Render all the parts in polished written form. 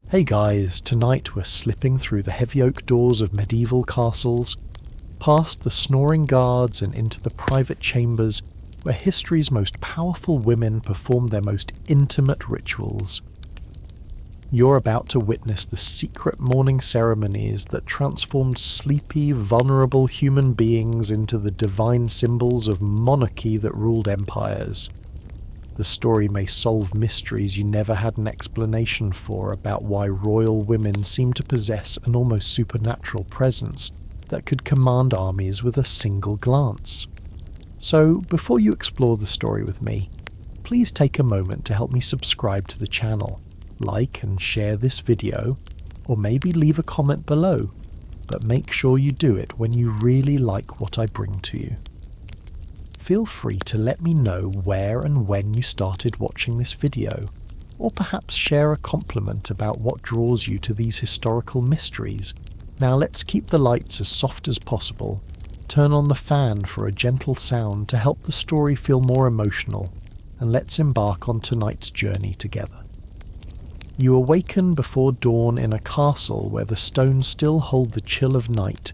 Hey guys, tonight we're slipping through the heavy oak doors of medieval castles, past the snoring guards and into the private chambers where history's most powerful women perform their most intimate rituals. You're about to witness the secret morning ceremonies that transformed sleepy, vulnerable human beings into the divine symbols of monarchy that ruled empires. The story may solve mysteries you never had an explanation for about why royal women seem to possess an almost supernatural presence that could command armies with a single glance. So, before you explore the story with me, please take a moment to help me subscribe to the channel, like and share this video, or maybe leave a comment below, but make sure you do it when you really like what I bring to you. Feel free to let me know where and when you started watching this video, or perhaps share a compliment about what draws you to these historical mysteries. Now let's keep the lights as soft as possible, turn on the fan for a gentle sound to help the story feel more emotional, and let's embark on tonight's journey together. You awaken before dawn in a castle where the stones still hold the chill of night.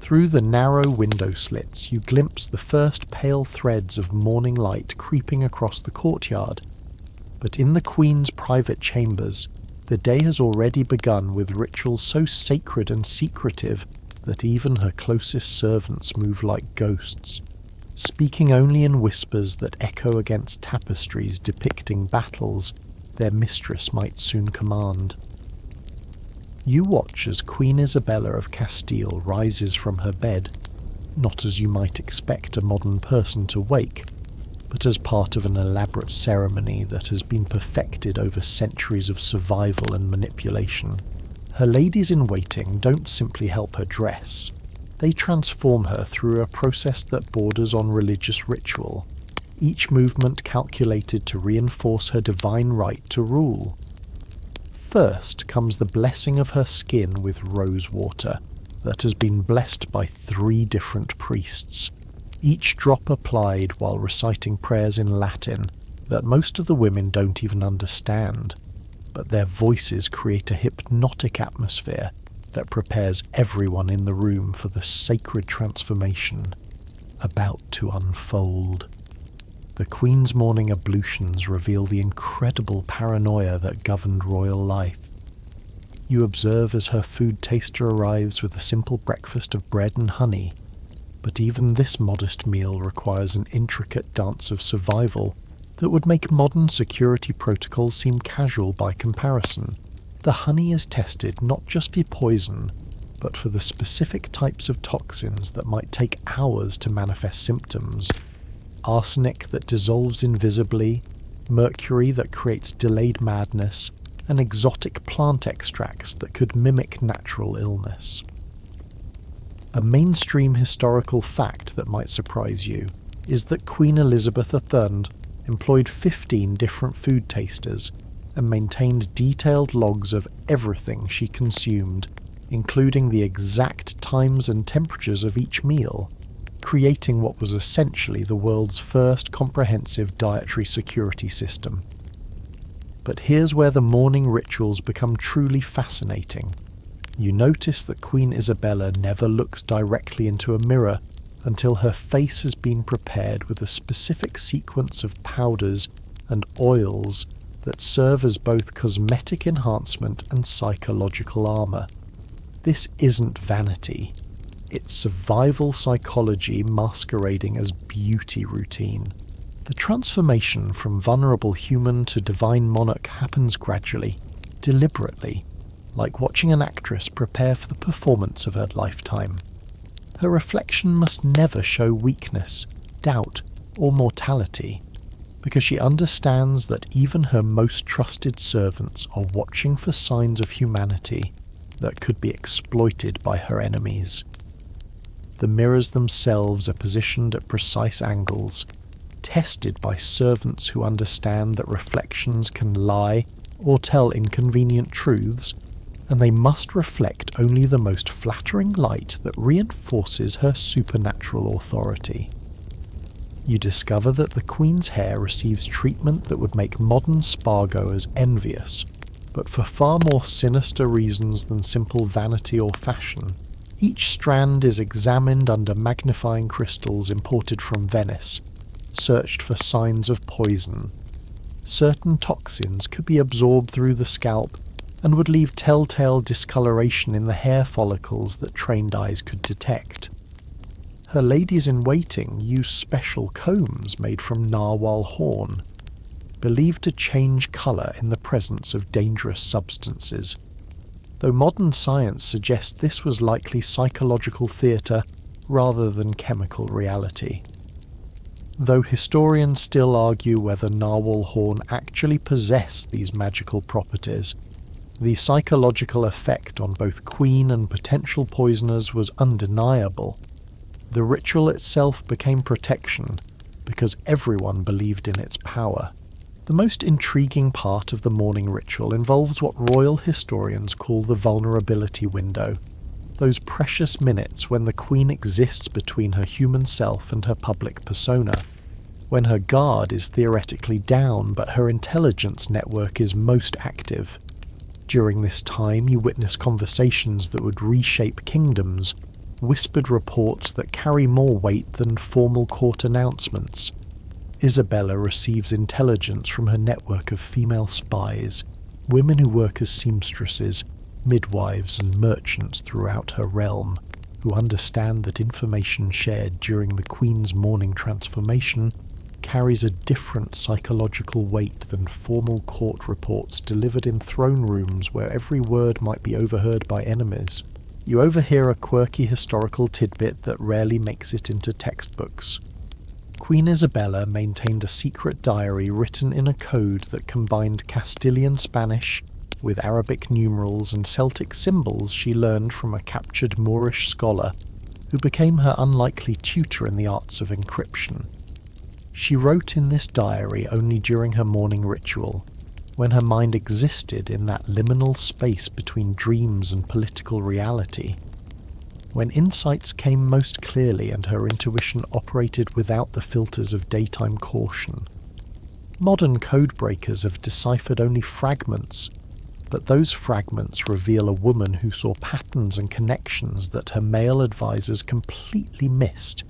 Through the narrow window slits you glimpse the first pale threads of morning light creeping across the courtyard. But in the Queen's private chambers, the day has already begun with rituals so sacred and secretive that even her closest servants move like ghosts, speaking only in whispers that echo against tapestries depicting battles their mistress might soon command. You watch as Queen Isabella of Castile rises from her bed, not as you might expect a modern person to wake, but as part of an elaborate ceremony that has been perfected over centuries of survival and manipulation. Her ladies-in-waiting don't simply help her dress, they transform her through a process that borders on religious ritual, each movement calculated to reinforce her divine right to rule. First comes the blessing of her skin with rose water that has been blessed by 3 different priests, each drop applied while reciting prayers in Latin that most of the women don't even understand, but their voices create a hypnotic atmosphere that prepares everyone in the room for the sacred transformation about to unfold. The Queen's morning ablutions reveal the incredible paranoia that governed royal life. You observe as her food taster arrives with a simple breakfast of bread and honey, but even this modest meal requires an intricate dance of survival that would make modern security protocols seem casual by comparison. The honey is tested not just for poison, but for the specific types of toxins that might take hours to manifest symptoms. Arsenic that dissolves invisibly, mercury that creates delayed madness, and exotic plant extracts that could mimic natural illness. A mainstream historical fact that might surprise you is that Queen Elizabeth II employed 15 different food tasters and maintained detailed logs of everything she consumed, including the exact times and temperatures of each meal, creating what was essentially the world's first comprehensive dietary security system. But here's where the morning rituals become truly fascinating. You notice that Queen Isabella never looks directly into a mirror until her face has been prepared with a specific sequence of powders and oils that serve as both cosmetic enhancement and psychological armor. This isn't vanity. It's survival psychology masquerading as beauty routine. The transformation from vulnerable human to divine monarch happens gradually, deliberately, like watching an actress prepare for the performance of her lifetime. Her reflection must never show weakness, doubt, or mortality, because she understands that even her most trusted servants are watching for signs of humanity that could be exploited by her enemies. The mirrors themselves are positioned at precise angles, tested by servants who understand that reflections can lie or tell inconvenient truths, and they must reflect only the most flattering light that reinforces her supernatural authority. You discover that the Queen's hair receives treatment that would make modern spa-goers envious, but for far more sinister reasons than simple vanity or fashion. Each strand is examined under magnifying crystals imported from Venice, searched for signs of poison. Certain toxins could be absorbed through the scalp and would leave telltale discoloration in the hair follicles that trained eyes could detect. Her ladies-in-waiting use special combs made from narwhal horn, believed to change colour in the presence of dangerous substances, though modern science suggests this was likely psychological theatre rather than chemical reality. Though historians still argue whether narwhal horn actually possessed these magical properties, the psychological effect on both queen and potential poisoners was undeniable. The ritual itself became protection because everyone believed in its power. The most intriguing part of the morning ritual involves what royal historians call the vulnerability window, those precious minutes when the queen exists between her human self and her public persona, when her guard is theoretically down but her intelligence network is most active. During this time you witness conversations that would reshape kingdoms, whispered reports that carry more weight than formal court announcements. Isabella receives intelligence from her network of female spies, women who work as seamstresses, midwives and merchants throughout her realm, who understand that information shared during the Queen's morning transformation carries a different psychological weight than formal court reports delivered in throne rooms where every word might be overheard by enemies. You overhear a quirky historical tidbit that rarely makes it into textbooks. Queen Isabella maintained a secret diary written in a code that combined Castilian Spanish with Arabic numerals and Celtic symbols she learned from a captured Moorish scholar who became her unlikely tutor in the arts of encryption. She wrote in this diary only during her morning ritual, when her mind existed in that liminal space between dreams and political reality, when insights came most clearly and her intuition operated without the filters of daytime caution. Modern codebreakers have deciphered only fragments, but those fragments reveal a woman who saw patterns and connections that her male advisors completely missed.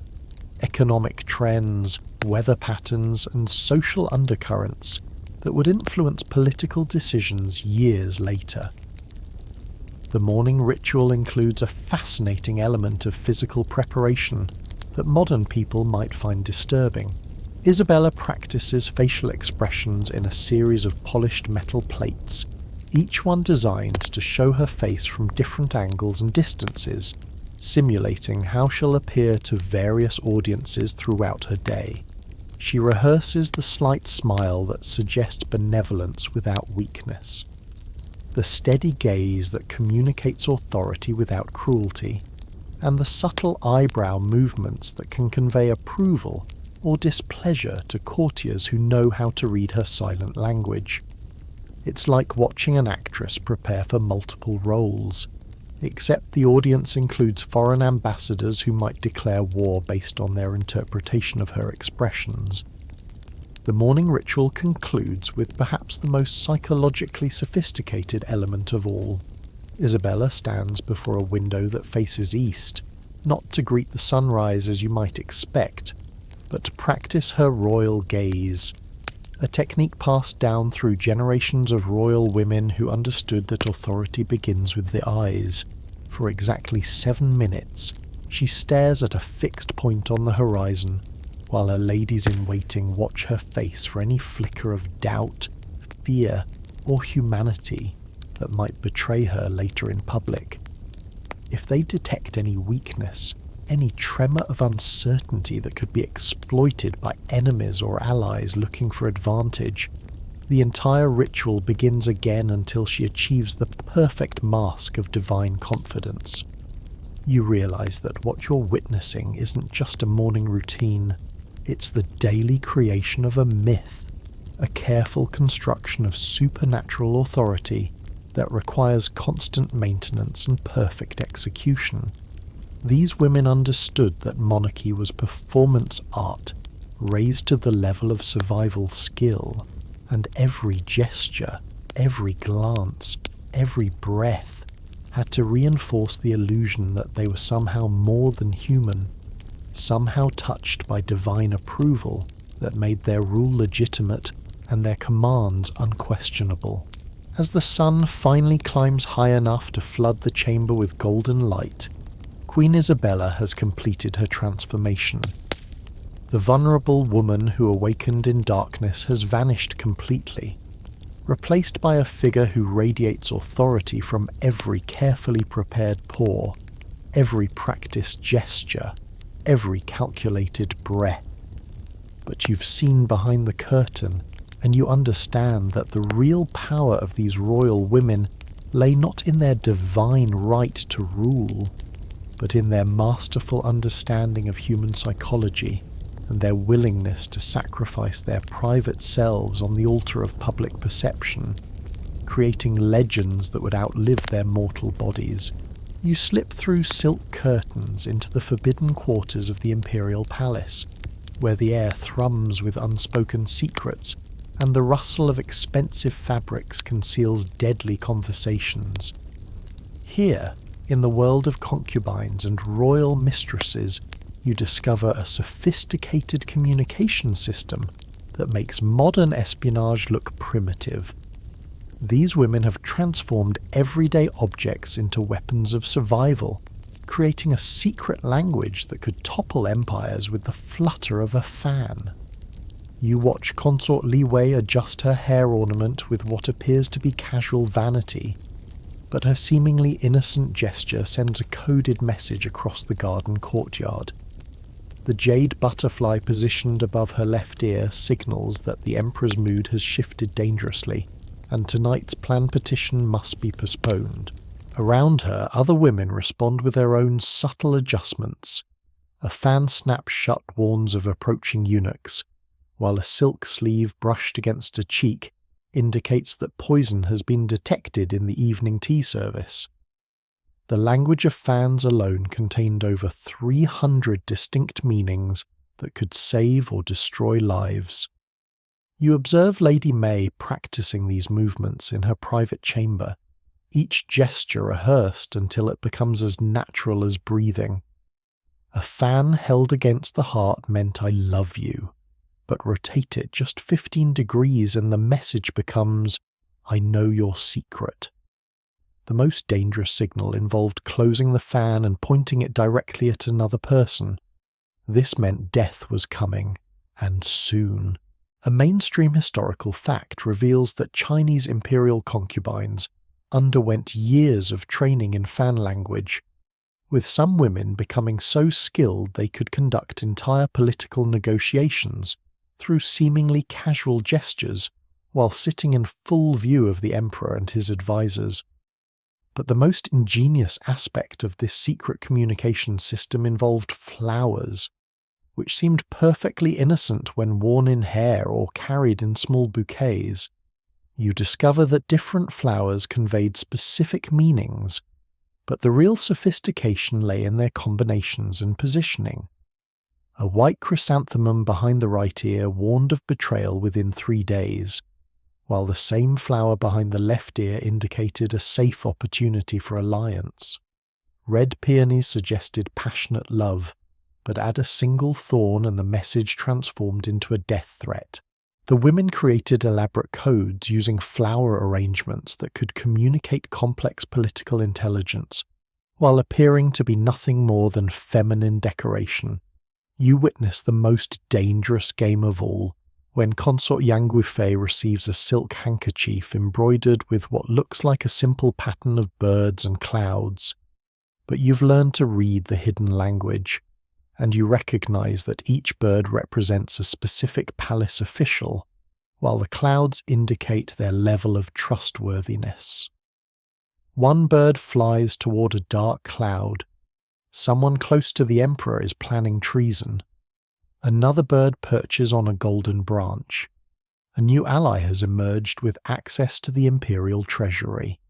Economic trends, weather patterns, and social undercurrents that would influence political decisions years later. The morning ritual includes a fascinating element of physical preparation that modern people might find disturbing. Isabella practices facial expressions in a series of polished metal plates, each one designed to show her face from different angles and distances, simulating how she'll appear to various audiences throughout her day. She rehearses the slight smile that suggests benevolence without weakness, the steady gaze that communicates authority without cruelty, and the subtle eyebrow movements that can convey approval or displeasure to courtiers who know how to read her silent language. It's like watching an actress prepare for multiple roles, except the audience includes foreign ambassadors who might declare war based on their interpretation of her expressions. The morning ritual concludes with perhaps the most psychologically sophisticated element of all. Isabella stands before a window that faces east, not to greet the sunrise as you might expect, but to practice her royal gaze, a technique passed down through generations of royal women who understood that authority begins with the eyes. For exactly 7 minutes, she stares at a fixed point on the horizon, while her ladies-in-waiting watch her face for any flicker of doubt, fear, or humanity that might betray her later in public. If they detect any weakness, any tremor of uncertainty that could be exploited by enemies or allies looking for advantage, the entire ritual begins again until she achieves the perfect mask of divine confidence. You realize that what you're witnessing isn't just a morning routine, it's the daily creation of a myth, a careful construction of supernatural authority that requires constant maintenance and perfect execution. These women understood that monarchy was performance art, raised to the level of survival skill, and every gesture, every glance, every breath, had to reinforce the illusion that they were somehow more than human, somehow touched by divine approval that made their rule legitimate and their commands unquestionable. As the sun finally climbs high enough to flood the chamber with golden light, Queen Isabella has completed her transformation. The vulnerable woman who awakened in darkness has vanished completely, replaced by a figure who radiates authority from every carefully prepared pore, every practiced gesture, every calculated breath. But you've seen behind the curtain, and you understand that the real power of these royal women lay not in their divine right to rule, but in their masterful understanding of human psychology and their willingness to sacrifice their private selves on the altar of public perception, creating legends that would outlive their mortal bodies. You slip through silk curtains into the forbidden quarters of the imperial palace, where the air thrums with unspoken secrets and the rustle of expensive fabrics conceals deadly conversations. Here, in the world of concubines and royal mistresses, you discover a sophisticated communication system that makes modern espionage look primitive. These women have transformed everyday objects into weapons of survival, creating a secret language that could topple empires with the flutter of a fan. You watch Consort Li Wei adjust her hair ornament with what appears to be casual vanity, but her seemingly innocent gesture sends a coded message across the garden courtyard. The jade butterfly positioned above her left ear signals that the Emperor's mood has shifted dangerously, and tonight's planned petition must be postponed. Around her, other women respond with their own subtle adjustments. A fan snapped shut warns of approaching eunuchs, while a silk sleeve brushed against a cheek indicates that poison has been detected in the evening tea service. The language of fans alone contained over 300 distinct meanings that could save or destroy lives. You observe Lady May practicing these movements in her private chamber, each gesture rehearsed until it becomes as natural as breathing. A fan held against the heart meant "I love you," but rotate it just 15 degrees and the message becomes, "I know your secret." The most dangerous signal involved closing the fan and pointing it directly at another person. This meant death was coming, and soon. A mainstream historical fact reveals that Chinese imperial concubines underwent years of training in fan language, with some women becoming so skilled they could conduct entire political negotiations through seemingly casual gestures while sitting in full view of the emperor and his advisors. But the most ingenious aspect of this secret communication system involved flowers, which seemed perfectly innocent when worn in hair or carried in small bouquets. You discover that different flowers conveyed specific meanings, but the real sophistication lay in their combinations and positioning. A white chrysanthemum behind the right ear warned of betrayal within 3 days, while the same flower behind the left ear indicated a safe opportunity for alliance. Red peonies suggested passionate love, but add a single thorn and the message transformed into a death threat. The women created elaborate codes using flower arrangements that could communicate complex political intelligence, while appearing to be nothing more than feminine decoration. You witness the most dangerous game of all, when Consort Yang Guifei receives a silk handkerchief embroidered with what looks like a simple pattern of birds and clouds. But you've learned to read the hidden language, and you recognize that each bird represents a specific palace official, while the clouds indicate their level of trustworthiness. One bird flies toward a dark cloud. Someone close to the emperor is planning treason. Another bird perches on a golden branch. A new ally has emerged with access to the imperial treasury.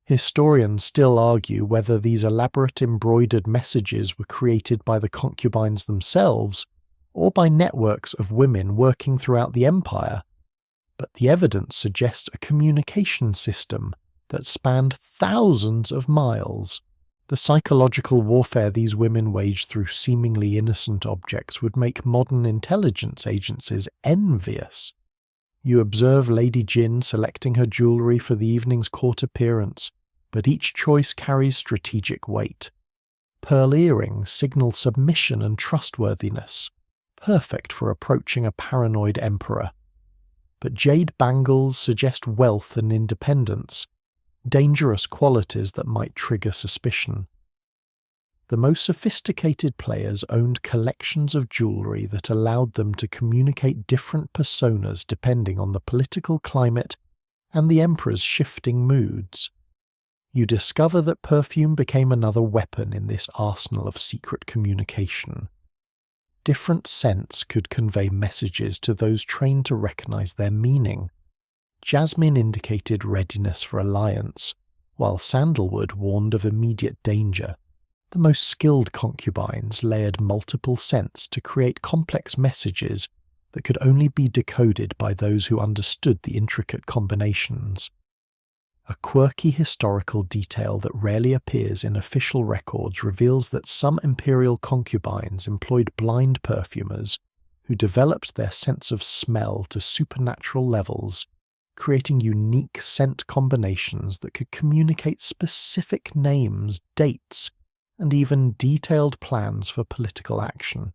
Historians still argue whether these elaborate embroidered messages were created by the concubines themselves or by networks of women working throughout the empire. but the evidence suggests a communication system that spanned thousands of miles. The psychological warfare these women waged through seemingly innocent objects would make modern intelligence agencies envious. You observe Lady Jin selecting her jewellery for the evening's court appearance, but each choice carries strategic weight. Pearl earrings signal submission and trustworthiness, perfect for approaching a paranoid emperor. But jade bangles suggest wealth and independence, dangerous qualities that might trigger suspicion. The most sophisticated players owned collections of jewellery that allowed them to communicate different personas depending on the political climate and the emperor's shifting moods. You discover that perfume became another weapon in this arsenal of secret communication. Different scents could convey messages to those trained to recognize their meaning. Jasmine indicated readiness for alliance, while sandalwood warned of immediate danger. The most skilled concubines layered multiple scents to create complex messages that could only be decoded by those who understood the intricate combinations. A quirky historical detail that rarely appears in official records reveals that some imperial concubines employed blind perfumers who developed their sense of smell to supernatural levels, creating unique scent combinations that could communicate specific names, dates, and even detailed plans for political action.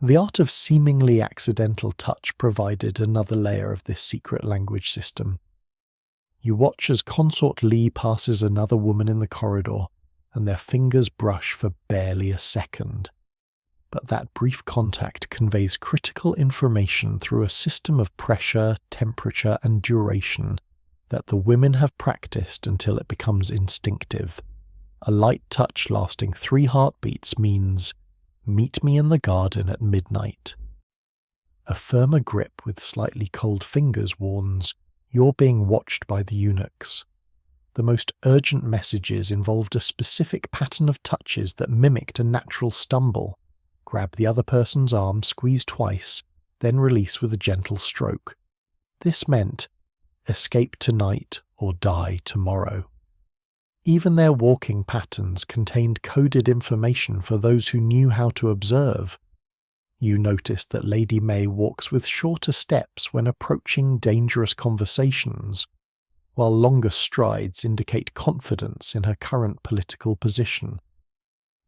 The art of seemingly accidental touch provided another layer of this secret language system. You watch as Consort Li passes another woman in the corridor, and their fingers brush for barely a second. But that brief contact conveys critical information through a system of pressure, temperature, and duration that the women have practiced until it becomes instinctive. A light touch lasting 3 heartbeats means, "Meet me in the garden at midnight." A firmer grip with slightly cold fingers warns, "You're being watched by the eunuchs." The most urgent messages involved a specific pattern of touches that mimicked a natural stumble. Grab the other person's arm, squeeze twice, then release with a gentle stroke. This meant, escape tonight or die tomorrow. Even their walking patterns contained coded information for those who knew how to observe. You noticed that Lady May walks with shorter steps when approaching dangerous conversations, while longer strides indicate confidence in her current political position.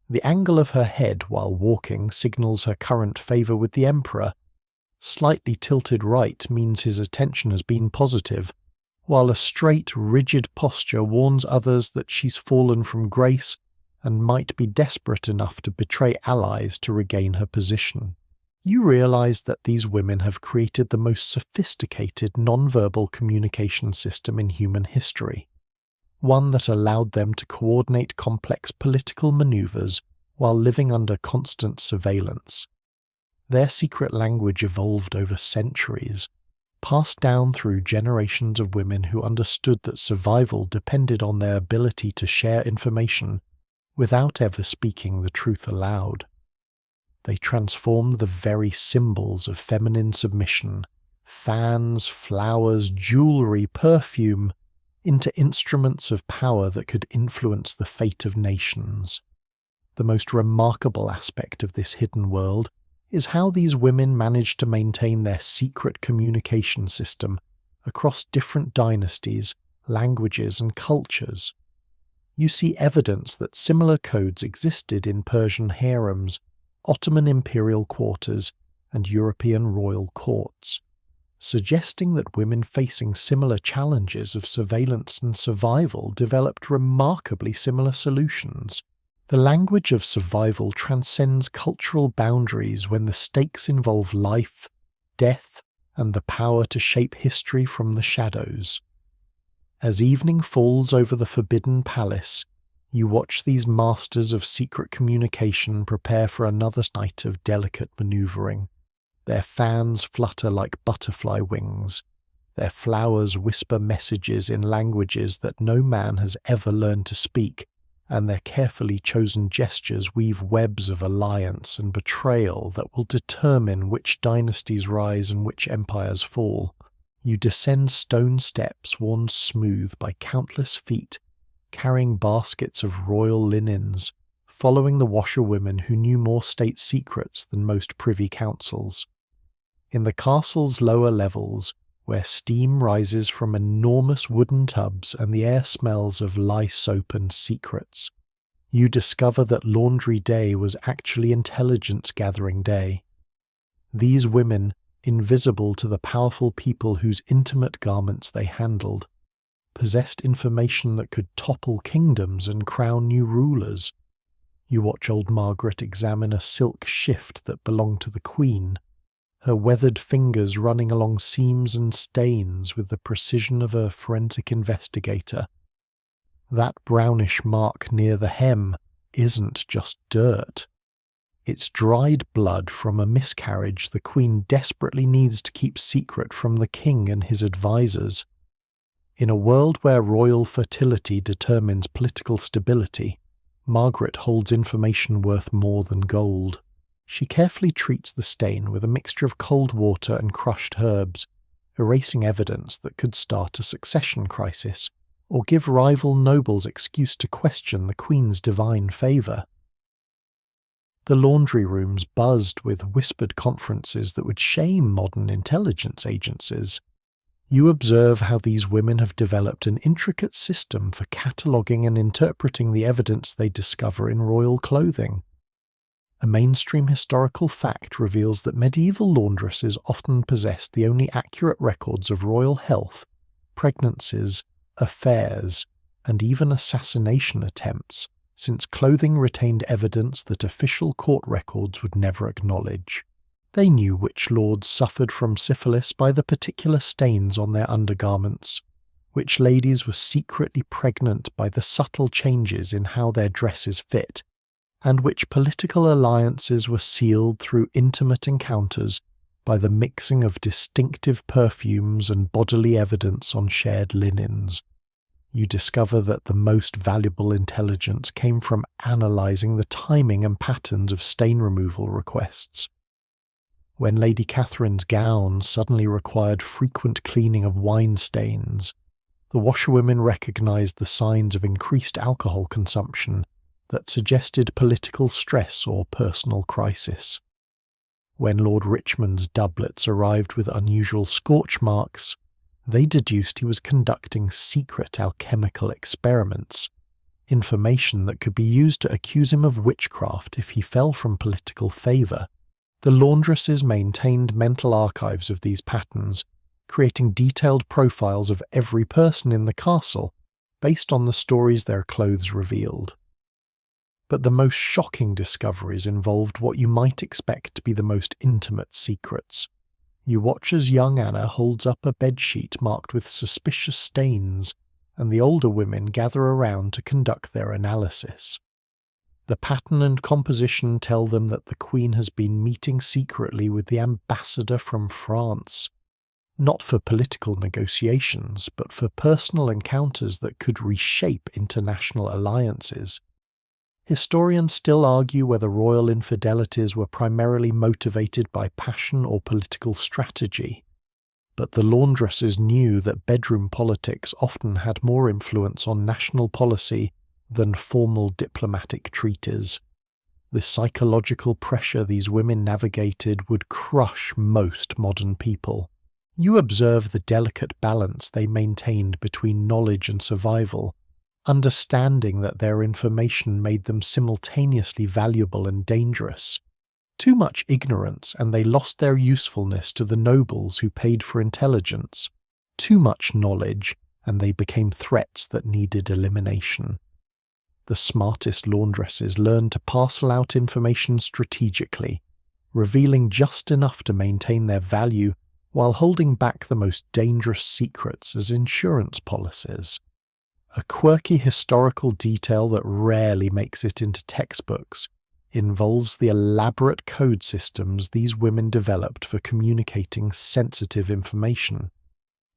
The angle of her head while walking signals her current favour with the Emperor. Slightly tilted right means his attention has been positive, while a straight, rigid posture warns others that she's fallen from grace and might be desperate enough to betray allies to regain her position. You realize that these women have created the most sophisticated non-verbal communication system in human history, one that allowed them to coordinate complex political maneuvers while living under constant surveillance. Their secret language evolved over centuries, passed down through generations of women who understood that survival depended on their ability to share information without ever speaking the truth aloud. They transformed the very symbols of feminine submission, fans, flowers, jewelry, perfume, into instruments of power that could influence the fate of nations. The most remarkable aspect of this hidden world is how these women managed to maintain their secret communication system across different dynasties, languages, and cultures. You see evidence that similar codes existed in Persian harems, Ottoman imperial quarters, and European royal courts, suggesting that women facing similar challenges of surveillance and survival developed remarkably similar solutions. The language of survival transcends cultural boundaries when the stakes involve life, death, and the power to shape history from the shadows. As evening falls over the Forbidden Palace, you watch these masters of secret communication prepare for another night of delicate maneuvering. Their fans flutter like butterfly wings. Their flowers whisper messages in languages that no man has ever learned to speak, and their carefully chosen gestures weave webs of alliance and betrayal that will determine which dynasties rise and which empires fall. You descend stone steps worn smooth by countless feet, carrying baskets of royal linens, following the washerwomen who knew more state secrets than most privy councils. In the castle's lower levels, where steam rises from enormous wooden tubs and the air smells of lye soap and secrets, you discover that Laundry Day was actually intelligence-gathering day. These women, invisible to the powerful people whose intimate garments they handled, possessed information that could topple kingdoms and crown new rulers. You watch old Margaret examine a silk shift that belonged to the Queen, her weathered fingers running along seams and stains with the precision of a forensic investigator. That brownish mark near the hem isn't just dirt. It's dried blood from a miscarriage the Queen desperately needs to keep secret from the King and his advisers. In a world where royal fertility determines political stability, Margaret holds information worth more than gold. She carefully treats the stain with a mixture of cold water and crushed herbs, erasing evidence that could start a succession crisis or give rival nobles excuse to question the Queen's divine favour. The laundry rooms buzzed with whispered conferences that would shame modern intelligence agencies. You observe how these women have developed an intricate system for cataloguing and interpreting the evidence they discover in royal clothing. A mainstream historical fact reveals that medieval laundresses often possessed the only accurate records of royal health, pregnancies, affairs, and even assassination attempts, since clothing retained evidence that official court records would never acknowledge. They knew which lords suffered from syphilis by the particular stains on their undergarments, which ladies were secretly pregnant by the subtle changes in how their dresses fit, and which political alliances were sealed through intimate encounters by the mixing of distinctive perfumes and bodily evidence on shared linens. You discover that the most valuable intelligence came from analysing the timing and patterns of stain removal requests. When Lady Catherine's gown suddenly required frequent cleaning of wine stains, the washerwomen recognised the signs of increased alcohol consumption that suggested political stress or personal crisis. When Lord Richmond's doublets arrived with unusual scorch marks, they deduced he was conducting secret alchemical experiments, information that could be used to accuse him of witchcraft if he fell from political favour. The laundresses maintained mental archives of these patterns, creating detailed profiles of every person in the castle based on the stories their clothes revealed. But the most shocking discoveries involved what you might expect to be the most intimate secrets. You watch as young Anna holds up a bedsheet marked with suspicious stains, and the older women gather around to conduct their analysis. The pattern and composition tell them that the Queen has been meeting secretly with the ambassador from France, not for political negotiations, but for personal encounters that could reshape international alliances. Historians still argue whether royal infidelities were primarily motivated by passion or political strategy, but the laundresses knew that bedroom politics often had more influence on national policy than formal diplomatic treaties. The psychological pressure these women navigated would crush most modern people. You observe the delicate balance they maintained between knowledge and survival, understanding that their information made them simultaneously valuable and dangerous. Too much ignorance and they lost their usefulness to the nobles who paid for intelligence. Too much knowledge and they became threats that needed elimination. The smartest laundresses learned to parcel out information strategically, revealing just enough to maintain their value while holding back the most dangerous secrets as insurance policies. A quirky historical detail that rarely makes it into textbooks involves the elaborate code systems these women developed for communicating sensitive information.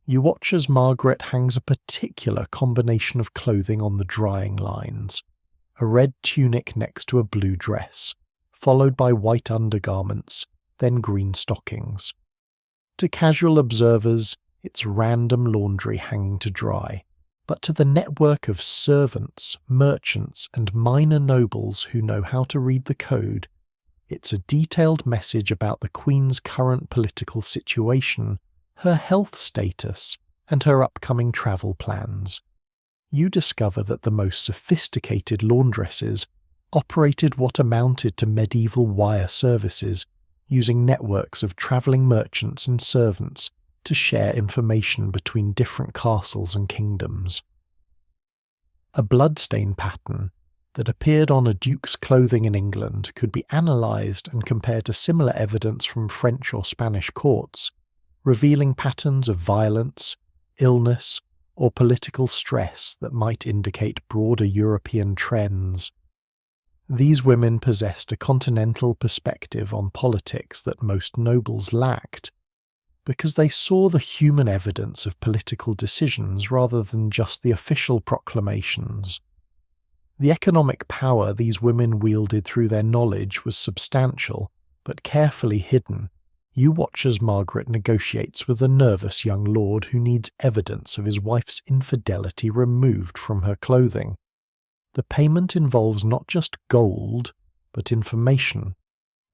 You watch as Margaret hangs a particular combination of clothing on the drying lines, a red tunic next to a blue dress, followed by white undergarments, then green stockings. To casual observers, its random laundry hanging to dry, but to the network of servants, merchants, and minor nobles who know how to read the code, it's a detailed message about the Queen's current political situation, her health status, and her upcoming travel plans. You discover that the most sophisticated laundresses operated what amounted to medieval wire services, using networks of travelling merchants and servants to share information between different castles and kingdoms. A bloodstain pattern that appeared on a duke's clothing in England could be analysed and compared to similar evidence from French or Spanish courts, revealing patterns of violence, illness, or political stress that might indicate broader European trends. These women possessed a continental perspective on politics that most nobles lacked, because they saw the human evidence of political decisions rather than just the official proclamations. The economic power these women wielded through their knowledge was substantial, but carefully hidden. You watch as Margaret negotiates with a nervous young lord who needs evidence of his wife's infidelity removed from her clothing. The payment involves not just gold, but information,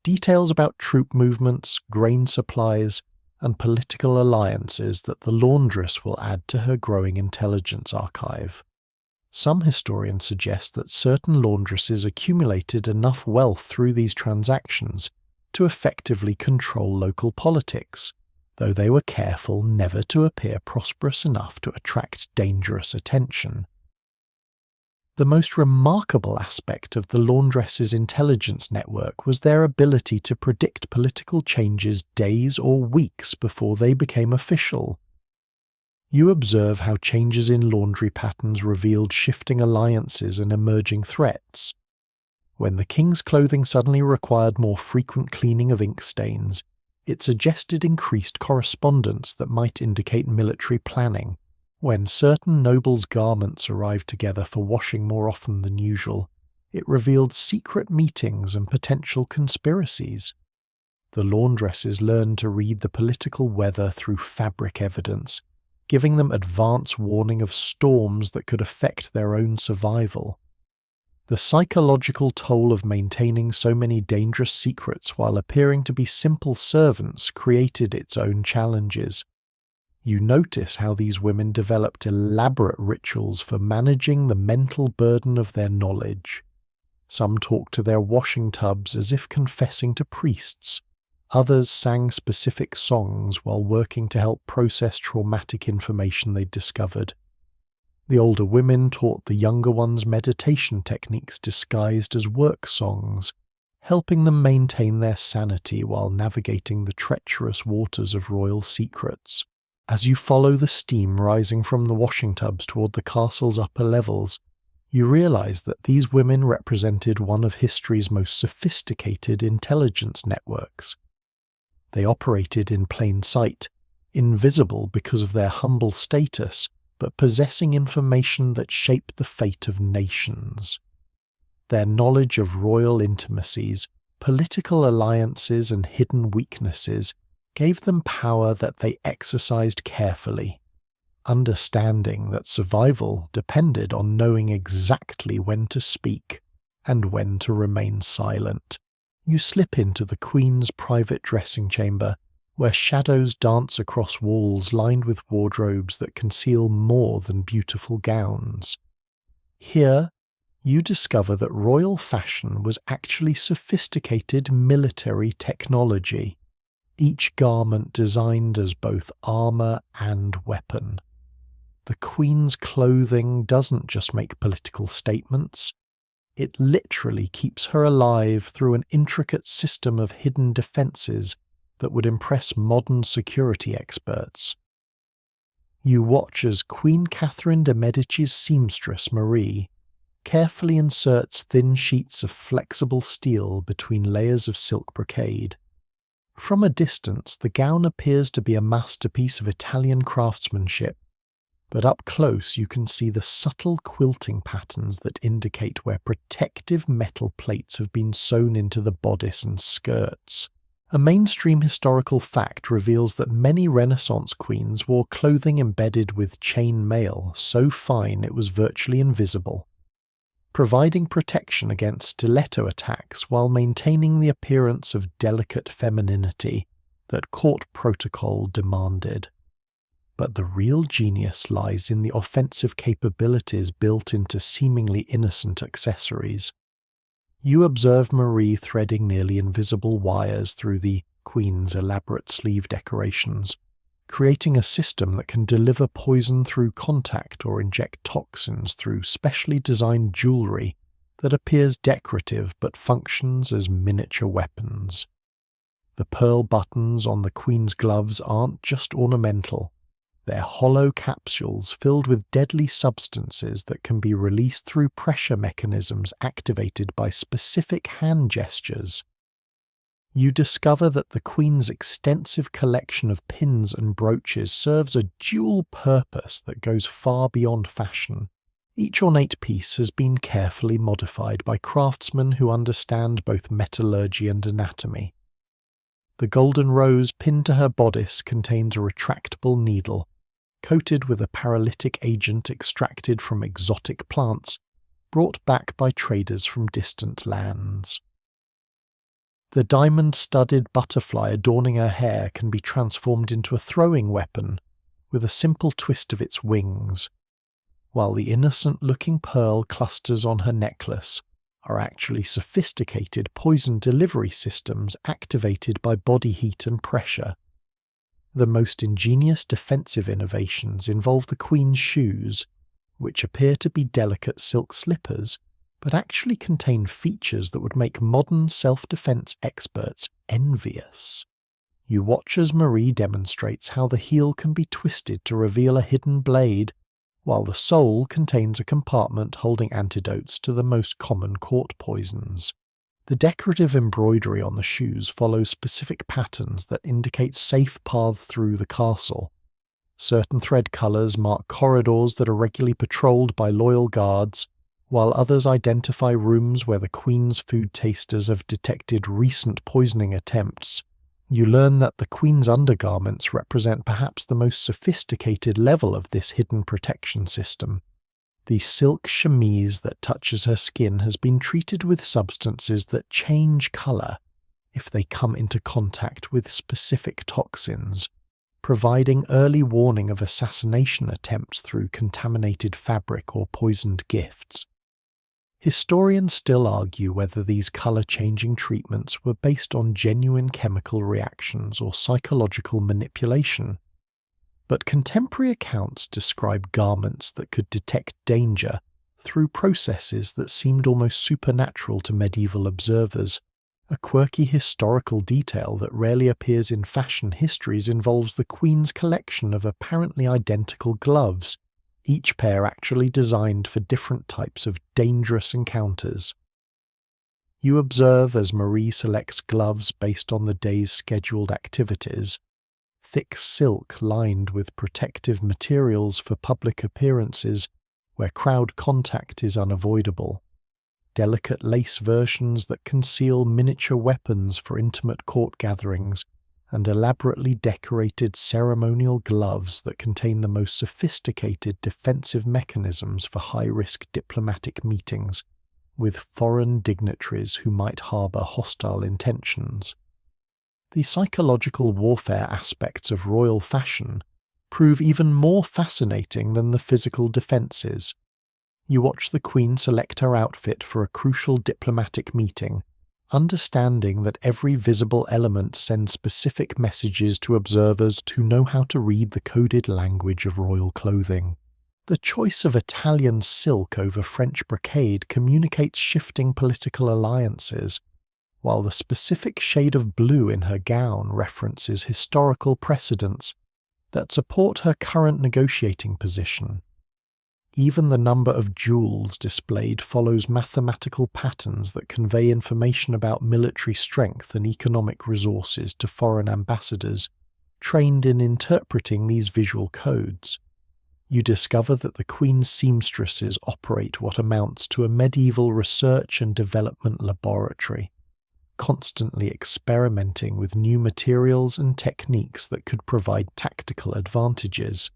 details about troop movements, grain supplies, and political alliances that the laundress will add to her growing intelligence archive. Some historians suggest that certain laundresses accumulated enough wealth through these transactions to effectively control local politics, though they were careful never to appear prosperous enough to attract dangerous attention. The most remarkable aspect of the laundress's intelligence network was their ability to predict political changes days or weeks before they became official. You observe how changes in laundry patterns revealed shifting alliances and emerging threats. When the king's clothing suddenly required more frequent cleaning of ink stains, it suggested increased correspondence that might indicate military planning. When certain nobles' garments arrived together for washing more often than usual, it revealed secret meetings and potential conspiracies. The laundresses learned to read the political weather through fabric evidence, giving them advance warning of storms that could affect their own survival. The psychological toll of maintaining so many dangerous secrets while appearing to be simple servants created its own challenges. You notice how these women developed elaborate rituals for managing the mental burden of their knowledge. Some talked to their washing tubs as if confessing to priests. Others sang specific songs while working to help process traumatic information they'd discovered. The older women taught the younger ones meditation techniques disguised as work songs, helping them maintain their sanity while navigating the treacherous waters of royal secrets. As you follow the steam rising from the washing tubs toward the castle's upper levels, you realize that these women represented one of history's most sophisticated intelligence networks. They operated in plain sight, invisible because of their humble status, but possessing information that shaped the fate of nations. Their knowledge of royal intimacies, political alliances, and hidden weaknesses gave them power that they exercised carefully, understanding that survival depended on knowing exactly when to speak and when to remain silent. You slip into the Queen's private dressing chamber, where shadows dance across walls lined with wardrobes that conceal more than beautiful gowns. Here, you discover that royal fashion was actually sophisticated military technology, each garment designed as both armour and weapon. The Queen's clothing doesn't just make political statements, it literally keeps her alive through an intricate system of hidden defences that would impress modern security experts. You watch as Queen Catherine de' Medici's seamstress Marie carefully inserts thin sheets of flexible steel between layers of silk brocade. From a distance, the gown appears to be a masterpiece of Italian craftsmanship, but up close you can see the subtle quilting patterns that indicate where protective metal plates have been sewn into the bodice and skirts. A mainstream historical fact reveals that many Renaissance queens wore clothing embedded with chain mail so fine it was virtually invisible, providing protection against stiletto attacks while maintaining the appearance of delicate femininity that court protocol demanded. But the real genius lies in the offensive capabilities built into seemingly innocent accessories. You observe Marie threading nearly invisible wires through the Queen's elaborate sleeve decorations, creating a system that can deliver poison through contact or inject toxins through specially designed jewelry that appears decorative but functions as miniature weapons. The pearl buttons on the Queen's gloves aren't just ornamental. They're hollow capsules filled with deadly substances that can be released through pressure mechanisms activated by specific hand gestures. You discover that the Queen's extensive collection of pins and brooches serves a dual purpose that goes far beyond fashion. Each ornate piece has been carefully modified by craftsmen who understand both metallurgy and anatomy. The golden rose pinned to her bodice contains a retractable needle, coated with a paralytic agent extracted from exotic plants brought back by traders from distant lands. The diamond-studded butterfly adorning her hair can be transformed into a throwing weapon with a simple twist of its wings, while the innocent-looking pearl clusters on her necklace are actually sophisticated poison delivery systems activated by body heat and pressure. The most ingenious defensive innovations involve the Queen's shoes, which appear to be delicate silk slippers, but actually contain features that would make modern self-defense experts envious. You watch as Marie demonstrates how the heel can be twisted to reveal a hidden blade, while the sole contains a compartment holding antidotes to the most common court poisons. The decorative embroidery on the shoes follows specific patterns that indicate safe paths through the castle. Certain thread colours mark corridors that are regularly patrolled by loyal guards, while others identify rooms where the Queen's food tasters have detected recent poisoning attempts. You learn that the Queen's undergarments represent perhaps the most sophisticated level of this hidden protection system. The silk chemise that touches her skin has been treated with substances that change colour if they come into contact with specific toxins, providing early warning of assassination attempts through contaminated fabric or poisoned gifts. Historians still argue whether these colour-changing treatments were based on genuine chemical reactions or psychological manipulation, but contemporary accounts describe garments that could detect danger through processes that seemed almost supernatural to medieval observers. A quirky historical detail that rarely appears in fashion histories involves the Queen's collection of apparently identical gloves, each pair actually designed for different types of dangerous encounters. You observe as Marie selects gloves based on the day's scheduled activities, thick silk lined with protective materials for public appearances where crowd contact is unavoidable, delicate lace versions that conceal miniature weapons for intimate court gatherings, and elaborately decorated ceremonial gloves that contain the most sophisticated defensive mechanisms for high-risk diplomatic meetings with foreign dignitaries who might harbour hostile intentions. The psychological warfare aspects of royal fashion prove even more fascinating than the physical defences. You watch the Queen select her outfit for a crucial diplomatic meeting, understanding that every visible element sends specific messages to observers who know how to read the coded language of royal clothing. The choice of Italian silk over French brocade communicates shifting political alliances, while the specific shade of blue in her gown references historical precedents that support her current negotiating position. Even the number of jewels displayed follows mathematical patterns that convey information about military strength and economic resources to foreign ambassadors, trained in interpreting these visual codes. You discover that the Queen's seamstresses operate what amounts to a medieval research and development laboratory, constantly experimenting with new materials and techniques that could provide tactical advantages.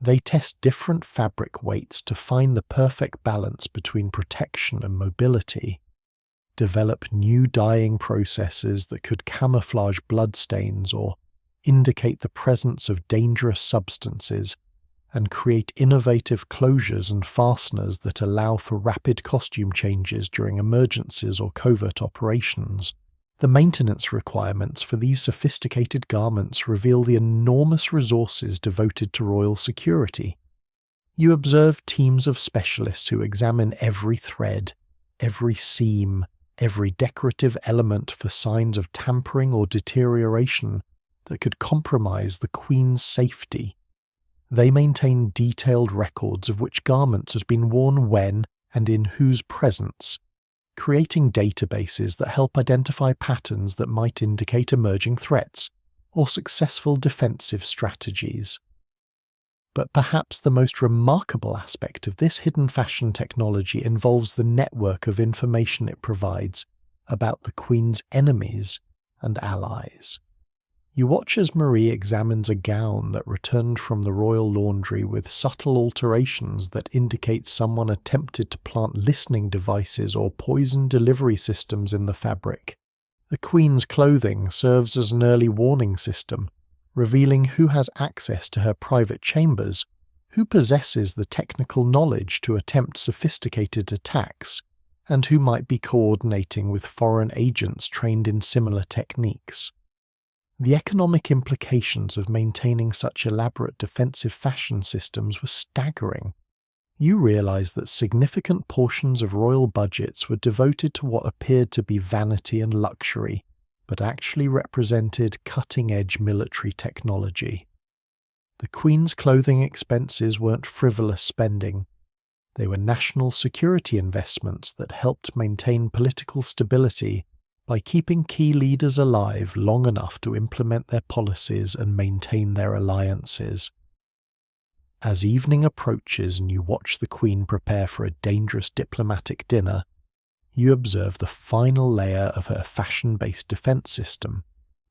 They test different fabric weights to find the perfect balance between protection and mobility, develop new dyeing processes that could camouflage bloodstains or indicate the presence of dangerous substances, and create innovative closures and fasteners that allow for rapid costume changes during emergencies or covert operations. The maintenance requirements for these sophisticated garments reveal the enormous resources devoted to royal security. You observe teams of specialists who examine every thread, every seam, every decorative element for signs of tampering or deterioration that could compromise the Queen's safety. They maintain detailed records of which garments has been worn when and in whose presence, creating databases that help identify patterns that might indicate emerging threats or successful defensive strategies. But perhaps the most remarkable aspect of this hidden fashion technology involves the network of information it provides about the Queen's enemies and allies. You watch as Marie examines a gown that returned from the royal laundry with subtle alterations that indicate someone attempted to plant listening devices or poison delivery systems in the fabric. The Queen's clothing serves as an early warning system, revealing who has access to her private chambers, who possesses the technical knowledge to attempt sophisticated attacks, and who might be coordinating with foreign agents trained in similar techniques. The economic implications of maintaining such elaborate defensive fashion systems were staggering. You realize that significant portions of royal budgets were devoted to what appeared to be vanity and luxury, but actually represented cutting-edge military technology. The Queen's clothing expenses weren't frivolous spending. They were national security investments that helped maintain political stability by keeping key leaders alive long enough to implement their policies and maintain their alliances. As evening approaches and you watch the Queen prepare for a dangerous diplomatic dinner, you observe the final layer of her fashion-based defense system.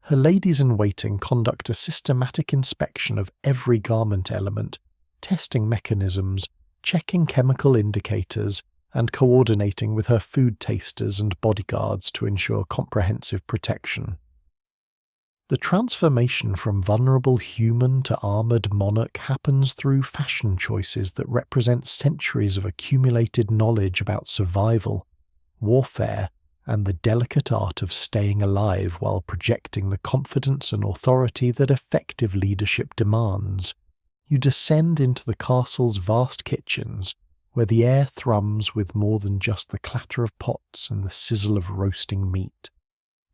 Her ladies-in-waiting conduct a systematic inspection of every garment element, testing mechanisms, checking chemical indicators, and coordinating with her food tasters and bodyguards to ensure comprehensive protection. The transformation from vulnerable human to armoured monarch happens through fashion choices that represent centuries of accumulated knowledge about survival, warfare, and the delicate art of staying alive while projecting the confidence and authority that effective leadership demands. You descend into the castle's vast kitchens, where the air thrums with more than just the clatter of pots and the sizzle of roasting meat.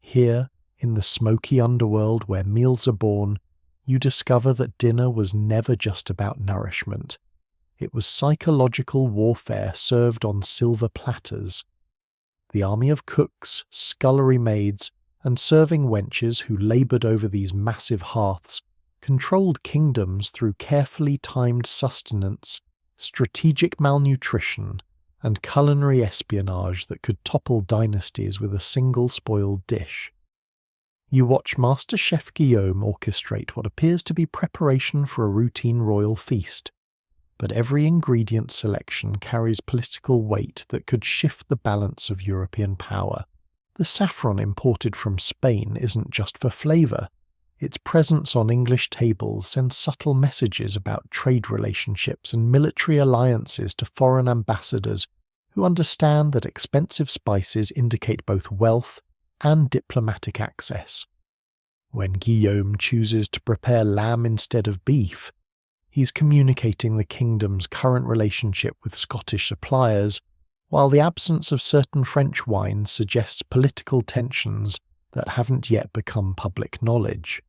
Here, in the smoky underworld where meals are born, you discover that dinner was never just about nourishment. It was psychological warfare served on silver platters. The army of cooks, scullery maids, and serving wenches who laboured over these massive hearths controlled kingdoms through carefully timed sustenance, strategic malnutrition, and culinary espionage that could topple dynasties with a single spoiled dish. You watch Master Chef Guillaume orchestrate what appears to be preparation for a routine royal feast, but every ingredient selection carries political weight that could shift the balance of European power. The saffron imported from Spain isn't just for flavour. Its presence on English tables sends subtle messages about trade relationships and military alliances to foreign ambassadors who understand that expensive spices indicate both wealth and diplomatic access. When Guillaume chooses to prepare lamb instead of beef, he's communicating the kingdom's current relationship with Scottish suppliers, while the absence of certain French wines suggests political tensions that haven't yet become public knowledge.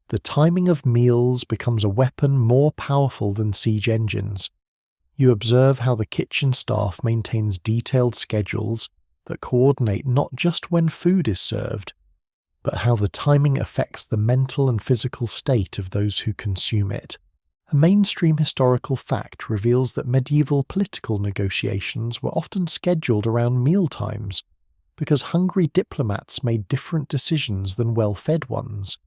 The timing of meals becomes a weapon more powerful than siege engines. You observe how the kitchen staff maintains detailed schedules that coordinate not just when food is served, but how the timing affects the mental and physical state of those who consume it. A mainstream historical fact reveals that medieval political negotiations were often scheduled around meal times, because hungry diplomats made different decisions than well-fed ones,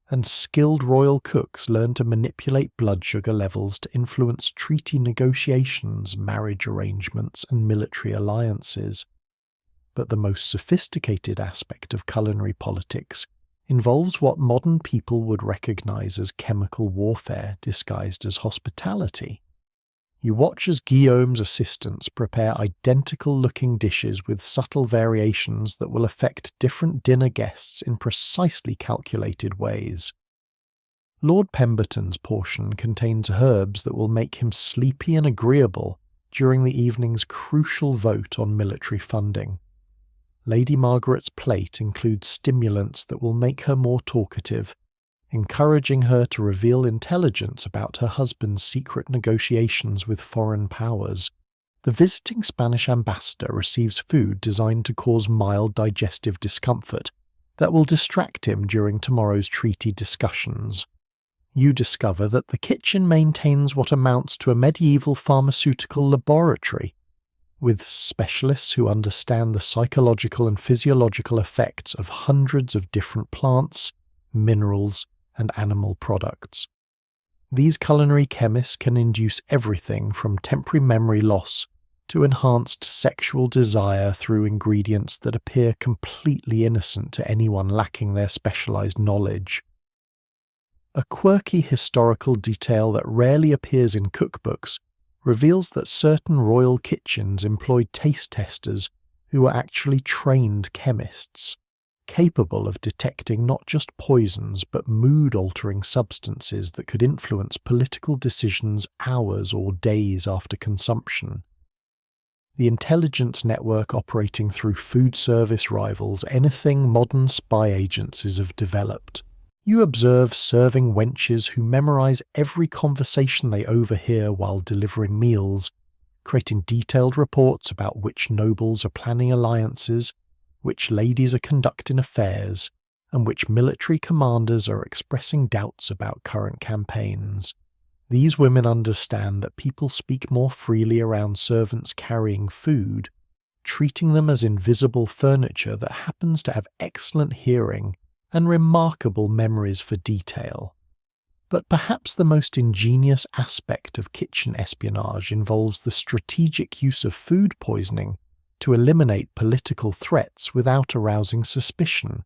and skilled royal cooks learned to manipulate blood sugar levels to influence treaty negotiations, marriage arrangements, and military alliances. But the most sophisticated aspect of culinary politics involves what modern people would recognize as chemical warfare disguised as hospitality. You watch as Guillaume's assistants prepare identical-looking dishes with subtle variations that will affect different dinner guests in precisely calculated ways. Lord Pemberton's portion contains herbs that will make him sleepy and agreeable during the evening's crucial vote on military funding. Lady Margaret's plate includes stimulants that will make her more talkative, encouraging her to reveal intelligence about her husband's secret negotiations with foreign powers. The visiting Spanish ambassador receives food designed to cause mild digestive discomfort that will distract him during tomorrow's treaty discussions. You discover that the kitchen maintains what amounts to a medieval pharmaceutical laboratory, with specialists who understand the psychological and physiological effects of hundreds of different plants, minerals, and animal products. These culinary chemists can induce everything from temporary memory loss to enhanced sexual desire through ingredients that appear completely innocent to anyone lacking their specialized knowledge. A quirky historical detail that rarely appears in cookbooks reveals that certain royal kitchens employed taste testers who were actually trained chemists, capable of detecting not just poisons but mood-altering substances that could influence political decisions hours or days after consumption. The intelligence network operating through food service rivals anything modern spy agencies have developed. You observe serving wenches who memorize every conversation they overhear while delivering meals, creating detailed reports about which nobles are planning alliances, which ladies are conducting affairs, and which military commanders are expressing doubts about current campaigns. These women understand that people speak more freely around servants carrying food, treating them as invisible furniture that happens to have excellent hearing and remarkable memories for detail. But perhaps the most ingenious aspect of kitchen espionage involves the strategic use of food poisoning to eliminate political threats without arousing suspicion.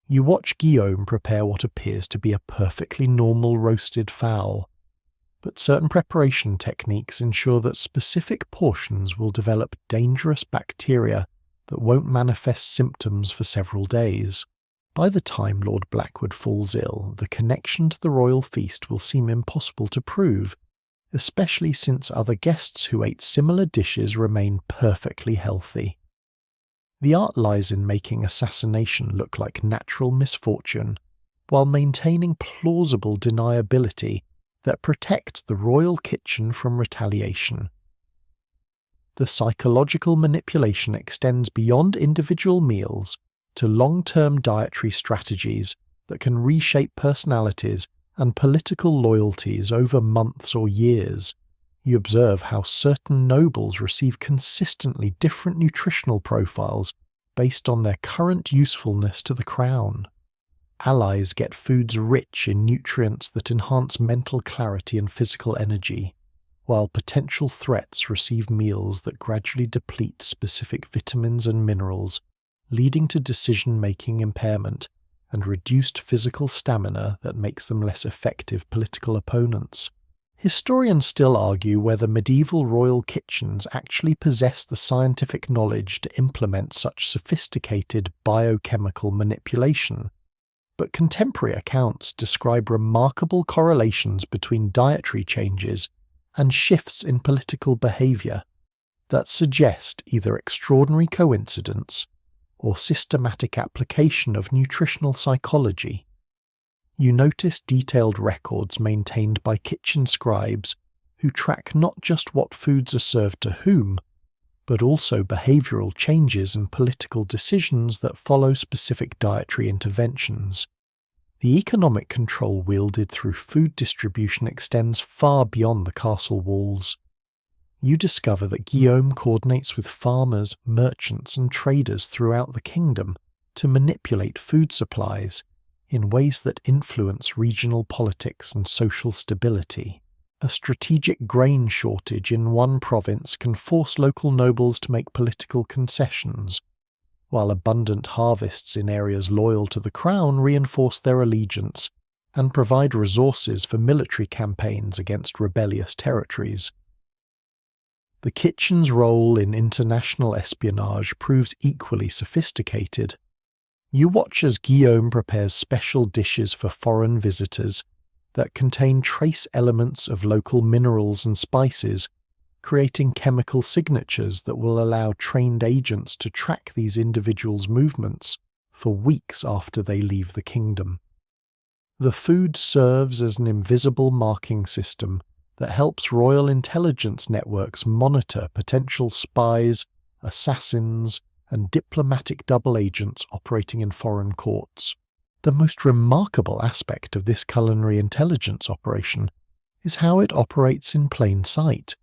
You watch Guillaume prepare what appears to be a perfectly normal roasted fowl, but certain preparation techniques ensure that specific portions will develop dangerous bacteria that won't manifest symptoms for several days. By the time Lord Blackwood falls ill, the connection to the royal feast will seem impossible to prove, especially since other guests who ate similar dishes remain perfectly healthy. The art lies in making assassination look like natural misfortune, while maintaining plausible deniability that protects the royal kitchen from retaliation. The psychological manipulation extends beyond individual meals to long-term dietary strategies that can reshape personalities and political loyalties over months or years. You observe how certain nobles receive consistently different nutritional profiles based on their current usefulness to the crown. Allies get foods rich in nutrients that enhance mental clarity and physical energy, while potential threats receive meals that gradually deplete specific vitamins and minerals, leading to decision-making impairment and reduced physical stamina that makes them less effective political opponents. Historians still argue whether medieval royal kitchens actually possess the scientific knowledge to implement such sophisticated biochemical manipulation, but contemporary accounts describe remarkable correlations between dietary changes and shifts in political behavior that suggest either extraordinary coincidence or systematic application of nutritional psychology. You notice detailed records maintained by kitchen scribes who track not just what foods are served to whom, but also behavioral changes and political decisions that follow specific dietary interventions. The economic control wielded through food distribution extends far beyond the castle walls. you discover that Guillaume coordinates with farmers, merchants, and traders throughout the kingdom to manipulate food supplies in ways that influence regional politics and social stability. A strategic grain shortage in one province can force local nobles to make political concessions, while abundant harvests in areas loyal to the crown reinforce their allegiance and provide resources for military campaigns against rebellious territories. The kitchen's role in international espionage proves equally sophisticated. You watch as Guillaume prepares special dishes for foreign visitors that contain trace elements of local minerals and spices, creating chemical signatures that will allow trained agents to track these individuals' movements for weeks after they leave the kingdom. The food serves as an invisible marking system that helps royal intelligence networks monitor potential spies, assassins, and diplomatic double agents operating in foreign courts. The most remarkable aspect of this culinary intelligence operation is how it operates in plain sight,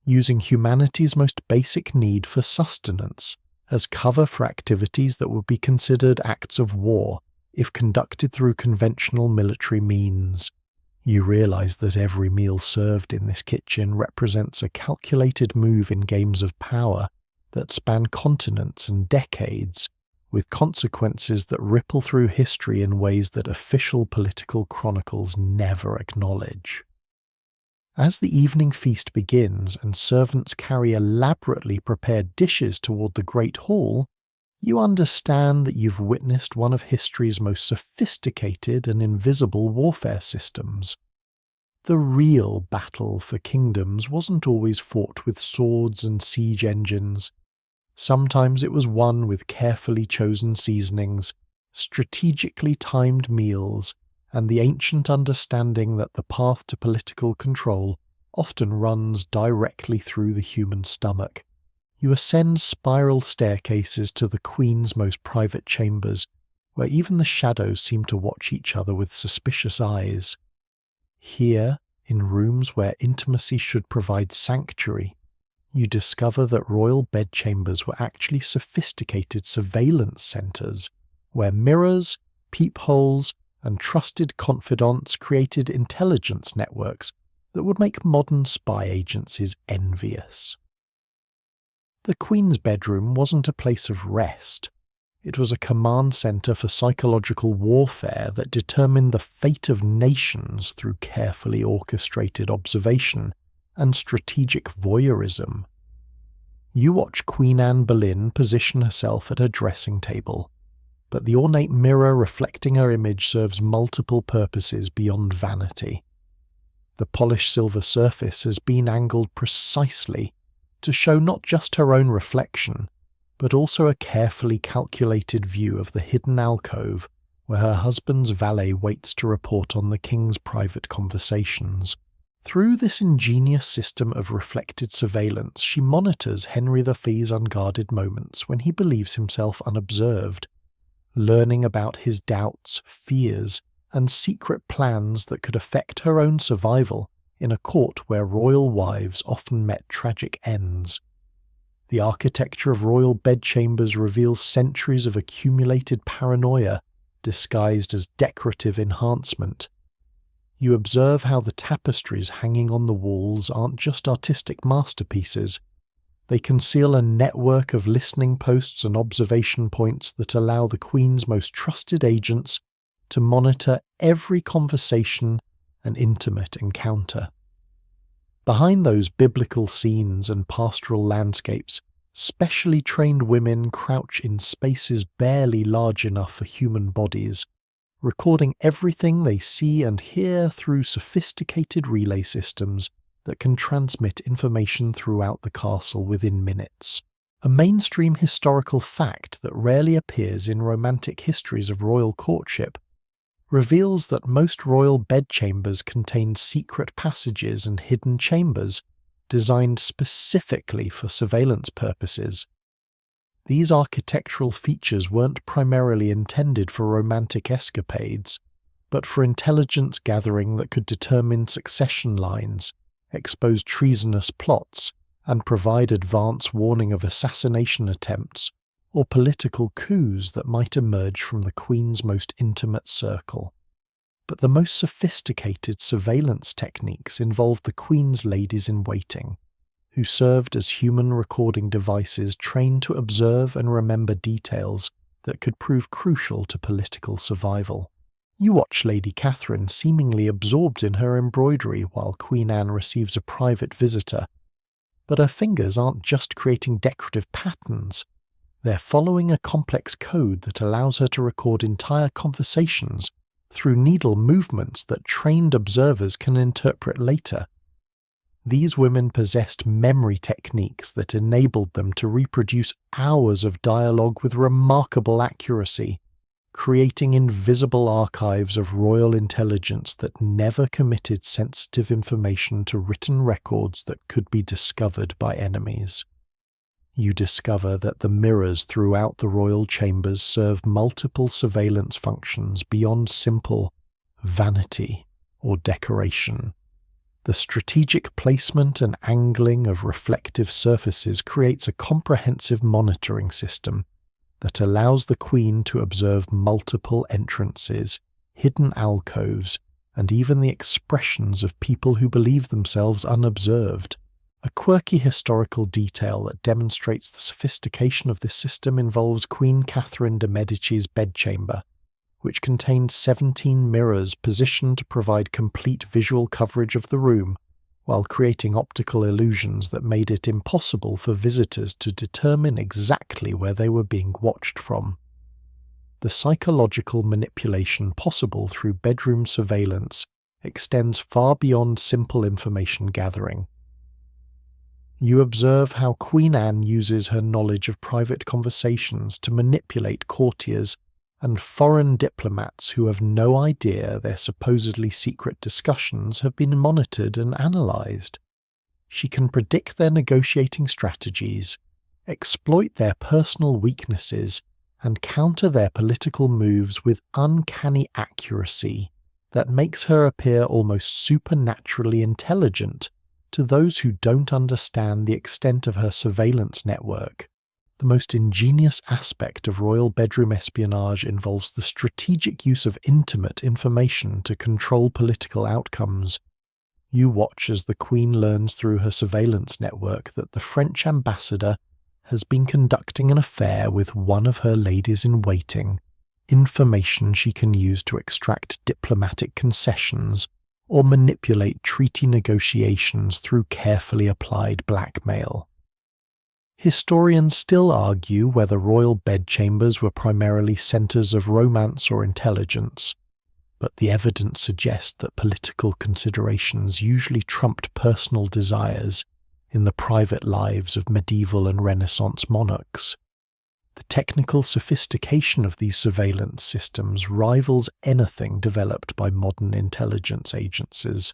using humanity's most basic need for sustenance as cover for activities that would be considered acts of war if conducted through conventional military means. You realize that every meal served in this kitchen represents a calculated move in games of power that span continents and decades, with consequences that ripple through history in ways that official political chronicles never acknowledge. As the evening feast begins and servants carry elaborately prepared dishes toward the Great Hall, you understand that you've witnessed one of history's most sophisticated and invisible warfare systems. The real battle for kingdoms wasn't always fought with swords and siege engines. Sometimes it was won with carefully chosen seasonings, strategically timed meals, and the ancient understanding that the path to political control often runs directly through the human stomach. You ascend spiral staircases to the Queen's most private chambers, where even the shadows seem to watch each other with suspicious eyes. Here, in rooms where intimacy should provide sanctuary, you discover that royal bedchambers were actually sophisticated surveillance centres, where mirrors, peepholes, and trusted confidants created intelligence networks that would make modern spy agencies envious. The Queen's bedroom wasn't a place of rest. It was a command centre for psychological warfare that determined the fate of nations through carefully orchestrated observation and strategic voyeurism. You watch Queen Anne Boleyn position herself at her dressing table, but the ornate mirror reflecting her image serves multiple purposes beyond vanity. The polished silver surface has been angled precisely to show not just her own reflection, but also a carefully calculated view of the hidden alcove where her husband's valet waits to report on the king's private conversations. Through this ingenious system of reflected surveillance, she monitors Henry VI's unguarded moments when he believes himself unobserved, learning about his doubts, fears, and secret plans that could affect her own survival in a court where royal wives often met tragic ends. The architecture of royal bedchambers reveals centuries of accumulated paranoia disguised as decorative enhancement. You observe how the tapestries hanging on the walls aren't just artistic masterpieces. They conceal a network of listening posts and observation points that allow the Queen's most trusted agents to monitor every conversation and intimate encounter. Behind those biblical scenes and pastoral landscapes, specially trained women crouch in spaces barely large enough for human bodies, recording everything they see and hear through sophisticated relay systems that can transmit information throughout the castle within minutes. A mainstream historical fact that rarely appears in romantic histories of royal courtship reveals that most royal bedchambers contain secret passages and hidden chambers designed specifically for surveillance purposes. These architectural features weren't primarily intended for romantic escapades, but for intelligence gathering that could determine succession lines, expose treasonous plots, and provide advance warning of assassination attempts or political coups that might emerge from the Queen's most intimate circle. But the most sophisticated surveillance techniques involved the Queen's ladies-in-waiting, who served as human recording devices trained to observe and remember details that could prove crucial to political survival. You watch Lady Catherine seemingly absorbed in her embroidery while Queen Anne receives a private visitor, but her fingers aren't just creating decorative patterns, they're following a complex code that allows her to record entire conversations through needle movements that trained observers can interpret later. These women possessed memory techniques that enabled them to reproduce hours of dialogue with remarkable accuracy, creating invisible archives of royal intelligence that never committed sensitive information to written records that could be discovered by enemies. You discover that the mirrors throughout the royal chambers serve multiple surveillance functions beyond simple vanity or decoration. The strategic placement and angling of reflective surfaces creates a comprehensive monitoring system that allows the Queen to observe multiple entrances, hidden alcoves, and even the expressions of people who believe themselves unobserved. A quirky historical detail that demonstrates the sophistication of this system involves Queen Catherine de' Medici's bedchamber, which contained 17 mirrors positioned to provide complete visual coverage of the room, while creating optical illusions that made it impossible for visitors to determine exactly where they were being watched from. The psychological manipulation possible through bedroom surveillance extends far beyond simple information gathering. You observe how Queen Anne uses her knowledge of private conversations to manipulate courtiers and foreign diplomats who have no idea their supposedly secret discussions have been monitored and analysed. She can predict their negotiating strategies, exploit their personal weaknesses, and counter their political moves with uncanny accuracy that makes her appear almost supernaturally intelligent to those who don't understand the extent of her surveillance network. The most ingenious aspect of royal bedroom espionage involves the strategic use of intimate information to control political outcomes. You watch as the Queen learns through her surveillance network that the French ambassador has been conducting an affair with one of her ladies-in-waiting, information she can use to extract diplomatic concessions or manipulate treaty negotiations through carefully applied blackmail. Historians still argue whether royal bedchambers were primarily centres of romance or intelligence, but the evidence suggests that political considerations usually trumped personal desires in the private lives of medieval and Renaissance monarchs. The technical sophistication of these surveillance systems rivals anything developed by modern intelligence agencies.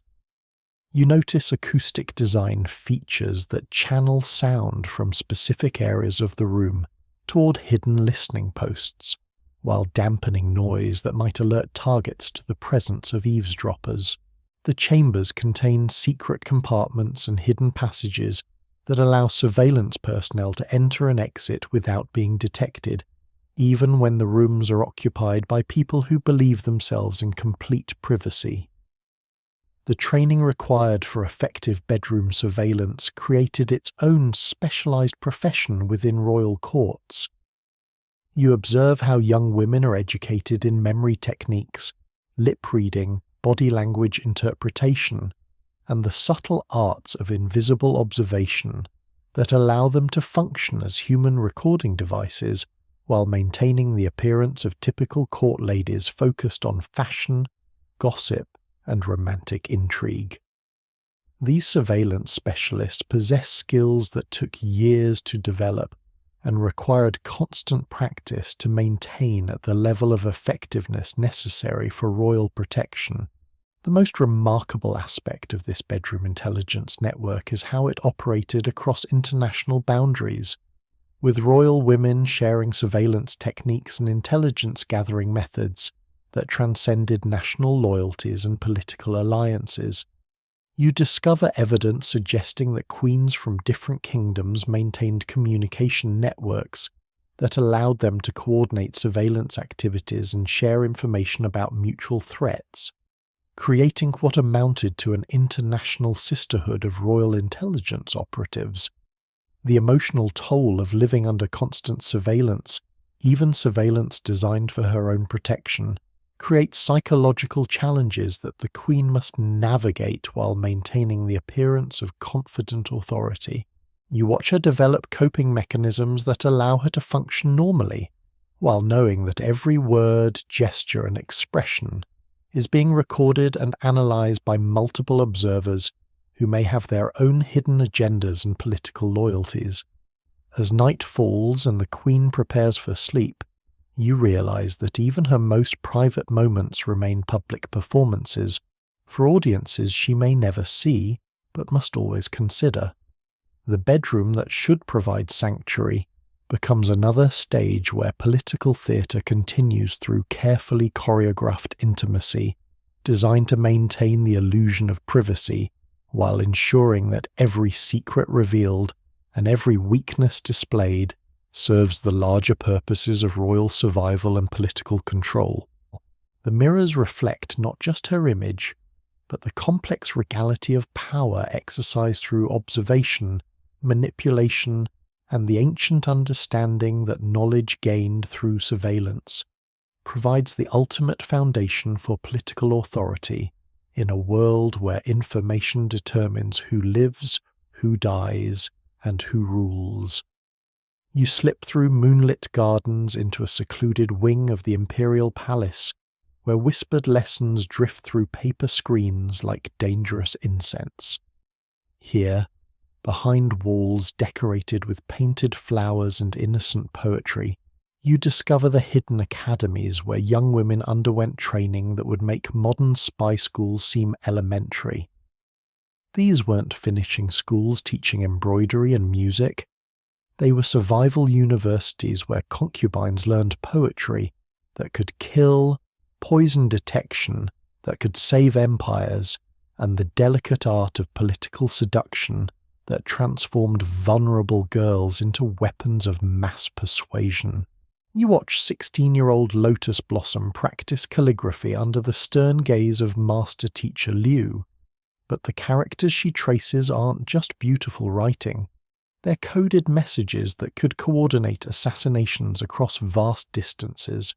You notice acoustic design features that channel sound from specific areas of the room toward hidden listening posts, while dampening noise that might alert targets to the presence of eavesdroppers. The chambers contain secret compartments and hidden passages that allow surveillance personnel to enter and exit without being detected, even when the rooms are occupied by people who believe themselves in complete privacy. The training required for effective bedroom surveillance created its own specialized profession within royal courts. You observe how young women are educated in memory techniques, lip reading, body language interpretation, and the subtle arts of invisible observation that allow them to function as human recording devices while maintaining the appearance of typical court ladies focused on fashion, gossip, and romantic intrigue. These surveillance specialists possess skills that took years to develop and required constant practice to maintain at the level of effectiveness necessary for royal protection. The most remarkable aspect of this bedroom intelligence network is how it operated across international boundaries, with royal women sharing surveillance techniques and intelligence-gathering methods that transcended national loyalties and political alliances. You discover evidence suggesting that queens from different kingdoms maintained communication networks that allowed them to coordinate surveillance activities and share information about mutual threats, creating what amounted to an international sisterhood of royal intelligence operatives. The emotional toll of living under constant surveillance, even surveillance designed for her own protection, creates psychological challenges that the Queen must navigate while maintaining the appearance of confident authority. You watch her develop coping mechanisms that allow her to function normally, while knowing that every word, gesture, and expression is being recorded and analysed by multiple observers who may have their own hidden agendas and political loyalties. As night falls and the Queen prepares for sleep, you realise that even her most private moments remain public performances for audiences she may never see but must always consider. The bedroom that should provide sanctuary becomes another stage where political theatre continues through carefully choreographed intimacy, designed to maintain the illusion of privacy while ensuring that every secret revealed and every weakness displayed serves the larger purposes of royal survival and political control. The mirrors reflect not just her image, but the complex regality of power exercised through observation, manipulation, and the ancient understanding that knowledge gained through surveillance provides the ultimate foundation for political authority in a world where information determines who lives, who dies, and who rules. You slip through moonlit gardens into a secluded wing of the imperial palace, where whispered lessons drift through paper screens like dangerous incense. Here, behind walls decorated with painted flowers and innocent poetry, you discover the hidden academies where young women underwent training that would make modern spy schools seem elementary. These weren't finishing schools teaching embroidery and music. They were survival universities where concubines learned poetry that could kill, poison detection that could save empires, and the delicate art of political seduction that transformed vulnerable girls into weapons of mass persuasion. You watch 16-year-old Lotus Blossom practice calligraphy under the stern gaze of master teacher Liu, but the characters she traces aren't just beautiful writing. They're coded messages that could coordinate assassinations across vast distances.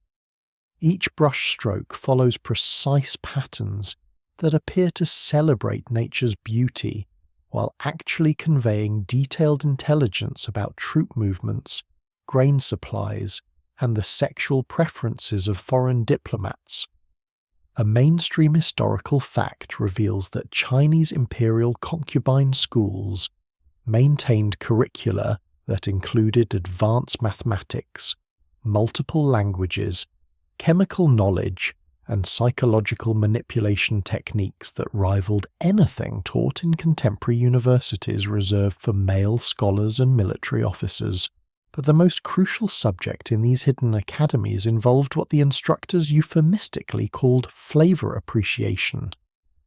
Each brushstroke follows precise patterns that appear to celebrate nature's beauty, while actually conveying detailed intelligence about troop movements, grain supplies, and the sexual preferences of foreign diplomats. A mainstream historical fact reveals that Chinese imperial concubine schools maintained curricula that included advanced mathematics, multiple languages, chemical knowledge, and psychological manipulation techniques that rivaled anything taught in contemporary universities reserved for male scholars and military officers. But the most crucial subject in these hidden academies involved what the instructors euphemistically called flavor appreciation,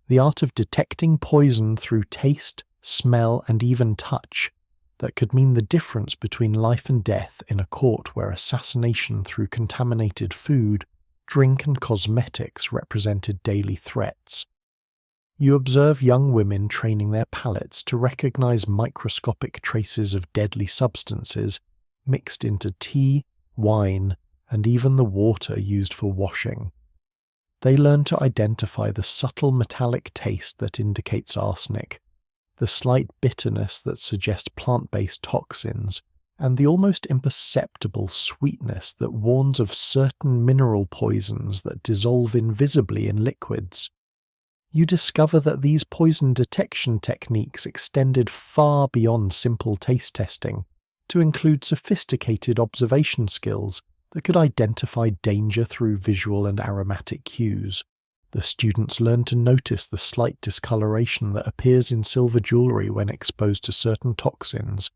the art of detecting poison through taste, smell, and even touch that could mean the difference between life and death in a court where assassination through contaminated food, drink, and cosmetics represented daily threats. You observe young women training their palates to recognize microscopic traces of deadly substances mixed into tea, wine, and even the water used for washing. They learn to identify the subtle metallic taste that indicates arsenic, the slight bitterness that suggests plant-based toxins, and the almost imperceptible sweetness that warns of certain mineral poisons that dissolve invisibly in liquids. You discover that these poison detection techniques extended far beyond simple taste testing, to include sophisticated observation skills that could identify danger through visual and aromatic cues. The students learn to notice the slight discoloration that appears in silver jewelry when exposed to certain toxins,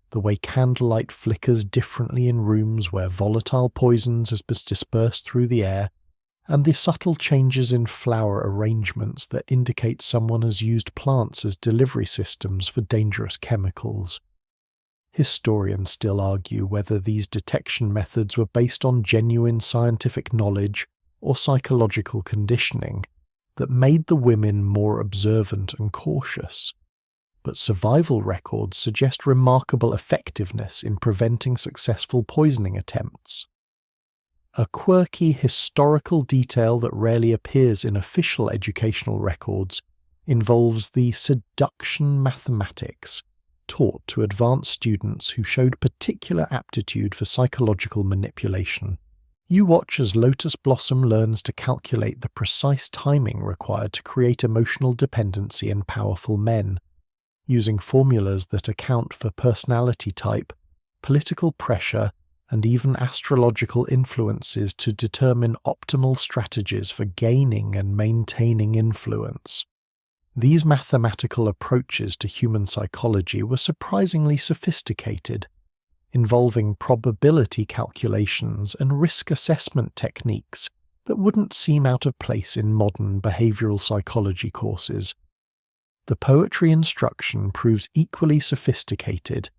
the way candlelight flickers differently in rooms where volatile poisons has been dispersed through the air, and the subtle changes in flower arrangements that indicate someone has used plants as delivery systems for dangerous chemicals. Historians still argue whether these detection methods were based on genuine scientific knowledge or psychological conditioning that made the women more observant and cautious. But survival records suggest remarkable effectiveness in preventing successful poisoning attempts. A quirky historical detail that rarely appears in official educational records involves the seduction mathematics taught to advanced students who showed particular aptitude for psychological manipulation. You watch as Lotus Blossom learns to calculate the precise timing required to create emotional dependency in powerful men, using formulas that account for personality type, political pressure, and even astrological influences to determine optimal strategies for gaining and maintaining influence. These mathematical approaches to human psychology were surprisingly sophisticated, involving probability calculations and risk assessment techniques that wouldn't seem out of place in modern behavioral psychology courses. The poetry instruction proves equally sophisticated,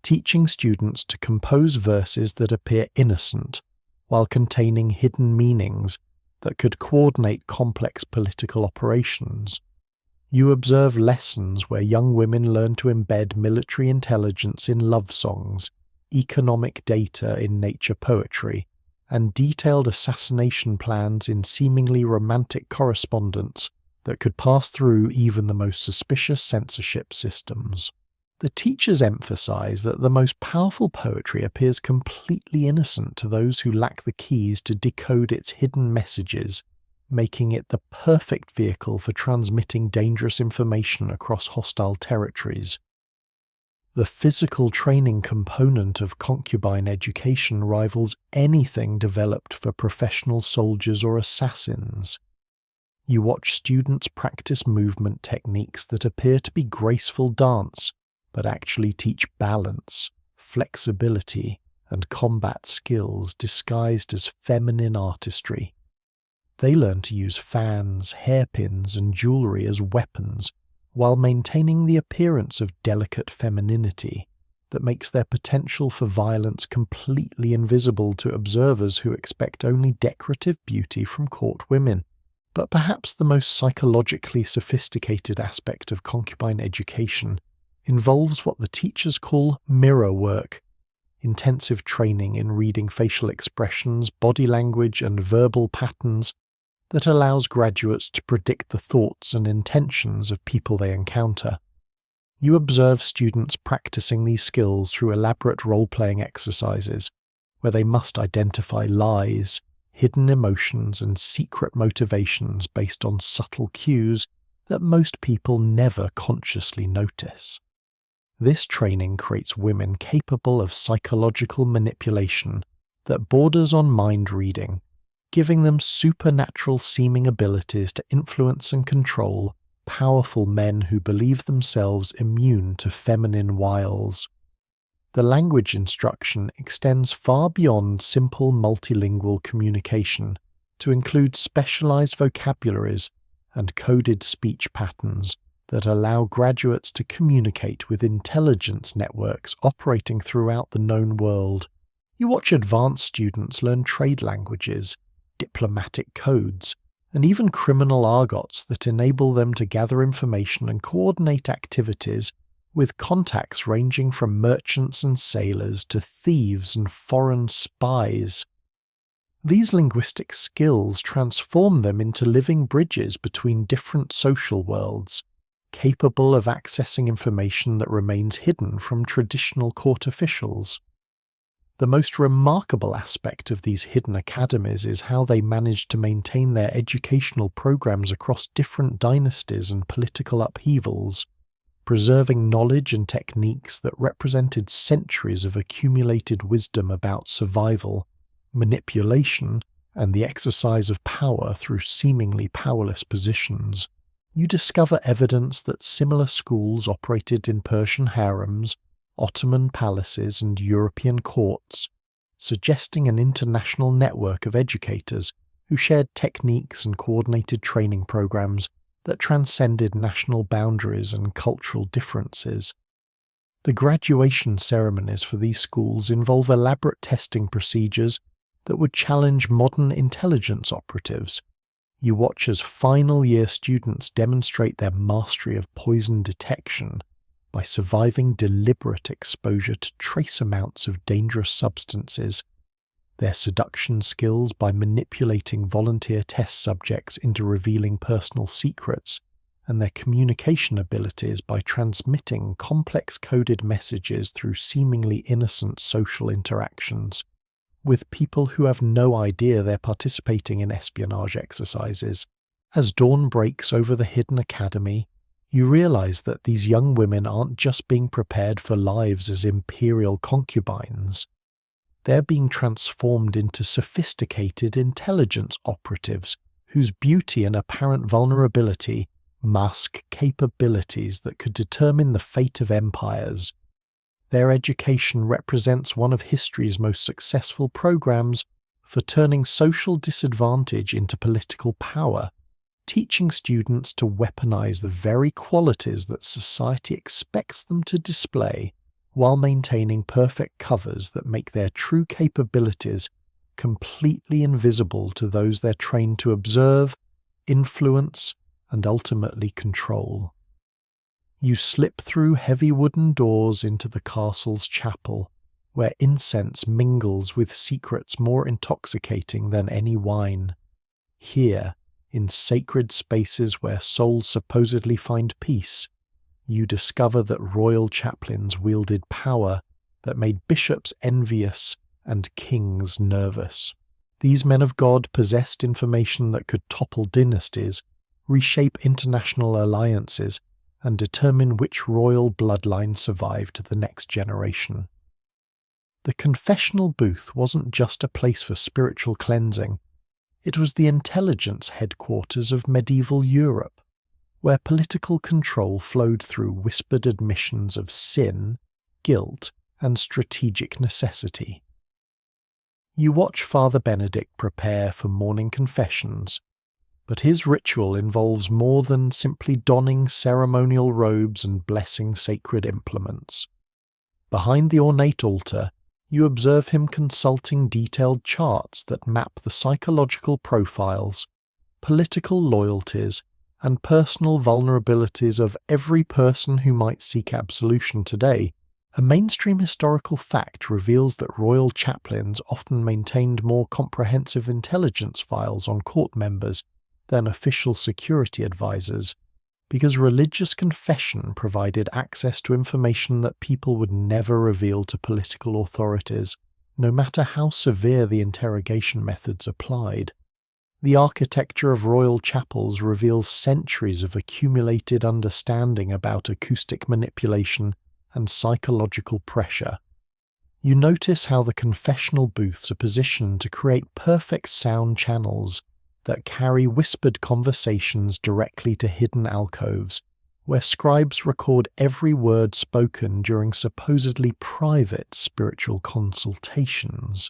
teaching students to compose verses that appear innocent while containing hidden meanings that could coordinate complex political operations. You observe lessons where young women learn to embed military intelligence in love songs, economic data in nature poetry, and detailed assassination plans in seemingly romantic correspondence that could pass through even the most suspicious censorship systems. The teachers emphasize that the most powerful poetry appears completely innocent to those who lack the keys to decode its hidden messages, making it the perfect vehicle for transmitting dangerous information across hostile territories. The physical training component of concubine education rivals anything developed for professional soldiers or assassins. You watch students practice movement techniques that appear to be graceful dance, but actually teach balance, flexibility, and combat skills disguised as feminine artistry. They learn to use fans, hairpins, and jewelry as weapons, while maintaining the appearance of delicate femininity that makes their potential for violence completely invisible to observers who expect only decorative beauty from court women. But perhaps the most psychologically sophisticated aspect of concubine education involves what the teachers call mirror work, intensive training in reading facial expressions, body language, and verbal patterns that allows graduates to predict the thoughts and intentions of people they encounter. You observe students practicing these skills through elaborate role-playing exercises, where they must identify lies, hidden emotions, and secret motivations based on subtle cues that most people never consciously notice. This training creates women capable of psychological manipulation that borders on mind reading, giving them supernatural-seeming abilities to influence and control powerful men who believe themselves immune to feminine wiles. The language instruction extends far beyond simple multilingual communication to include specialized vocabularies and coded speech patterns that allow graduates to communicate with intelligence networks operating throughout the known world. You watch advanced students learn trade languages, diplomatic codes, and even criminal argots that enable them to gather information and coordinate activities with contacts ranging from merchants and sailors to thieves and foreign spies. These linguistic skills transform them into living bridges between different social worlds, capable of accessing information that remains hidden from traditional court officials. The most remarkable aspect of these hidden academies is how they managed to maintain their educational programs across different dynasties and political upheavals, preserving knowledge and techniques that represented centuries of accumulated wisdom about survival, manipulation, and the exercise of power through seemingly powerless positions. You discover evidence that similar schools operated in Persian harems, Ottoman palaces, and European courts, suggesting an international network of educators who shared techniques and coordinated training programs that transcended national boundaries and cultural differences. The graduation ceremonies for these schools involve elaborate testing procedures that would challenge modern intelligence operatives. You watch as final year students demonstrate their mastery of poison detection by surviving deliberate exposure to trace amounts of dangerous substances, their seduction skills by manipulating volunteer test subjects into revealing personal secrets, and their communication abilities by transmitting complex coded messages through seemingly innocent social interactions, with people who have no idea they're participating in espionage exercises. As dawn breaks over the hidden academy, you realize that these young women aren't just being prepared for lives as imperial concubines. They're being transformed into sophisticated intelligence operatives whose beauty and apparent vulnerability mask capabilities that could determine the fate of empires. Their education represents one of history's most successful programs for turning social disadvantage into political power, teaching students to weaponize the very qualities that society expects them to display while maintaining perfect covers that make their true capabilities completely invisible to those they're trained to observe, influence, and ultimately control. You slip through heavy wooden doors into the castle's chapel, where incense mingles with secrets more intoxicating than any wine. Here, in sacred spaces where souls supposedly find peace, you discover that royal chaplains wielded power that made bishops envious and kings nervous. These men of God possessed information that could topple dynasties, reshape international alliances, and determine which royal bloodline survived to the next generation. The confessional booth wasn't just a place for spiritual cleansing. It was the intelligence headquarters of medieval Europe, where political control flowed through whispered admissions of sin, guilt, and strategic necessity. You watch Father Benedict prepare for morning confessions, but his ritual involves more than simply donning ceremonial robes and blessing sacred implements. Behind the ornate altar, you observe him consulting detailed charts that map the psychological profiles, political loyalties, and personal vulnerabilities of every person who might seek absolution today. A mainstream historical fact reveals that royal chaplains often maintained more comprehensive intelligence files on court members than official security advisors, because religious confession provided access to information that people would never reveal to political authorities, no matter how severe the interrogation methods applied. The architecture of royal chapels reveals centuries of accumulated understanding about acoustic manipulation and psychological pressure. You notice how the confessional booths are positioned to create perfect sound channels that carry whispered conversations directly to hidden alcoves, where scribes record every word spoken during supposedly private spiritual consultations.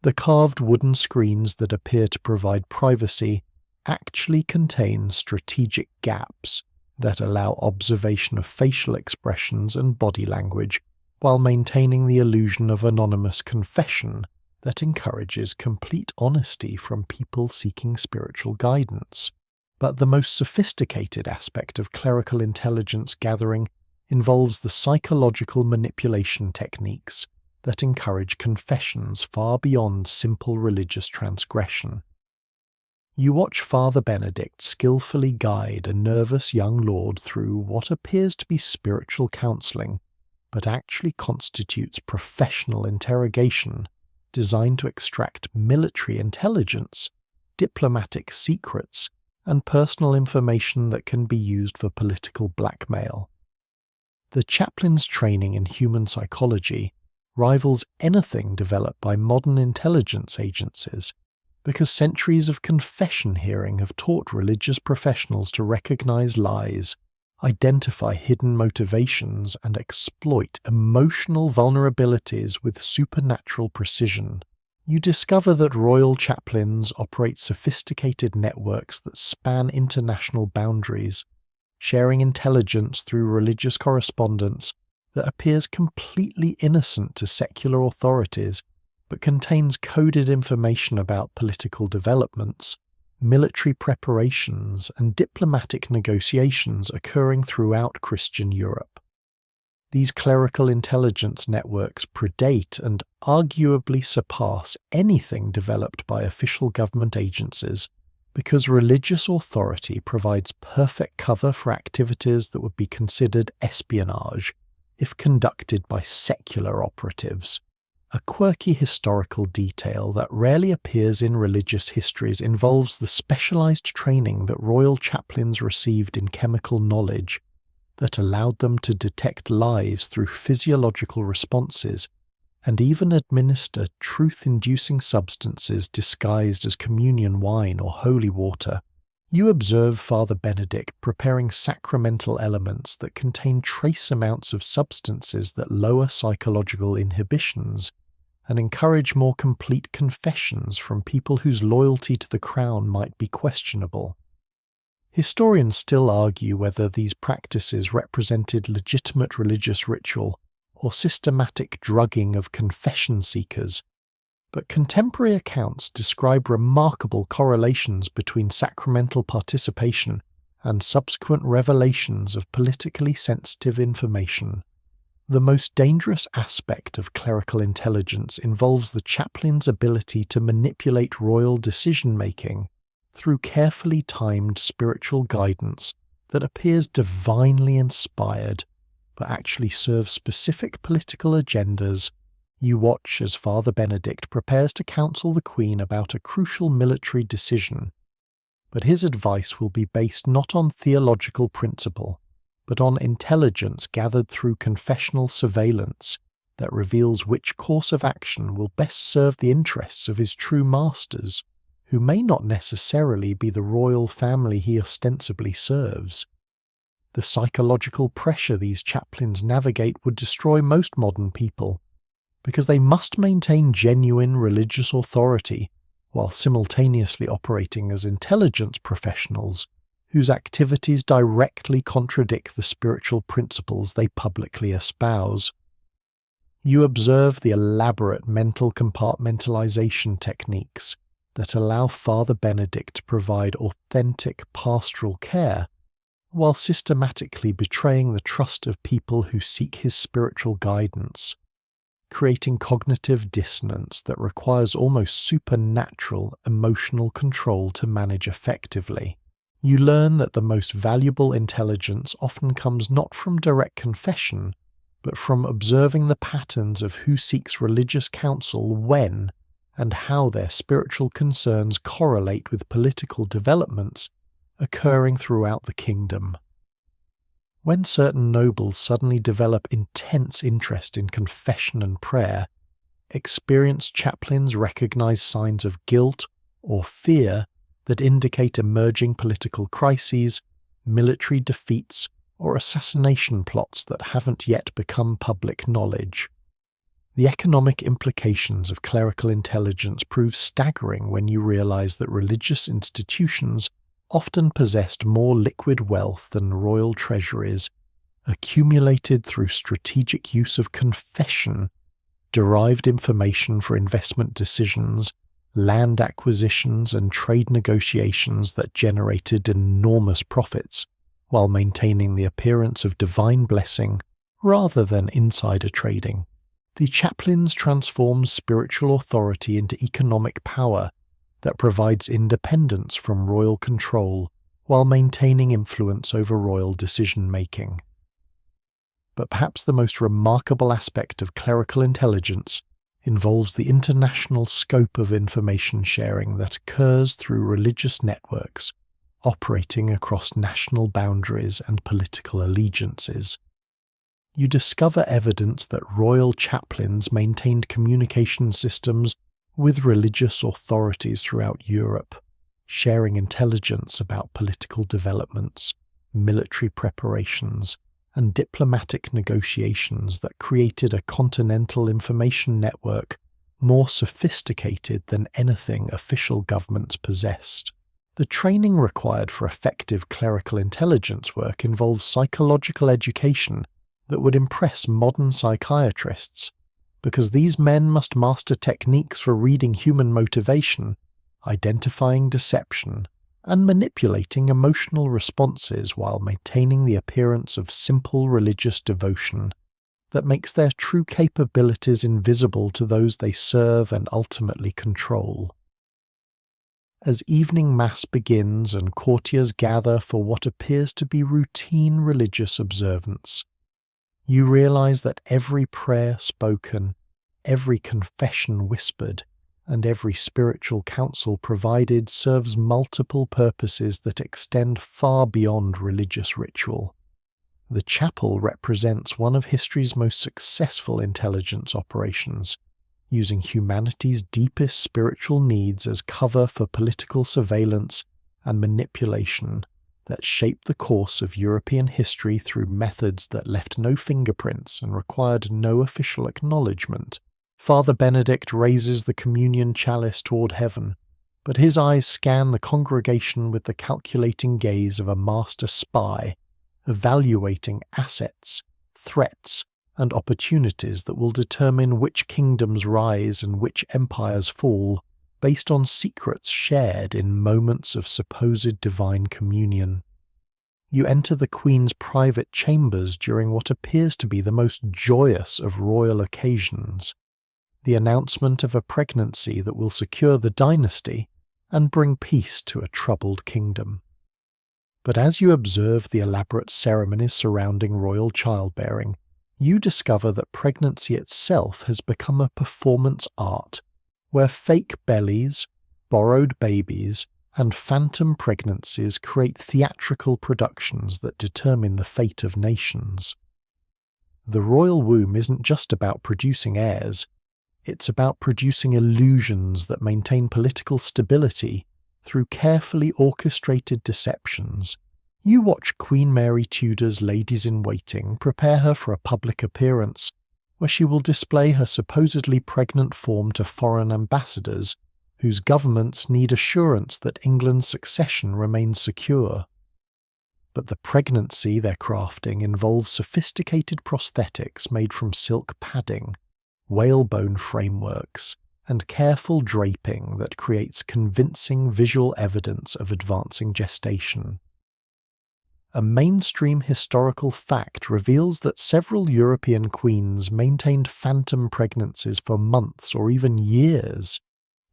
The carved wooden screens that appear to provide privacy actually contain strategic gaps that allow observation of facial expressions and body language, while maintaining the illusion of anonymous confession that encourages complete honesty from people seeking spiritual guidance. But the most sophisticated aspect of clerical intelligence gathering involves the psychological manipulation techniques that encourage confessions far beyond simple religious transgression. You watch Father Benedict skillfully guide a nervous young lord through what appears to be spiritual counseling, but actually constitutes professional interrogation designed to extract military intelligence, diplomatic secrets, and personal information that can be used for political blackmail. The chaplain's training in human psychology rivals anything developed by modern intelligence agencies, because centuries of confession hearing have taught religious professionals to recognize lies, identify hidden motivations, and exploit emotional vulnerabilities with supernatural precision. You discover that royal chaplains operate sophisticated networks that span international boundaries, sharing intelligence through religious correspondence that appears completely innocent to secular authorities, but contains coded information about political developments, military preparations, and diplomatic negotiations occurring throughout Christian Europe. These clerical intelligence networks predate and arguably surpass anything developed by official government agencies because religious authority provides perfect cover for activities that would be considered espionage if conducted by secular operatives. A quirky historical detail that rarely appears in religious histories involves the specialized training that royal chaplains received in chemical knowledge that allowed them to detect lies through physiological responses and even administer truth-inducing substances disguised as communion wine or holy water. You observe Father Benedict preparing sacramental elements that contain trace amounts of substances that lower psychological inhibitions and encourage more complete confessions from people whose loyalty to the crown might be questionable. Historians still argue whether these practices represented legitimate religious ritual or systematic drugging of confession seekers, but contemporary accounts describe remarkable correlations between sacramental participation and subsequent revelations of politically sensitive information. The most dangerous aspect of clerical intelligence involves the chaplain's ability to manipulate royal decision-making through carefully timed spiritual guidance that appears divinely inspired, but actually serves specific political agendas. You watch as Father Benedict prepares to counsel the Queen about a crucial military decision, but his advice will be based not on theological principle, but on intelligence gathered through confessional surveillance that reveals which course of action will best serve the interests of his true masters, who may not necessarily be the royal family he ostensibly serves. The psychological pressure these chaplains navigate would destroy most modern people, because they must maintain genuine religious authority while simultaneously operating as intelligence professionals whose activities directly contradict the spiritual principles they publicly espouse. You observe the elaborate mental compartmentalization techniques that allow Father Benedict to provide authentic pastoral care while systematically betraying the trust of people who seek his spiritual guidance, creating cognitive dissonance that requires almost supernatural emotional control to manage effectively. You learn that the most valuable intelligence often comes not from direct confession, but from observing the patterns of who seeks religious counsel when and how their spiritual concerns correlate with political developments occurring throughout the kingdom. When certain nobles suddenly develop intense interest in confession and prayer, experienced chaplains recognize signs of guilt or fear that indicate emerging political crises, military defeats, or assassination plots that haven't yet become public knowledge. The economic implications of clerical intelligence prove staggering when you realize that religious institutions often possessed more liquid wealth than royal treasuries, accumulated through strategic use of confession, derived information for investment decisions, land acquisitions and trade negotiations that generated enormous profits, while maintaining the appearance of divine blessing rather than insider trading. The chaplains transform spiritual authority into economic power that provides independence from royal control while maintaining influence over royal decision-making. But perhaps the most remarkable aspect of clerical intelligence involves the international scope of information sharing that occurs through religious networks operating across national boundaries and political allegiances. You discover evidence that royal chaplains maintained communication systems with religious authorities throughout Europe, sharing intelligence about political developments, military preparations, and diplomatic negotiations that created a continental information network more sophisticated than anything official governments possessed. The training required for effective clerical intelligence work involves psychological education that would impress modern psychiatrists, because these men must master techniques for reading human motivation, identifying deception, and manipulating emotional responses while maintaining the appearance of simple religious devotion that makes their true capabilities invisible to those they serve and ultimately control. As evening mass begins and courtiers gather for what appears to be routine religious observance, you realize that every prayer spoken, every confession whispered, and every spiritual counsel provided serves multiple purposes that extend far beyond religious ritual. The chapel represents one of history's most successful intelligence operations, using humanity's deepest spiritual needs as cover for political surveillance and manipulation that shaped the course of European history through methods that left no fingerprints and required no official acknowledgement. Father Benedict raises the communion chalice toward heaven, but his eyes scan the congregation with the calculating gaze of a master spy, evaluating assets, threats, and opportunities that will determine which kingdoms rise and which empires fall, based on secrets shared in moments of supposed divine communion. You enter the Queen's private chambers during what appears to be the most joyous of royal occasions, the announcement of a pregnancy that will secure the dynasty and bring peace to a troubled kingdom. But as you observe the elaborate ceremonies surrounding royal childbearing, you discover that pregnancy itself has become a performance art, where fake bellies, borrowed babies, and phantom pregnancies create theatrical productions that determine the fate of nations. The royal womb isn't just about producing heirs, it's about producing illusions that maintain political stability through carefully orchestrated deceptions. You watch Queen Mary Tudor's ladies-in-waiting prepare her for a public appearance, where she will display her supposedly pregnant form to foreign ambassadors, whose governments need assurance that England's succession remains secure. But the pregnancy they're crafting involves sophisticated prosthetics made from silk padding, whalebone frameworks, and careful draping that creates convincing visual evidence of advancing gestation. A mainstream historical fact reveals that several European queens maintained phantom pregnancies for months or even years,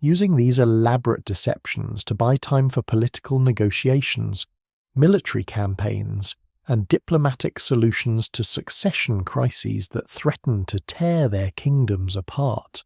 using these elaborate deceptions to buy time for political negotiations, military campaigns, and diplomatic solutions to succession crises that threaten to tear their kingdoms apart.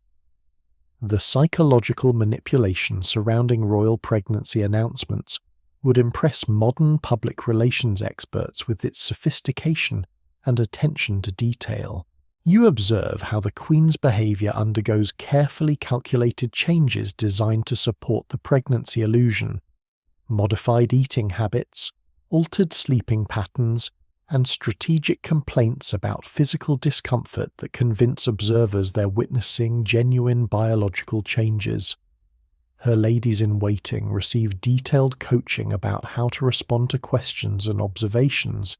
The psychological manipulation surrounding royal pregnancy announcements would impress modern public relations experts with its sophistication and attention to detail. You observe how the Queen's behaviour undergoes carefully calculated changes designed to support the pregnancy illusion, modified eating habits, altered sleeping patterns, and strategic complaints about physical discomfort that convince observers they're witnessing genuine biological changes. Her ladies-in-waiting receive detailed coaching about how to respond to questions and observations,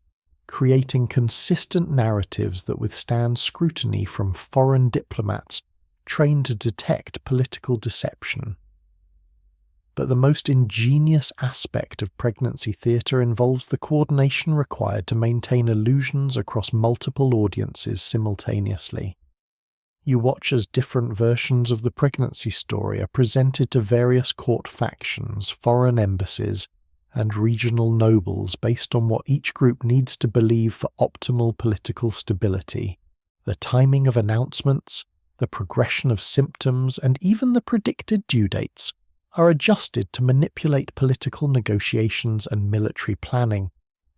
creating consistent narratives that withstand scrutiny from foreign diplomats trained to detect political deception. But the most ingenious aspect of pregnancy theatre involves the coordination required to maintain illusions across multiple audiences simultaneously. You watch as different versions of the pregnancy story are presented to various court factions, foreign embassies, and regional nobles based on what each group needs to believe for optimal political stability. The timing of announcements, the progression of symptoms, and even the predicted due dates are adjusted to manipulate political negotiations and military planning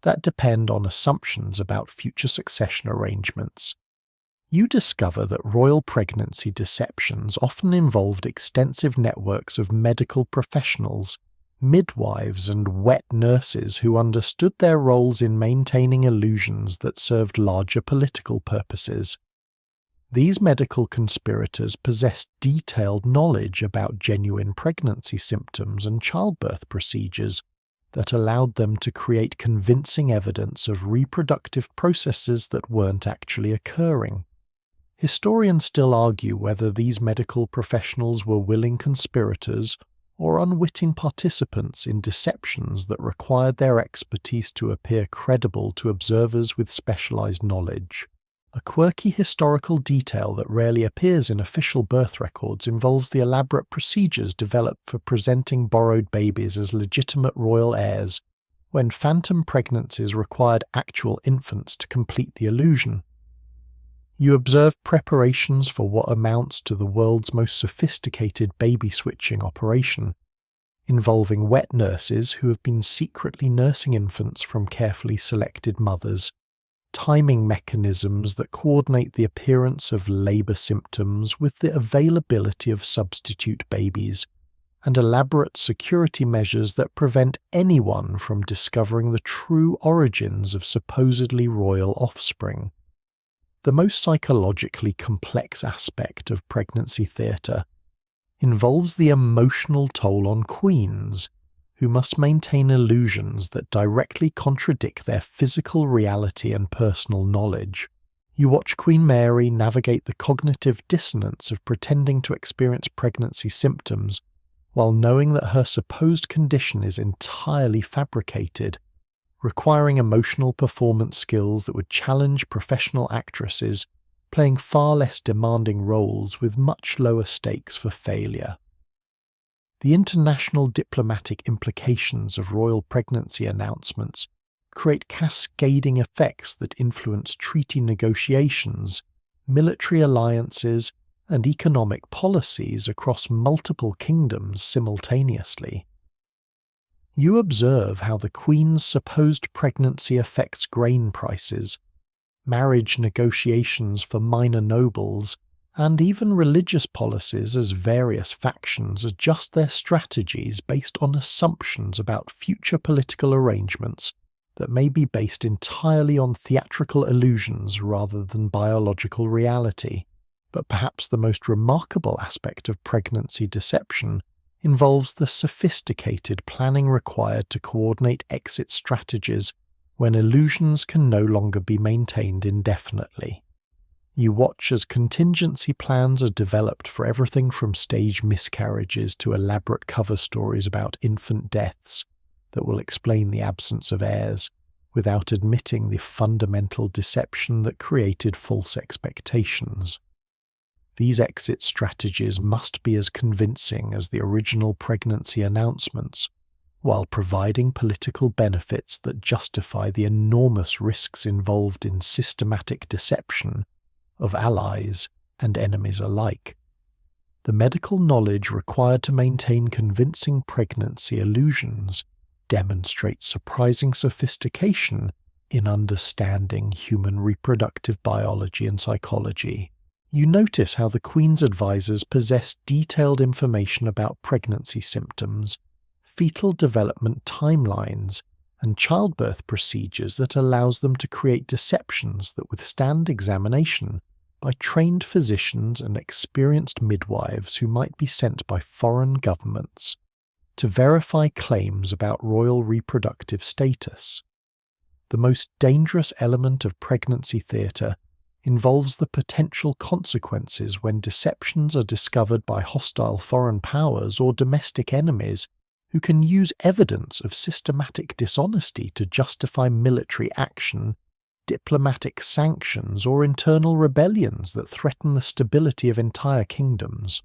that depend on assumptions about future succession arrangements. You discover that royal pregnancy deceptions often involved extensive networks of medical professionals, midwives, and wet nurses who understood their roles in maintaining illusions that served larger political purposes. These medical conspirators possessed detailed knowledge about genuine pregnancy symptoms and childbirth procedures that allowed them to create convincing evidence of reproductive processes that weren't actually occurring. Historians still argue whether these medical professionals were willing conspirators or unwitting participants in deceptions that required their expertise to appear credible to observers with specialized knowledge. A quirky historical detail that rarely appears in official birth records involves the elaborate procedures developed for presenting borrowed babies as legitimate royal heirs, when phantom pregnancies required actual infants to complete the illusion. You observe preparations for what amounts to the world's most sophisticated baby switching operation, involving wet nurses who have been secretly nursing infants from carefully selected mothers, timing mechanisms that coordinate the appearance of labor symptoms with the availability of substitute babies, and elaborate security measures that prevent anyone from discovering the true origins of supposedly royal offspring. The most psychologically complex aspect of pregnancy theatre involves the emotional toll on queens, who must maintain illusions that directly contradict their physical reality and personal knowledge. You watch Queen Mary navigate the cognitive dissonance of pretending to experience pregnancy symptoms while knowing that her supposed condition is entirely fabricated, requiring emotional performance skills that would challenge professional actresses playing far less demanding roles with much lower stakes for failure. The international diplomatic implications of royal pregnancy announcements create cascading effects that influence treaty negotiations, military alliances, and economic policies across multiple kingdoms simultaneously. You observe how the Queen's supposed pregnancy affects grain prices, marriage negotiations for minor nobles, and even religious policies as various factions adjust their strategies based on assumptions about future political arrangements that may be based entirely on theatrical illusions rather than biological reality. But perhaps the most remarkable aspect of pregnancy deception involves the sophisticated planning required to coordinate exit strategies when illusions can no longer be maintained indefinitely. You watch as contingency plans are developed for everything from stage miscarriages to elaborate cover stories about infant deaths that will explain the absence of heirs, without admitting the fundamental deception that created false expectations. These exit strategies must be as convincing as the original pregnancy announcements, while providing political benefits that justify the enormous risks involved in systematic deception of allies and enemies alike. The medical knowledge required to maintain convincing pregnancy illusions demonstrates surprising sophistication in understanding human reproductive biology and psychology. You notice how the Queen's advisors possess detailed information about pregnancy symptoms, fetal development timelines, and childbirth procedures that allows them to create deceptions that withstand examination by trained physicians and experienced midwives who might be sent by foreign governments to verify claims about royal reproductive status. The most dangerous element of pregnancy theatre involves the potential consequences when deceptions are discovered by hostile foreign powers or domestic enemies who can use evidence of systematic dishonesty to justify military action, diplomatic sanctions, or internal rebellions that threaten the stability of entire kingdoms.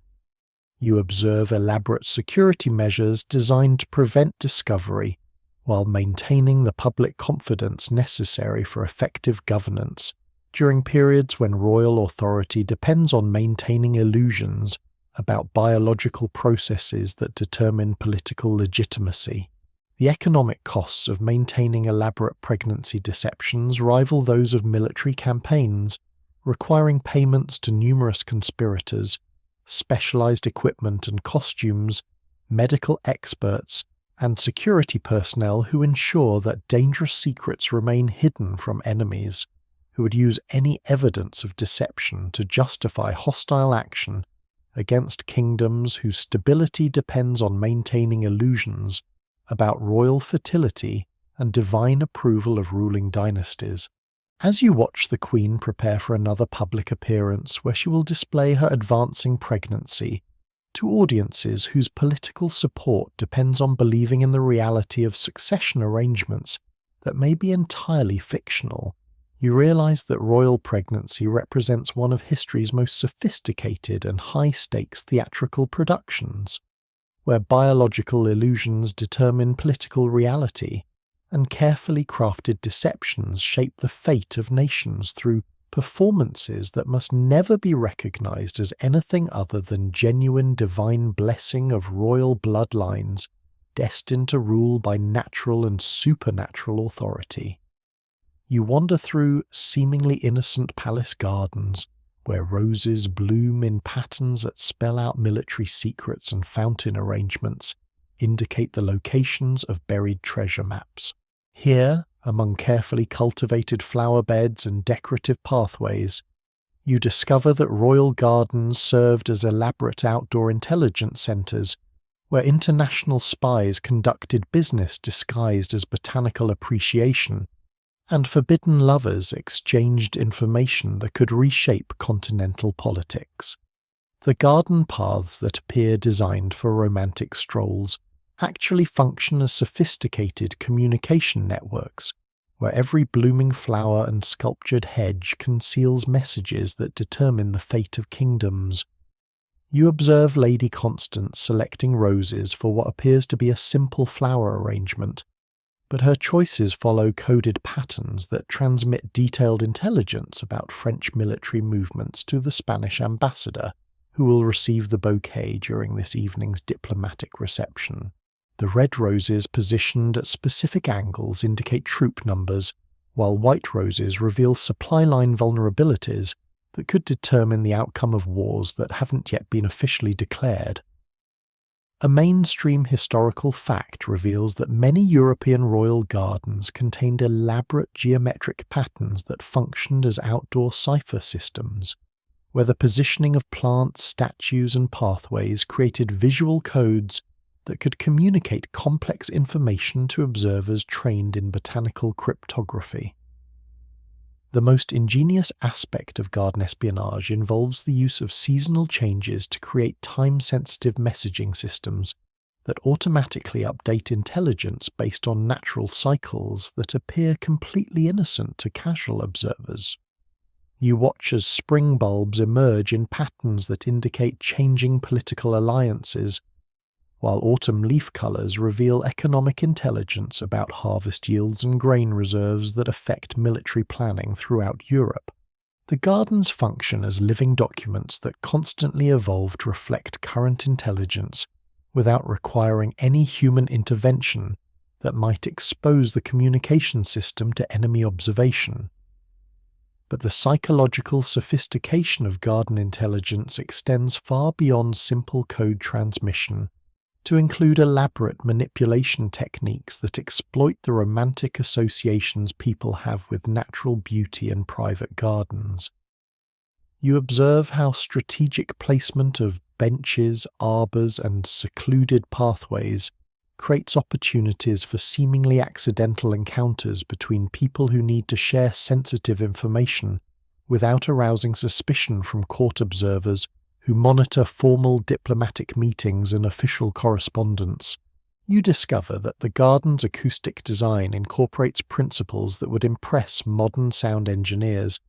You observe elaborate security measures designed to prevent discovery while maintaining the public confidence necessary for effective governance during periods when royal authority depends on maintaining illusions about biological processes that determine political legitimacy. The economic costs of maintaining elaborate pregnancy deceptions rival those of military campaigns, requiring payments to numerous conspirators, specialized equipment and costumes, medical experts, and security personnel who ensure that dangerous secrets remain hidden from enemies, who would use any evidence of deception to justify hostile action against kingdoms whose stability depends on maintaining illusions about royal fertility and divine approval of ruling dynasties. As you watch the Queen prepare for another public appearance where she will display her advancing pregnancy to audiences whose political support depends on believing in the reality of succession arrangements that may be entirely fictional, you realize that royal pregnancy represents one of history's most sophisticated and high-stakes theatrical productions, where biological illusions determine political reality, and carefully crafted deceptions shape the fate of nations through performances that must never be recognized as anything other than genuine divine blessing of royal bloodlines destined to rule by natural and supernatural authority. You wander through seemingly innocent palace gardens, where roses bloom in patterns that spell out military secrets and fountain arrangements indicate the locations of buried treasure maps. Here, among carefully cultivated flower beds and decorative pathways, you discover that royal gardens served as elaborate outdoor intelligence centers where international spies conducted business disguised as botanical appreciation, and forbidden lovers exchanged information that could reshape continental politics. The garden paths that appear designed for romantic strolls actually function as sophisticated communication networks, where every blooming flower and sculptured hedge conceals messages that determine the fate of kingdoms. You observe Lady Constance selecting roses for what appears to be a simple flower arrangement, but her choices follow coded patterns that transmit detailed intelligence about French military movements to the Spanish ambassador, who will receive the bouquet during this evening's diplomatic reception. The red roses positioned at specific angles indicate troop numbers, while white roses reveal supply line vulnerabilities that could determine the outcome of wars that haven't yet been officially declared. A mainstream historical fact reveals that many European royal gardens contained elaborate geometric patterns that functioned as outdoor cipher systems, where the positioning of plants, statues, and pathways created visual codes that could communicate complex information to observers trained in botanical cryptography. The most ingenious aspect of garden espionage involves the use of seasonal changes to create time-sensitive messaging systems that automatically update intelligence based on natural cycles that appear completely innocent to casual observers. You watch as spring bulbs emerge in patterns that indicate changing political alliances, while autumn leaf colours reveal economic intelligence about harvest yields and grain reserves that affect military planning throughout Europe. The gardens function as living documents that constantly evolve to reflect current intelligence without requiring any human intervention that might expose the communication system to enemy observation. But the psychological sophistication of garden intelligence extends far beyond simple code transmission, to include elaborate manipulation techniques that exploit the romantic associations people have with natural beauty and private gardens. You observe how strategic placement of benches, arbours, and secluded pathways creates opportunities for seemingly accidental encounters between people who need to share sensitive information without arousing suspicion from court observers who monitor formal diplomatic meetings and official correspondence. You discover that the garden's acoustic design incorporates principles that would impress modern sound engineers,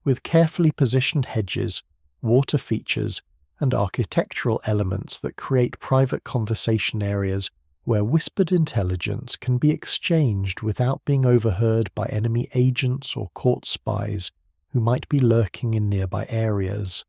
with carefully positioned hedges, water features, and architectural elements that create private conversation areas where whispered intelligence can be exchanged without being overheard by enemy agents or court spies who might be lurking in nearby areas.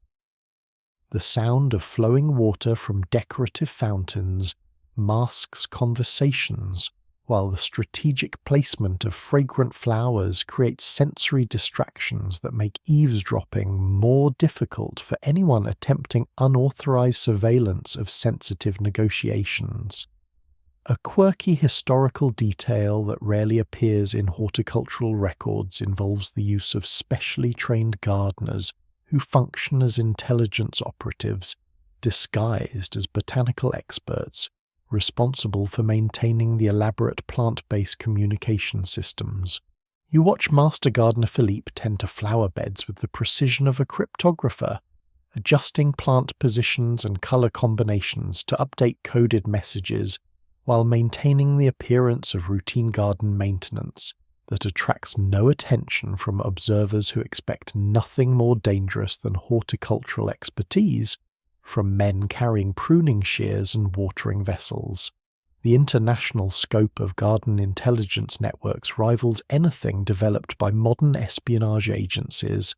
The sound of flowing water from decorative fountains masks conversations, while the strategic placement of fragrant flowers creates sensory distractions that make eavesdropping more difficult for anyone attempting unauthorized surveillance of sensitive negotiations. A quirky historical detail that rarely appears in horticultural records involves the use of specially trained gardeners who function as intelligence operatives, disguised as botanical experts, responsible for maintaining the elaborate plant-based communication systems. You watch Master Gardener Philippe tend to flower beds with the precision of a cryptographer, adjusting plant positions and colour combinations to update coded messages while maintaining the appearance of routine garden maintenance that attracts no attention from observers who expect nothing more dangerous than horticultural expertise from men carrying pruning shears and watering vessels. The international scope of garden intelligence networks rivals anything developed by modern espionage agencies,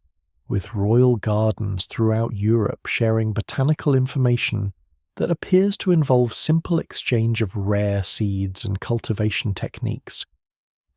with royal gardens throughout Europe sharing botanical information that appears to involve simple exchange of rare seeds and cultivation techniques,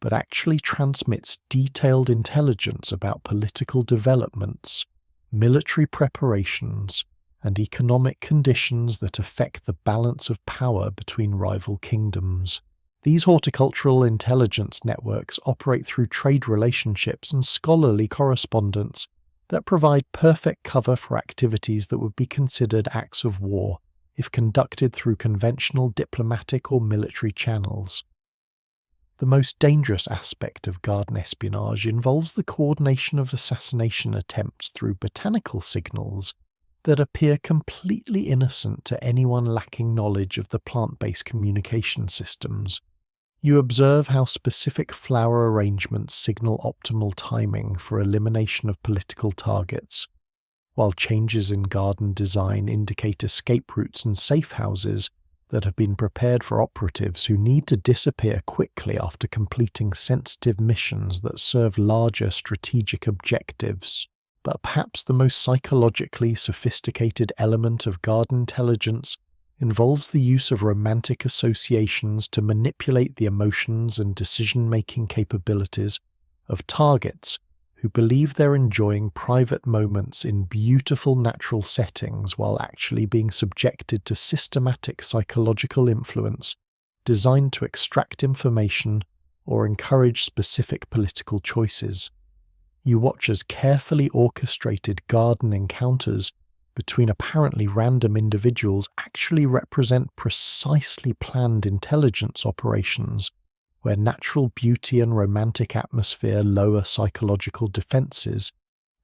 but actually transmits detailed intelligence about political developments, military preparations, and economic conditions that affect the balance of power between rival kingdoms. These horticultural intelligence networks operate through trade relationships and scholarly correspondence that provide perfect cover for activities that would be considered acts of war if conducted through conventional diplomatic or military channels. The most dangerous aspect of garden espionage involves the coordination of assassination attempts through botanical signals that appear completely innocent to anyone lacking knowledge of the plant-based communication systems. You observe how specific flower arrangements signal optimal timing for elimination of political targets, while changes in garden design indicate escape routes and safe houses that have been prepared for operatives who need to disappear quickly after completing sensitive missions that serve larger strategic objectives. But perhaps the most psychologically sophisticated element of garden intelligence involves the use of romantic associations to manipulate the emotions and decision-making capabilities of targets who believe they're enjoying private moments in beautiful natural settings while actually being subjected to systematic psychological influence designed to extract information or encourage specific political choices. You watch as carefully orchestrated garden encounters between apparently random individuals actually represent precisely planned intelligence operations, where natural beauty and romantic atmosphere lower psychological defenses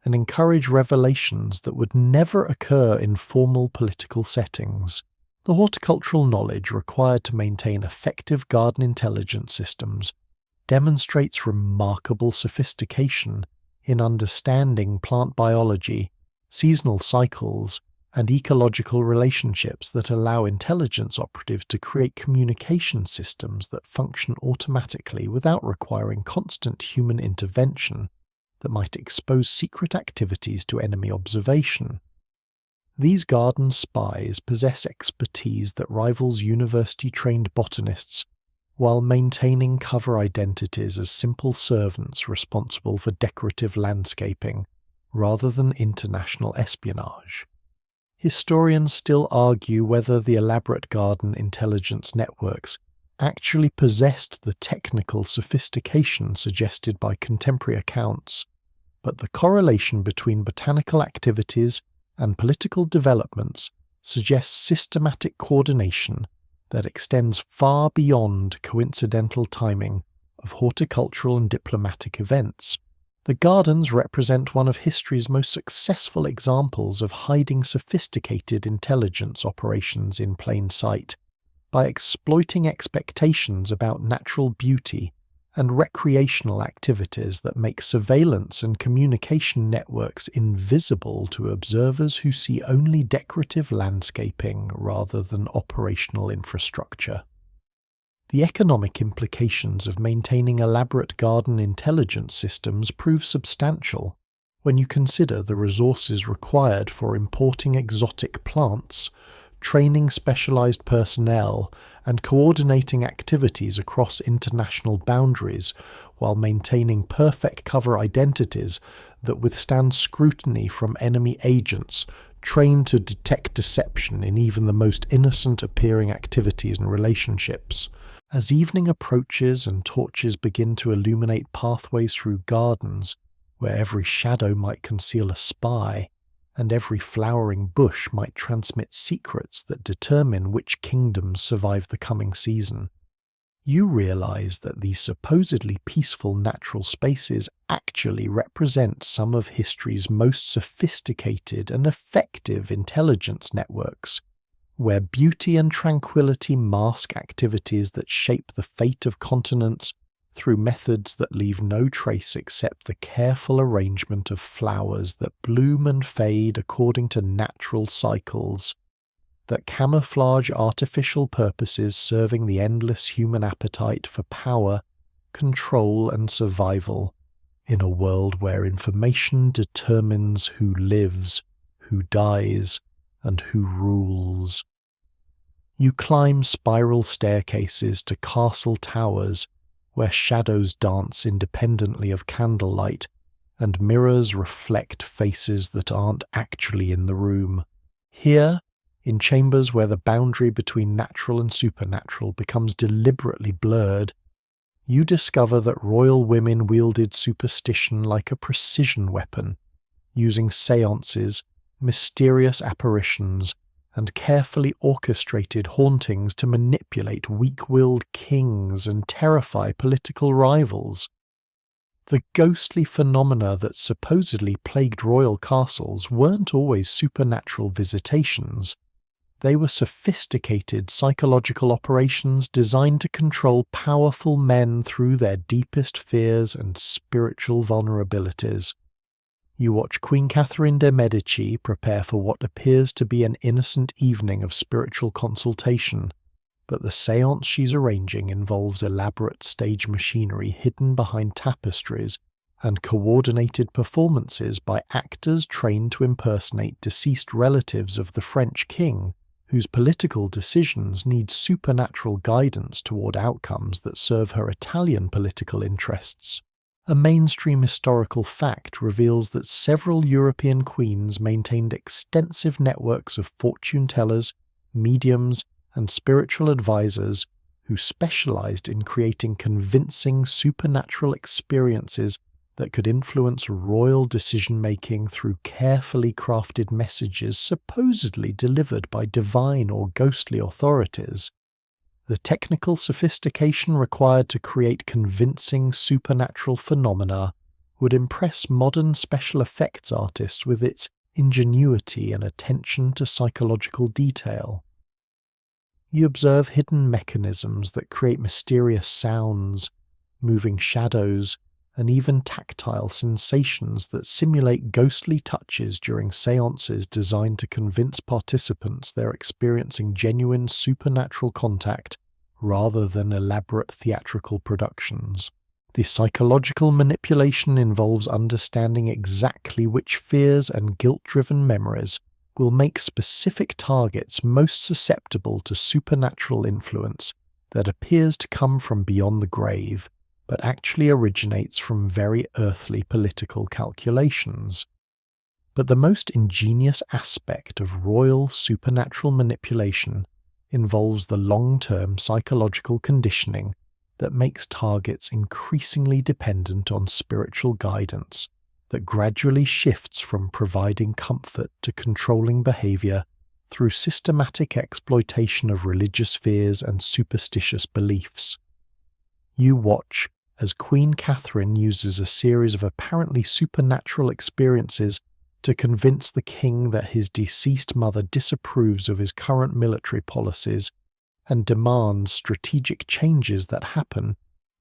and encourage revelations that would never occur in formal political settings. The horticultural knowledge required to maintain effective garden intelligence systems demonstrates remarkable sophistication in understanding plant biology, seasonal cycles, and ecological relationships that allow intelligence operatives to create communication systems that function automatically without requiring constant human intervention that might expose secret activities to enemy observation. These garden spies possess expertise that rivals university-trained botanists while maintaining cover identities as simple servants responsible for decorative landscaping rather than international espionage. Historians still argue whether the elaborate garden intelligence networks actually possessed the technical sophistication suggested by contemporary accounts, but the correlation between botanical activities and political developments suggests systematic coordination that extends far beyond coincidental timing of horticultural and diplomatic events. The gardens represent one of history's most successful examples of hiding sophisticated intelligence operations in plain sight, by exploiting expectations about natural beauty and recreational activities that make surveillance and communication networks invisible to observers who see only decorative landscaping rather than operational infrastructure. The economic implications of maintaining elaborate garden intelligence systems prove substantial when you consider the resources required for importing exotic plants, training specialized personnel, and coordinating activities across international boundaries while maintaining perfect cover identities that withstand scrutiny from enemy agents trained to detect deception in even the most innocent-appearing activities and relationships. As evening approaches and torches begin to illuminate pathways through gardens, where every shadow might conceal a spy, and every flowering bush might transmit secrets that determine which kingdoms survive the coming season, you realize that these supposedly peaceful natural spaces actually represent some of history's most sophisticated and effective intelligence networks, where beauty and tranquility mask activities that shape the fate of continents through methods that leave no trace except the careful arrangement of flowers that bloom and fade according to natural cycles, that camouflage artificial purposes serving the endless human appetite for power, control, and survival, in a world where information determines who lives, who dies, and who rules. You climb spiral staircases to castle towers where shadows dance independently of candlelight and mirrors reflect faces that aren't actually in the room. Here, in chambers where the boundary between natural and supernatural becomes deliberately blurred, you discover that royal women wielded superstition like a precision weapon, using seances, mysterious apparitions, and carefully orchestrated hauntings to manipulate weak-willed kings and terrify political rivals. The ghostly phenomena that supposedly plagued royal castles weren't always supernatural visitations. They were sophisticated psychological operations designed to control powerful men through their deepest fears and spiritual vulnerabilities. You watch Queen Catherine de' Medici prepare for what appears to be an innocent evening of spiritual consultation, but the séance she's arranging involves elaborate stage machinery hidden behind tapestries and coordinated performances by actors trained to impersonate deceased relatives of the French king, whose political decisions need supernatural guidance toward outcomes that serve her Italian political interests. A mainstream historical fact reveals that several European queens maintained extensive networks of fortune-tellers, mediums, and spiritual advisors who specialized in creating convincing supernatural experiences that could influence royal decision-making through carefully crafted messages supposedly delivered by divine or ghostly authorities. The technical sophistication required to create convincing supernatural phenomena would impress modern special effects artists with its ingenuity and attention to psychological detail. You observe hidden mechanisms that create mysterious sounds, moving shadows, and even tactile sensations that simulate ghostly touches during seances designed to convince participants they're experiencing genuine supernatural contact rather than elaborate theatrical productions. The psychological manipulation involves understanding exactly which fears and guilt-driven memories will make specific targets most susceptible to supernatural influence that appears to come from beyond the grave, but actually originates from very earthly political calculations. But the most ingenious aspect of royal supernatural manipulation involves the long-term psychological conditioning that makes targets increasingly dependent on spiritual guidance that gradually shifts from providing comfort to controlling behavior through systematic exploitation of religious fears and superstitious beliefs. You watch as Queen Catherine uses a series of apparently supernatural experiences to convince the king that his deceased mother disapproves of his current military policies and demands strategic changes that happen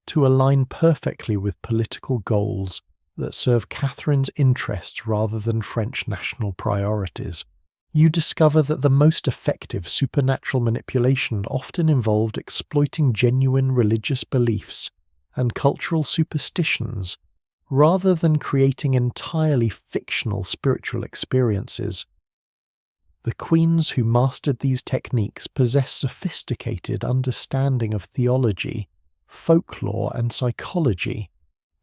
to align perfectly with political goals that serve Catherine's interests rather than French national priorities. You discover that the most effective supernatural manipulation often involved exploiting genuine religious beliefs and cultural superstitions, rather than creating entirely fictional spiritual experiences. The queens who mastered these techniques possessed sophisticated understanding of theology, folklore, and psychology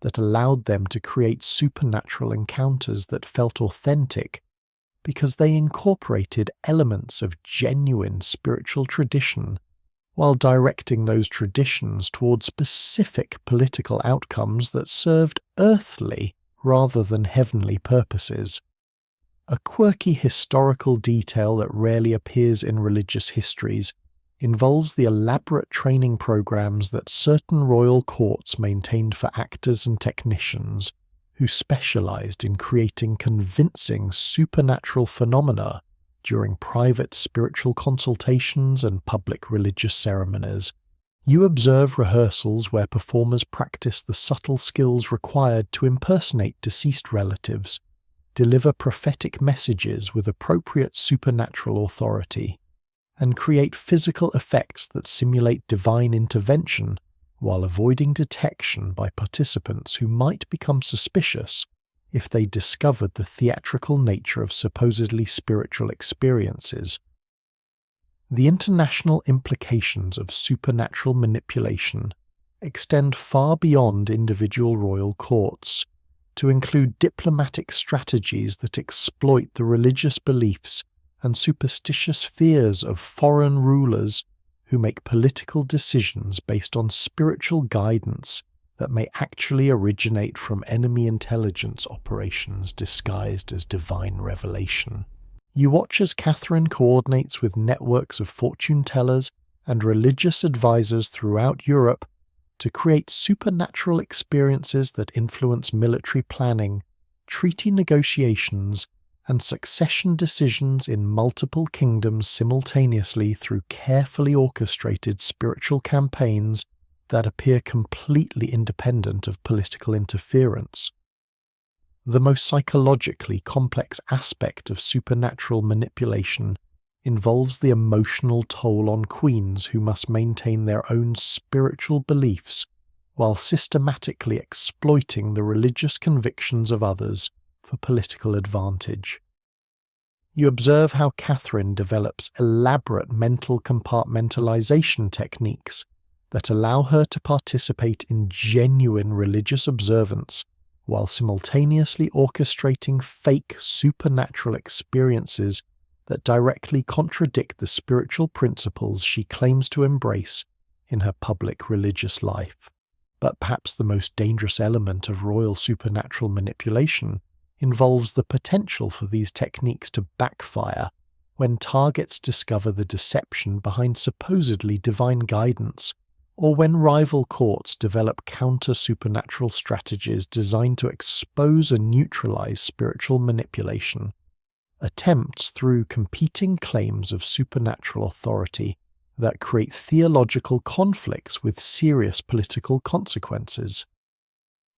that allowed them to create supernatural encounters that felt authentic, because they incorporated elements of genuine spiritual tradition while directing those traditions toward specific political outcomes that served earthly rather than heavenly purposes. A quirky historical detail that rarely appears in religious histories involves the elaborate training programs that certain royal courts maintained for actors and technicians who specialized in creating convincing supernatural phenomena during private spiritual consultations and public religious ceremonies. You observe rehearsals where performers practice the subtle skills required to impersonate deceased relatives, deliver prophetic messages with appropriate supernatural authority, and create physical effects that simulate divine intervention while avoiding detection by participants who might become suspicious if they discovered the theatrical nature of supposedly spiritual experiences. The international implications of supernatural manipulation extend far beyond individual royal courts, to include diplomatic strategies that exploit the religious beliefs and superstitious fears of foreign rulers who make political decisions based on spiritual guidance that may actually originate from enemy intelligence operations disguised as divine revelation. You watch as Catherine coordinates with networks of fortune tellers and religious advisors throughout Europe to create supernatural experiences that influence military planning, treaty negotiations, and succession decisions in multiple kingdoms simultaneously through carefully orchestrated spiritual campaigns that appear completely independent of political interference. The most psychologically complex aspect of supernatural manipulation involves the emotional toll on queens who must maintain their own spiritual beliefs while systematically exploiting the religious convictions of others for political advantage. You observe how Catherine develops elaborate mental compartmentalization techniques that allow her to participate in genuine religious observance while simultaneously orchestrating fake supernatural experiences that directly contradict the spiritual principles she claims to embrace in her public religious life. But perhaps the most dangerous element of royal supernatural manipulation involves the potential for these techniques to backfire when targets discover the deception behind supposedly divine guidance, or when rival courts develop counter-supernatural strategies designed to expose and neutralize spiritual manipulation. Attempts through competing claims of supernatural authority that create theological conflicts with serious political consequences.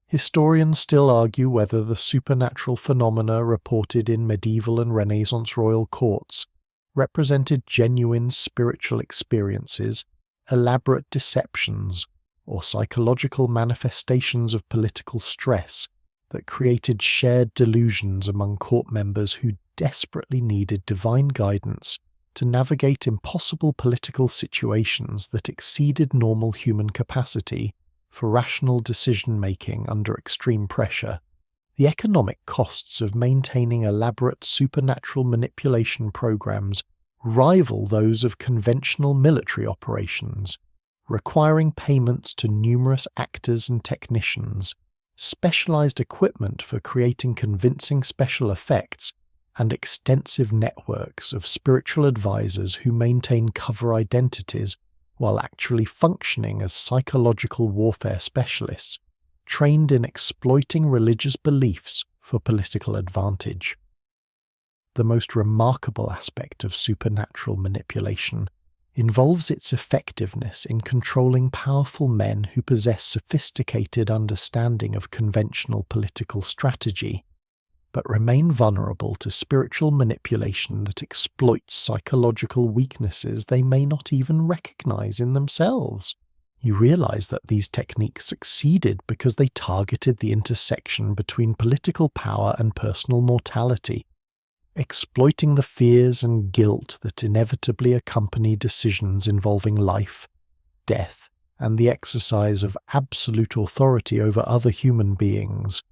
Historians still argue whether the supernatural phenomena reported in medieval and Renaissance royal courts represented genuine spiritual experiences, elaborate deceptions, or psychological manifestations of political stress that created shared delusions among court members who desperately needed divine guidance to navigate impossible political situations that exceeded normal human capacity for rational decision-making under extreme pressure. The economic costs of maintaining elaborate supernatural manipulation programs rival those of conventional military operations, requiring payments to numerous actors and technicians, specialized equipment for creating convincing special effects, and extensive networks of spiritual advisors who maintain cover identities while actually functioning as psychological warfare specialists, trained in exploiting religious beliefs for political advantage. The most remarkable aspect of supernatural manipulation involves its effectiveness in controlling powerful men who possess sophisticated understanding of conventional political strategy, but remain vulnerable to spiritual manipulation that exploits psychological weaknesses they may not even recognize in themselves. You realize that these techniques succeeded because they targeted the intersection between political power and personal mortality, exploiting the fears and guilt that inevitably accompany decisions involving life, death, and the exercise of absolute authority over other human beings.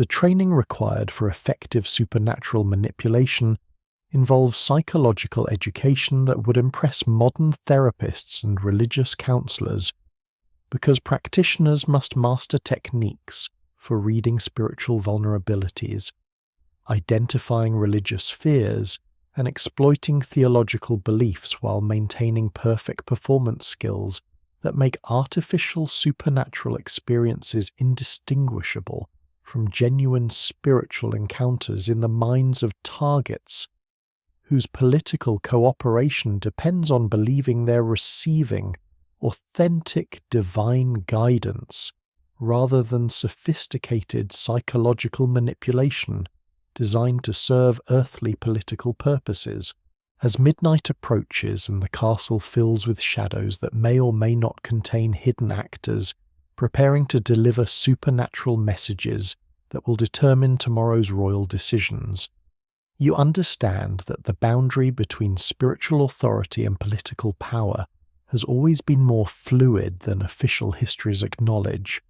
The training required for effective supernatural manipulation involves psychological education that would impress modern therapists and religious counselors, because practitioners must master techniques for reading spiritual vulnerabilities, identifying religious fears, and exploiting theological beliefs while maintaining perfect performance skills that make artificial supernatural experiences indistinguishable from genuine spiritual encounters in the minds of targets whose political cooperation depends on believing they're receiving authentic divine guidance rather than sophisticated psychological manipulation designed to serve earthly political purposes. As midnight approaches and the castle fills with shadows that may or may not contain hidden actors preparing to deliver supernatural messages that will determine tomorrow's royal decisions, you understand that the boundary between spiritual authority and political power has always been more fluid than official histories acknowledge,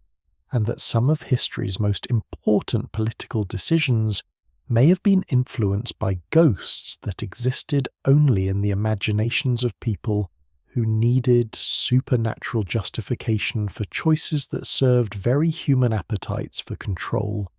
and that some of history's most important political decisions may have been influenced by ghosts that existed only in the imaginations of people who needed supernatural justification for choices that served very human appetites for control,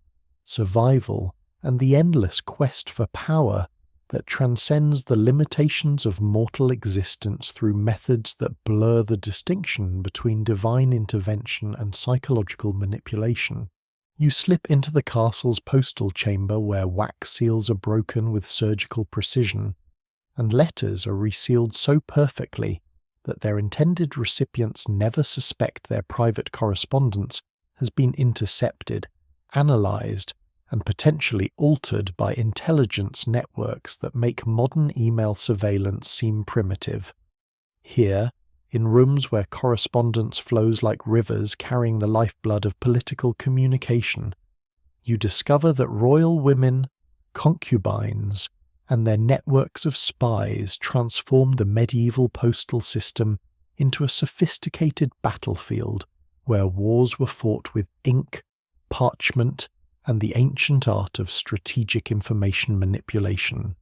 survival, and the endless quest for power that transcends the limitations of mortal existence through methods that blur the distinction between divine intervention and psychological manipulation. You slip into the castle's postal chamber where wax seals are broken with surgical precision, and letters are resealed so perfectly that their intended recipients never suspect their private correspondence has been intercepted, analyzed, and potentially altered by intelligence networks that make modern email surveillance seem primitive. Here, in rooms where correspondence flows like rivers carrying the lifeblood of political communication, you discover that royal women, concubines, and their networks of spies transformed the medieval postal system into a sophisticated battlefield where wars were fought with ink, parchment, and the ancient art of strategic information manipulation.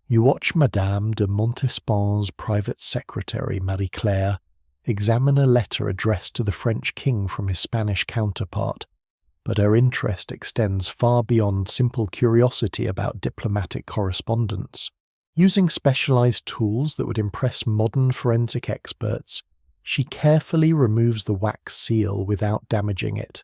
You watch Madame de Montespan's private secretary, Marie-Claire, examine a letter addressed to the French king from his Spanish counterpart, but her interest extends far beyond simple curiosity about diplomatic correspondence. Using specialized tools that would impress modern forensic experts, she carefully removes the wax seal without damaging it,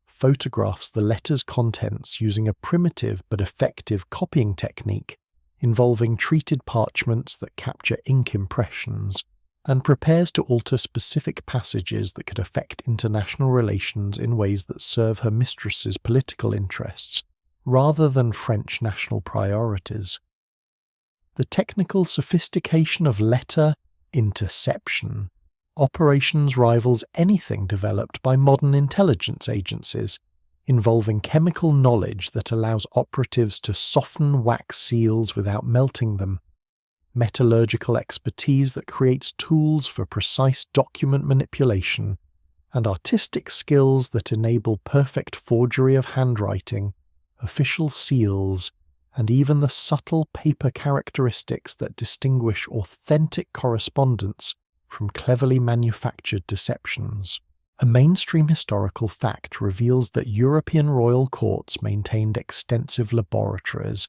photographs the letter's contents using a primitive but effective copying technique involving treated parchments that capture ink impressions, and prepares to alter specific passages that could affect international relations in ways that serve her mistress's political interests, rather than French national priorities. The technical sophistication of letter interception operations rivals anything developed by modern intelligence agencies, involving chemical knowledge that allows operatives to soften wax seals without melting them, metallurgical expertise that creates tools for precise document manipulation, and artistic skills that enable perfect forgery of handwriting, official seals, and even the subtle paper characteristics that distinguish authentic correspondence from cleverly manufactured deceptions. A mainstream historical fact reveals that European royal courts maintained extensive laboratories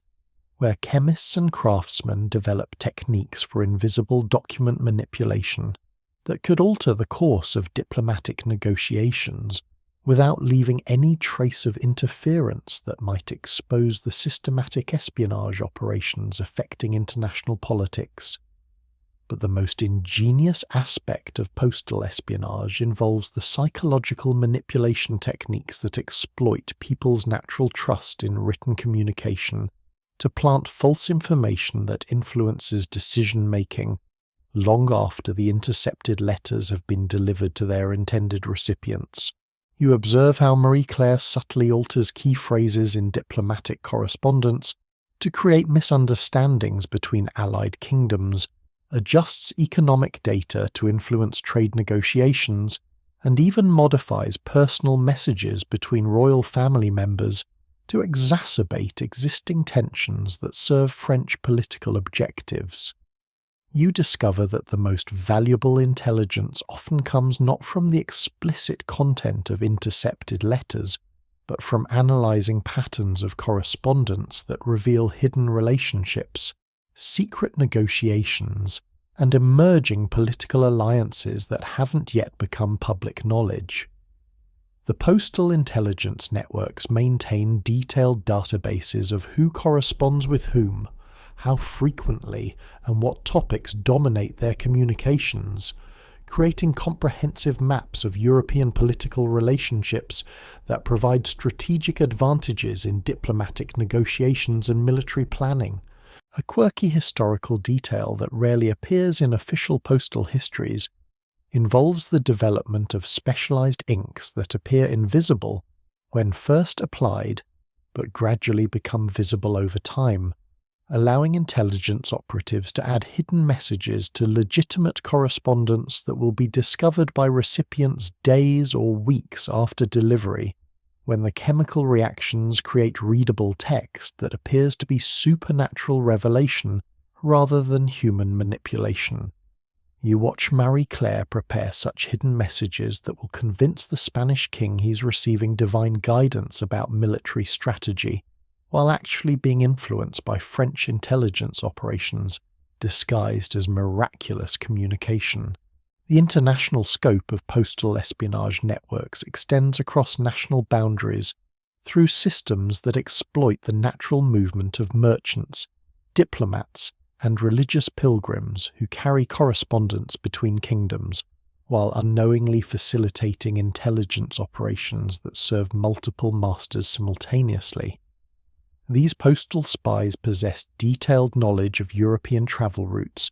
where chemists and craftsmen developed techniques for invisible document manipulation that could alter the course of diplomatic negotiations without leaving any trace of interference that might expose the systematic espionage operations affecting international politics. But the most ingenious aspect of postal espionage involves the psychological manipulation techniques that exploit people's natural trust in written communication to plant false information that influences decision-making long after the intercepted letters have been delivered to their intended recipients. You observe how Marie-Claire subtly alters key phrases in diplomatic correspondence to create misunderstandings between allied kingdoms, adjusts economic data to influence trade negotiations, and even modifies personal messages between royal family members to exacerbate existing tensions that serve French political objectives. You discover that the most valuable intelligence often comes not from the explicit content of intercepted letters, but from analysing patterns of correspondence that reveal hidden relationships, secret negotiations, and emerging political alliances that haven't yet become public knowledge. The postal intelligence networks maintain detailed databases of who corresponds with whom, how frequently, and what topics dominate their communications, creating comprehensive maps of European political relationships that provide strategic advantages in diplomatic negotiations and military planning. A quirky historical detail that rarely appears in official postal histories involves the development of specialized inks that appear invisible when first applied but gradually become visible over time, allowing intelligence operatives to add hidden messages to legitimate correspondence that will be discovered by recipients days or weeks after delivery, when the chemical reactions create readable text that appears to be supernatural revelation rather than human manipulation. You watch Marie-Claire prepare such hidden messages that will convince the Spanish king he's receiving divine guidance about military strategy, while actually being influenced by French intelligence operations disguised as miraculous communication. The international scope of postal espionage networks extends across national boundaries through systems that exploit the natural movement of merchants, diplomats, and religious pilgrims who carry correspondence between kingdoms, while unknowingly facilitating intelligence operations that serve multiple masters simultaneously. These postal spies possess detailed knowledge of European travel routes,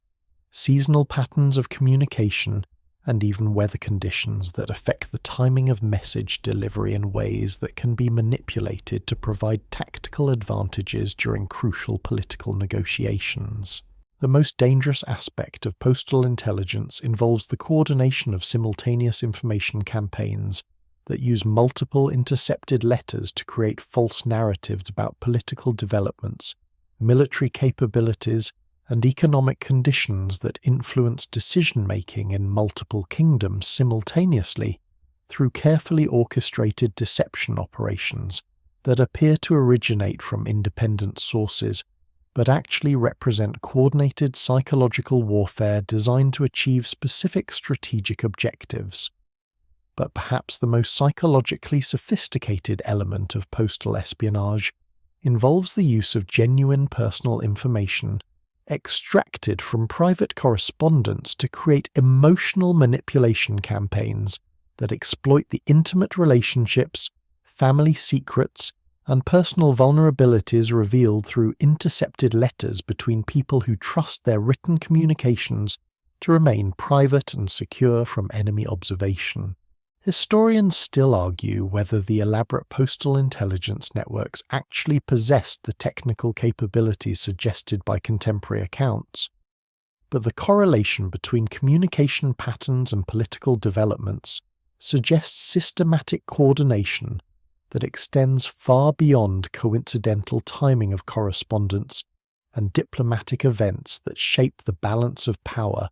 seasonal patterns of communication, and even weather conditions that affect the timing of message delivery in ways that can be manipulated to provide tactical advantages during crucial political negotiations. The most dangerous aspect of postal intelligence involves the coordination of simultaneous information campaigns that use multiple intercepted letters to create false narratives about political developments, military capabilities, and economic conditions that influence decision-making in multiple kingdoms simultaneously through carefully orchestrated deception operations that appear to originate from independent sources, but actually represent coordinated psychological warfare designed to achieve specific strategic objectives. But perhaps the most psychologically sophisticated element of postal espionage involves the use of genuine personal information extracted from private correspondence to create emotional manipulation campaigns that exploit the intimate relationships, family secrets, and personal vulnerabilities revealed through intercepted letters between people who trust their written communications to remain private and secure from enemy observation. Historians still argue whether the elaborate postal intelligence networks actually possessed the technical capabilities suggested by contemporary accounts, but the correlation between communication patterns and political developments suggests systematic coordination that extends far beyond coincidental timing of correspondence and diplomatic events that shape the balance of power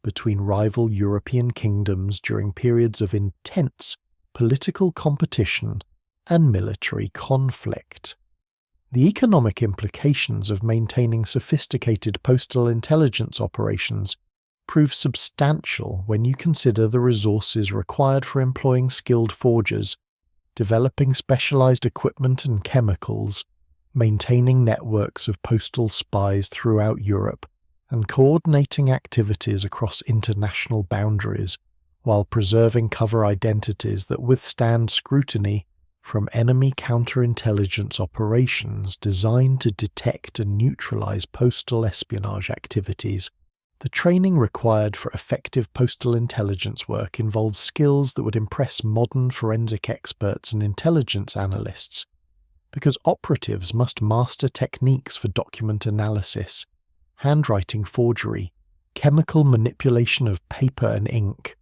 between rival European kingdoms during periods of intense political competition and military conflict. The economic implications of maintaining sophisticated postal intelligence operations prove substantial when you consider the resources required for employing skilled forgers, developing specialized equipment and chemicals, maintaining networks of postal spies throughout Europe, and coordinating activities across international boundaries while preserving cover identities that withstand scrutiny from enemy counterintelligence operations designed to detect and neutralize postal espionage activities. The training required for effective postal intelligence work involves skills that would impress modern forensic experts and intelligence analysts, because operatives must master techniques for document analysis, handwriting forgery, chemical manipulation of paper and ink,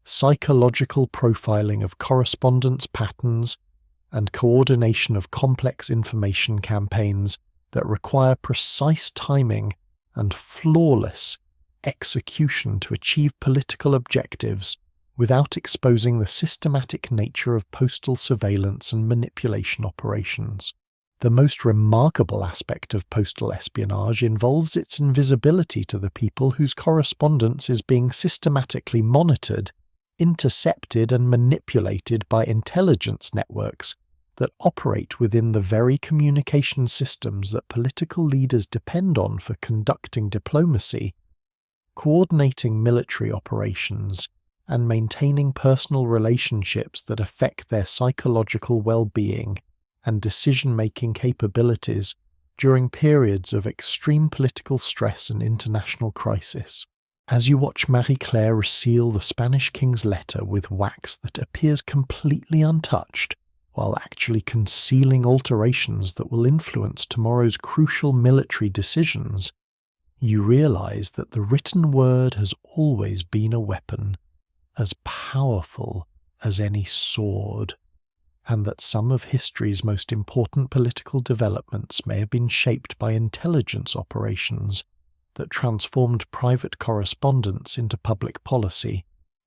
psychological profiling of correspondence patterns, and coordination of complex information campaigns that require precise timing and flawless execution to achieve political objectives without exposing the systematic nature of postal surveillance and manipulation operations. The most remarkable aspect of postal espionage involves its invisibility to the people whose correspondence is being systematically monitored, intercepted and manipulated by intelligence networks that operate within the very communication systems that political leaders depend on for conducting diplomacy, coordinating military operations, and maintaining personal relationships that affect their psychological well-being and decision-making capabilities during periods of extreme political stress and international crisis. As you watch Marie-Claire reseal the Spanish king's letter with wax that appears completely untouched, while actually concealing alterations that will influence tomorrow's crucial military decisions, you realize that the written word has always been a weapon, as powerful as any sword, and that some of history's most important political developments may have been shaped by intelligence operations that transformed private correspondence into public policy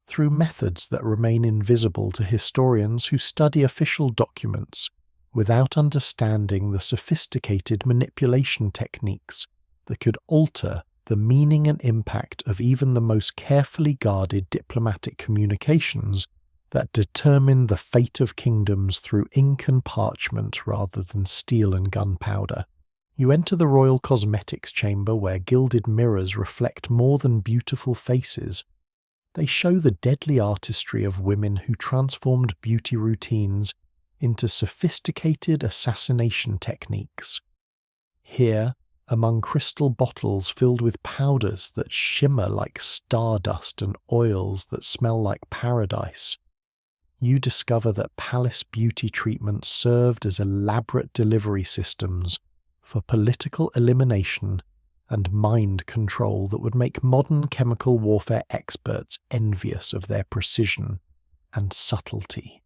through methods that remain invisible to historians who study official documents without understanding the sophisticated manipulation techniques that could alter the meaning and impact of even the most carefully guarded diplomatic communications that determine the fate of kingdoms through ink and parchment rather than steel and gunpowder. You enter the royal cosmetics chamber where gilded mirrors reflect more than beautiful faces. They show the deadly artistry of women who transformed beauty routines into sophisticated assassination techniques. Here, among crystal bottles filled with powders that shimmer like stardust and oils that smell like paradise, you discover that palace beauty treatments served as elaborate delivery systems for political elimination and mind control that would make modern chemical warfare experts envious of their precision and subtlety.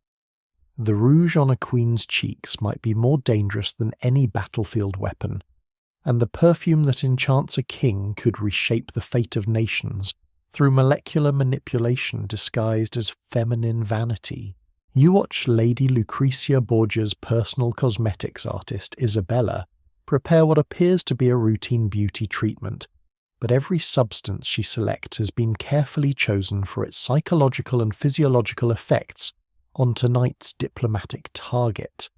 The rouge on a queen's cheeks might be more dangerous than any battlefield weapon, and the perfume that enchants a king could reshape the fate of nations through molecular manipulation disguised as feminine vanity. You watch Lady Lucretia Borgia's personal cosmetics artist, Isabella, prepare what appears to be a routine beauty treatment, but every substance she selects has been carefully chosen for its psychological and physiological effects on tonight's diplomatic target.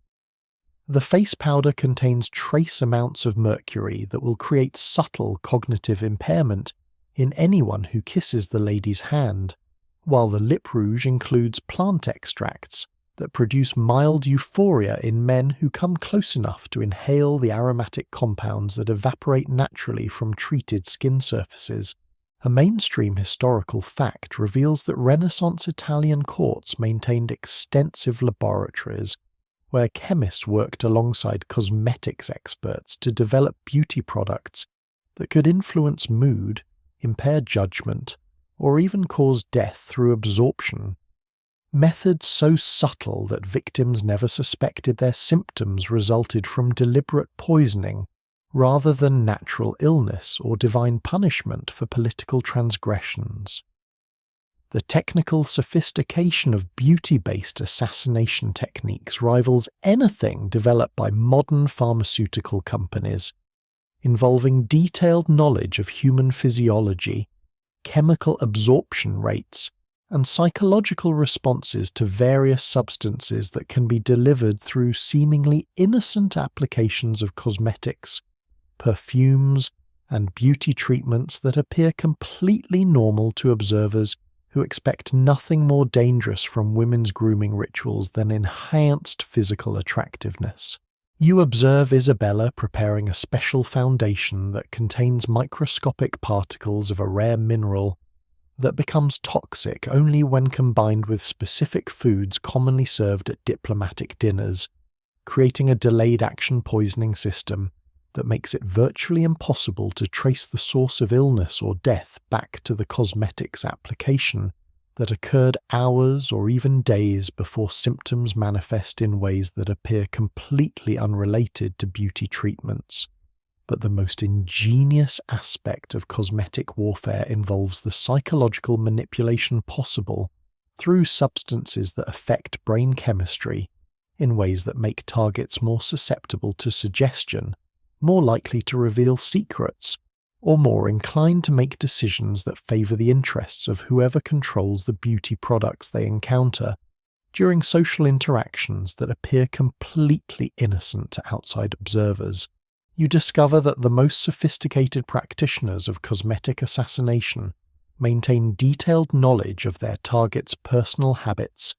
The face powder contains trace amounts of mercury that will create subtle cognitive impairment in anyone who kisses the lady's hand, while the lip rouge includes plant extracts that produce mild euphoria in men who come close enough to inhale the aromatic compounds that evaporate naturally from treated skin surfaces. A mainstream historical fact reveals that Renaissance Italian courts maintained extensive laboratories where chemists worked alongside cosmetics experts to develop beauty products that could influence mood, impair judgment, or even cause death through absorption. Methods so subtle that victims never suspected their symptoms resulted from deliberate poisoning rather than natural illness or divine punishment for political transgressions. The technical sophistication of beauty-based assassination techniques rivals anything developed by modern pharmaceutical companies, involving detailed knowledge of human physiology, chemical absorption rates, and psychological responses to various substances that can be delivered through seemingly innocent applications of cosmetics, perfumes, and beauty treatments that appear completely normal to observers who expect nothing more dangerous from women's grooming rituals than enhanced physical attractiveness. You observe Isabella preparing a special foundation that contains microscopic particles of a rare mineral that becomes toxic only when combined with specific foods commonly served at diplomatic dinners, creating a delayed action poisoning system that makes it virtually impossible to trace the source of illness or death back to the cosmetics application that occurred hours or even days before symptoms manifest in ways that appear completely unrelated to beauty treatments. But the most ingenious aspect of cosmetic warfare involves the psychological manipulation possible through substances that affect brain chemistry in ways that make targets more susceptible to suggestion, more likely to reveal secrets, or more inclined to make decisions that favour the interests of whoever controls the beauty products they encounter during social interactions that appear completely innocent to outside observers. You discover that the most sophisticated practitioners of cosmetic assassination maintain detailed knowledge of their target's personal habits,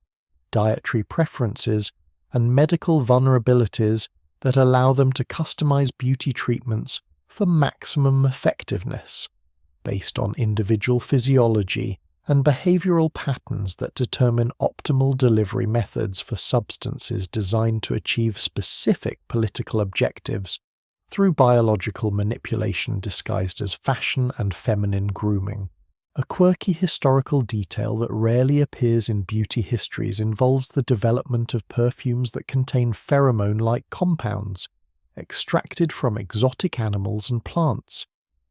dietary preferences, and medical vulnerabilities that allow them to customize beauty treatments for maximum effectiveness, based on individual physiology and behavioral patterns that determine optimal delivery methods for substances designed to achieve specific political objectives through biological manipulation disguised as fashion and feminine grooming. A quirky historical detail that rarely appears in beauty histories involves the development of perfumes that contain pheromone-like compounds extracted from exotic animals and plants,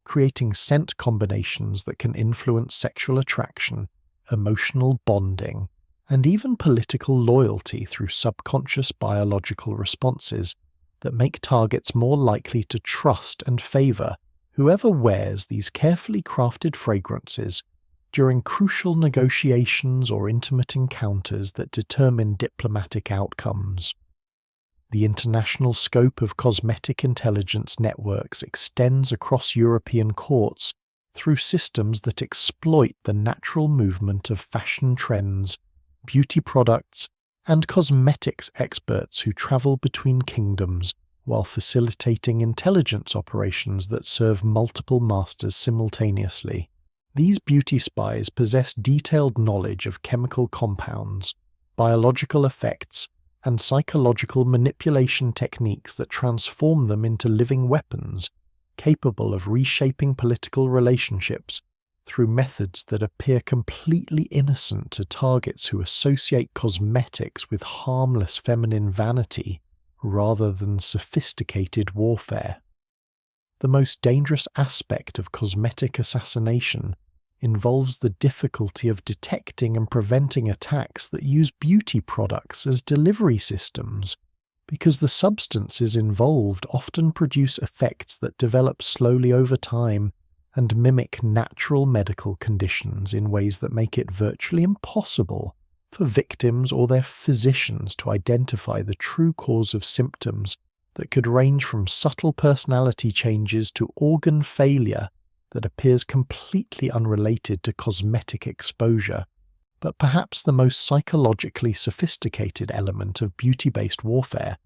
creating scent combinations that can influence sexual attraction, emotional bonding, and even political loyalty through subconscious biological responses that make targets more likely to trust and favour whoever wears these carefully crafted fragrances during crucial negotiations or intimate encounters that determine diplomatic outcomes. The international scope of cosmetic intelligence networks extends across European courts through systems that exploit the natural movement of fashion trends, beauty products, and cosmetics experts who travel between kingdoms while facilitating intelligence operations that serve multiple masters simultaneously. These beauty spies possess detailed knowledge of chemical compounds, biological effects, and psychological manipulation techniques that transform them into living weapons, capable of reshaping political relationships through methods that appear completely innocent to targets who associate cosmetics with harmless feminine vanity rather than sophisticated warfare. The most dangerous aspect of cosmetic assassination involves the difficulty of detecting and preventing attacks that use beauty products as delivery systems, because the substances involved often produce effects that develop slowly over time and mimic natural medical conditions in ways that make it virtually impossible for victims or their physicians to identify the true cause of symptoms that could range from subtle personality changes to organ failure that appears completely unrelated to cosmetic exposure. But perhaps the most psychologically sophisticated element of beauty-based warfare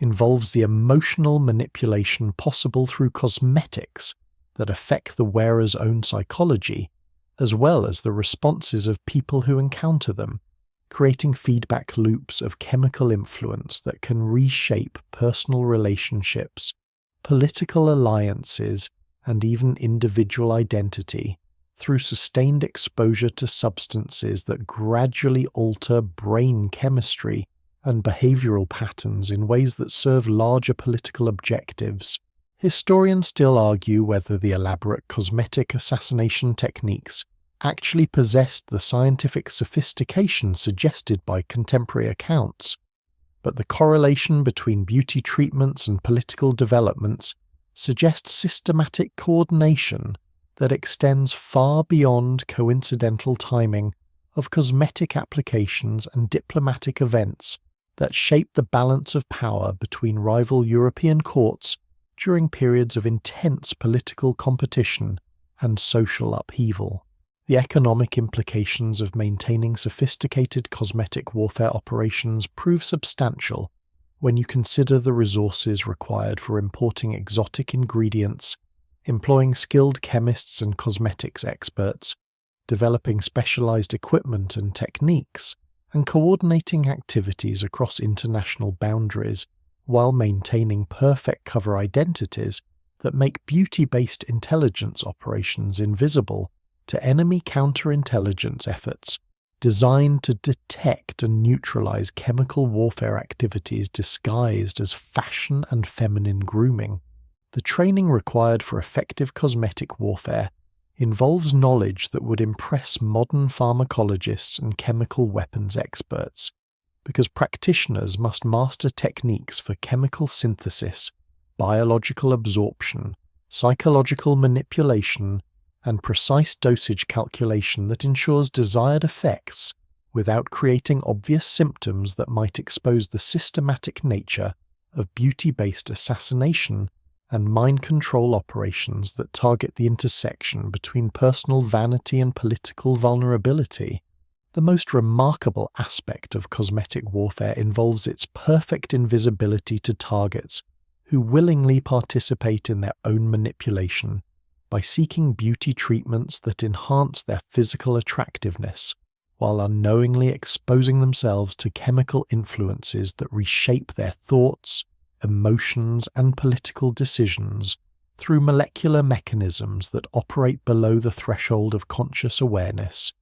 involves the emotional manipulation possible through cosmetics that affect the wearer's own psychology, as well as the responses of people who encounter them, creating feedback loops of chemical influence that can reshape personal relationships, political alliances, and even individual identity through sustained exposure to substances that gradually alter brain chemistry and behavioral patterns in ways that serve larger political objectives. Historians still argue whether the elaborate cosmetic assassination techniques actually possessed the scientific sophistication suggested by contemporary accounts, but the correlation between beauty treatments and political developments suggests systematic coordination that extends far beyond coincidental timing of cosmetic applications and diplomatic events that shape the balance of power between rival European courts during periods of intense political competition and social upheaval. The economic implications of maintaining sophisticated cosmetic warfare operations prove substantial when you consider the resources required for importing exotic ingredients, employing skilled chemists and cosmetics experts, developing specialized equipment and techniques, and coordinating activities across international boundaries while maintaining perfect cover identities that make beauty-based intelligence operations invisible to enemy counterintelligence efforts designed to detect and neutralize chemical warfare activities disguised as fashion and feminine grooming. The training required for effective cosmetic warfare involves knowledge that would impress modern pharmacologists and chemical weapons experts, because practitioners must master techniques for chemical synthesis, biological absorption, psychological manipulation, and precise dosage calculation that ensures desired effects without creating obvious symptoms that might expose the systematic nature of beauty-based assassination and mind control operations that target the intersection between personal vanity and political vulnerability. The most remarkable aspect of cosmetic warfare involves its perfect invisibility to targets who willingly participate in their own manipulation by seeking beauty treatments that enhance their physical attractiveness, while unknowingly exposing themselves to chemical influences that reshape their thoughts, emotions, and political decisions through molecular mechanisms that operate below the threshold of conscious awareness,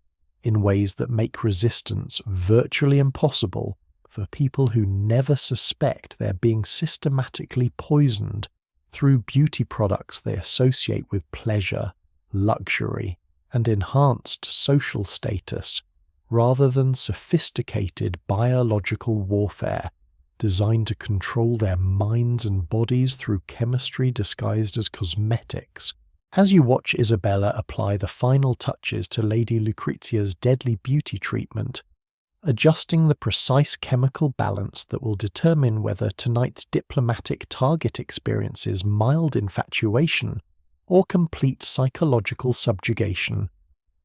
in ways that make resistance virtually impossible for people who never suspect they're being systematically poisoned through beauty products they associate with pleasure, luxury, and enhanced social status, rather than sophisticated biological warfare designed to control their minds and bodies through chemistry disguised as cosmetics. As you watch Isabella apply the final touches to Lady Lucrezia's deadly beauty treatment, adjusting the precise chemical balance that will determine whether tonight's diplomatic target experiences mild infatuation or complete psychological subjugation,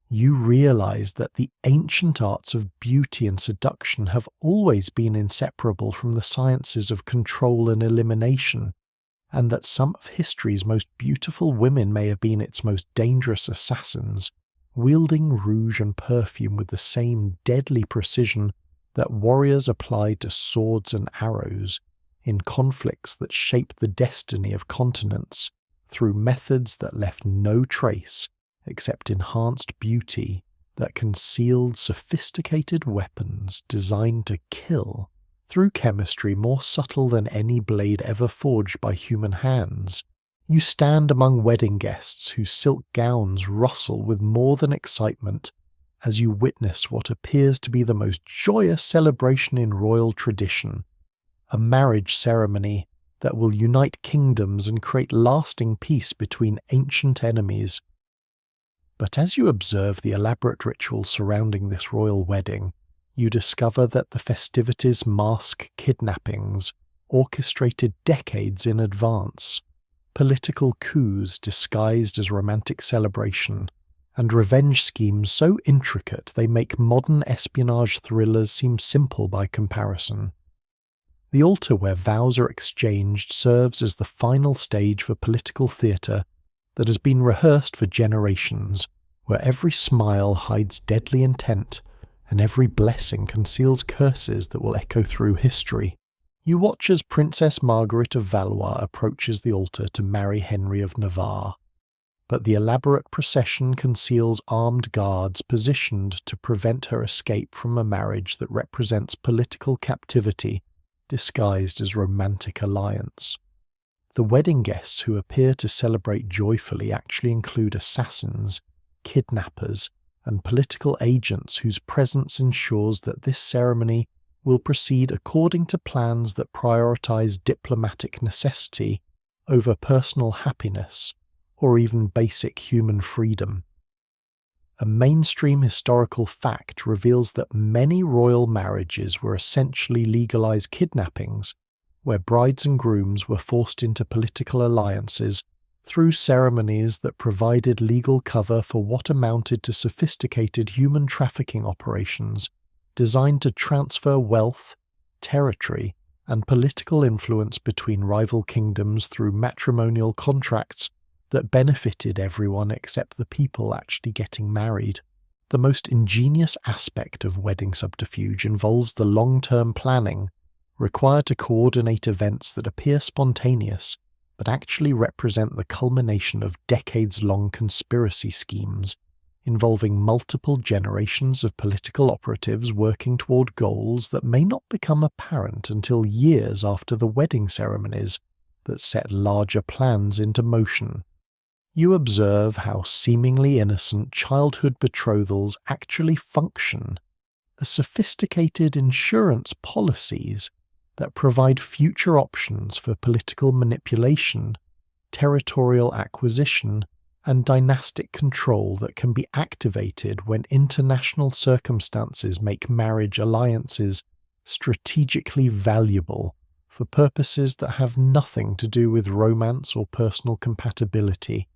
you realize that the ancient arts of beauty and seduction have always been inseparable from the sciences of control and elimination, and that some of history's most beautiful women may have been its most dangerous assassins, wielding rouge and perfume with the same deadly precision that warriors applied to swords and arrows in conflicts that shaped the destiny of continents through methods that left no trace except enhanced beauty that concealed sophisticated weapons designed to kill through chemistry more subtle than any blade ever forged by human hands. You stand among wedding guests whose silk gowns rustle with more than excitement as you witness what appears to be the most joyous celebration in royal tradition, a marriage ceremony that will unite kingdoms and create lasting peace between ancient enemies. But as you observe the elaborate rituals surrounding this royal wedding, you discover that the festivities mask kidnappings orchestrated decades in advance, political coups disguised as romantic celebration, and revenge schemes so intricate they make modern espionage thrillers seem simple by comparison. The altar where vows are exchanged serves as the final stage for political theatre that has been rehearsed for generations, where every smile hides deadly intent and every blessing conceals curses that will echo through history. You watch as Princess Margaret of Valois approaches the altar to marry Henry of Navarre, but the elaborate procession conceals armed guards positioned to prevent her escape from a marriage that represents political captivity disguised as romantic alliance. The wedding guests who appear to celebrate joyfully actually include assassins, kidnappers, and political agents whose presence ensures that this ceremony will proceed according to plans that prioritize diplomatic necessity over personal happiness or even basic human freedom. A mainstream historical fact reveals that many royal marriages were essentially legalized kidnappings, where brides and grooms were forced into political alliances through ceremonies that provided legal cover for what amounted to sophisticated human trafficking operations designed to transfer wealth, territory, and political influence between rival kingdoms through matrimonial contracts that benefited everyone except the people actually getting married. The most ingenious aspect of wedding subterfuge involves the long-term planning required to coordinate events that appear spontaneous but actually represent the culmination of decades-long conspiracy schemes involving multiple generations of political operatives working toward goals that may not become apparent until years after the wedding ceremonies that set larger plans into motion. You observe how seemingly innocent childhood betrothals actually function as sophisticated insurance policies that provide future options for political manipulation, territorial acquisition, and dynastic control that can be activated when international circumstances make marriage alliances strategically valuable for purposes that have nothing to do with romance or personal compatibility,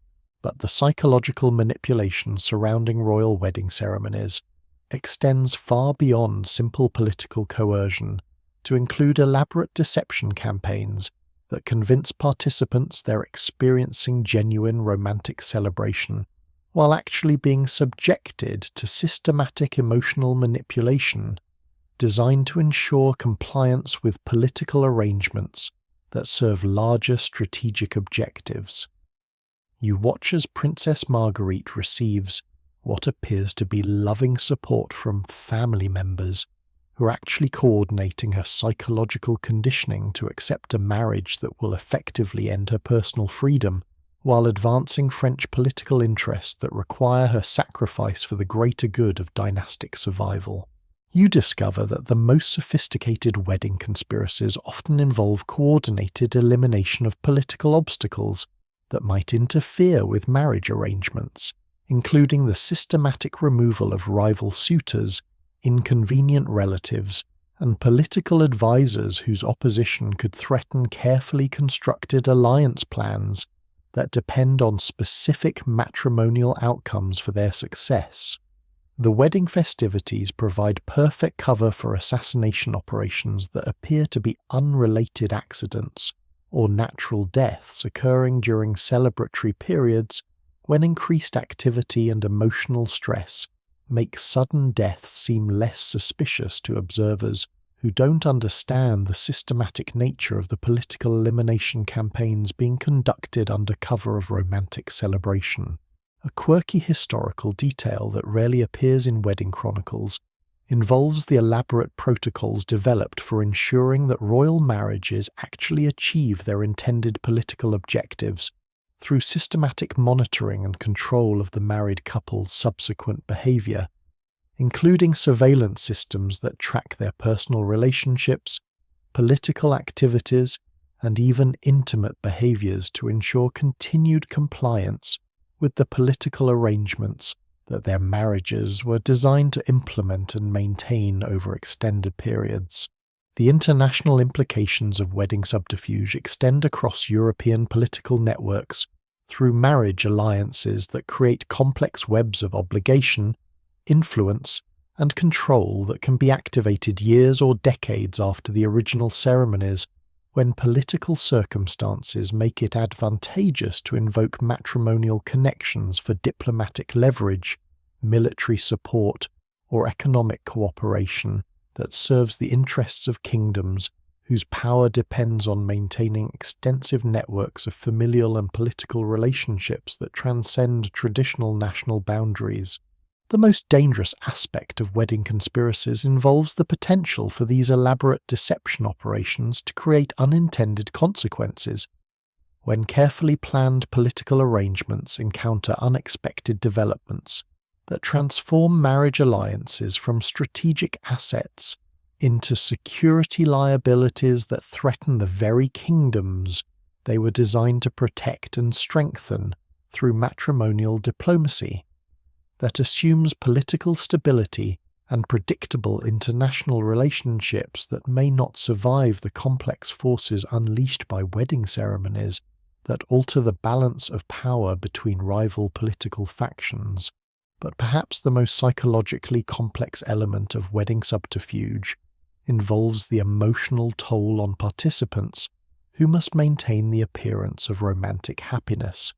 but the psychological manipulation surrounding royal wedding ceremonies extends far beyond simple political coercion to include elaborate deception campaigns that convince participants they're experiencing genuine romantic celebration, while actually being subjected to systematic emotional manipulation designed to ensure compliance with political arrangements that serve larger strategic objectives. You watch as Princess Marguerite receives what appears to be loving support from family members who are actually coordinating her psychological conditioning to accept a marriage that will effectively end her personal freedom, while advancing French political interests that require her sacrifice for the greater good of dynastic survival. You discover that the most sophisticated wedding conspiracies often involve coordinated elimination of political obstacles that might interfere with marriage arrangements, including the systematic removal of rival suitors, inconvenient relatives, and political advisors whose opposition could threaten carefully constructed alliance plans that depend on specific matrimonial outcomes for their success. The wedding festivities provide perfect cover for assassination operations that appear to be unrelated accidents or natural deaths occurring during celebratory periods when increased activity and emotional stress make sudden death seem less suspicious to observers who don't understand the systematic nature of the political elimination campaigns being conducted under cover of romantic celebration. A quirky historical detail that rarely appears in wedding chronicles involves the elaborate protocols developed for ensuring that royal marriages actually achieve their intended political objectives through systematic monitoring and control of the married couple's subsequent behavior, including surveillance systems that track their personal relationships, political activities, and even intimate behaviors to ensure continued compliance with the political arrangements that their marriages were designed to implement and maintain over extended periods. The international implications of wedding subterfuge extend across European political networks through marriage alliances that create complex webs of obligation, influence, and control that can be activated years or decades after the original ceremonies when political circumstances make it advantageous to invoke matrimonial connections for diplomatic leverage, military support, or economic cooperation that serves the interests of kingdoms whose power depends on maintaining extensive networks of familial and political relationships that transcend traditional national boundaries. The most dangerous aspect of wedding conspiracies involves the potential for these elaborate deception operations to create unintended consequences. When carefully planned political arrangements encounter unexpected developments that transform marriage alliances from strategic assets into security liabilities that threaten the very kingdoms they were designed to protect and strengthen through matrimonial diplomacy, that assumes political stability and predictable international relationships that may not survive the complex forces unleashed by wedding ceremonies that alter the balance of power between rival political factions. But perhaps the most psychologically complex element of wedding subterfuge involves the emotional toll on participants who must maintain the appearance of romantic happiness,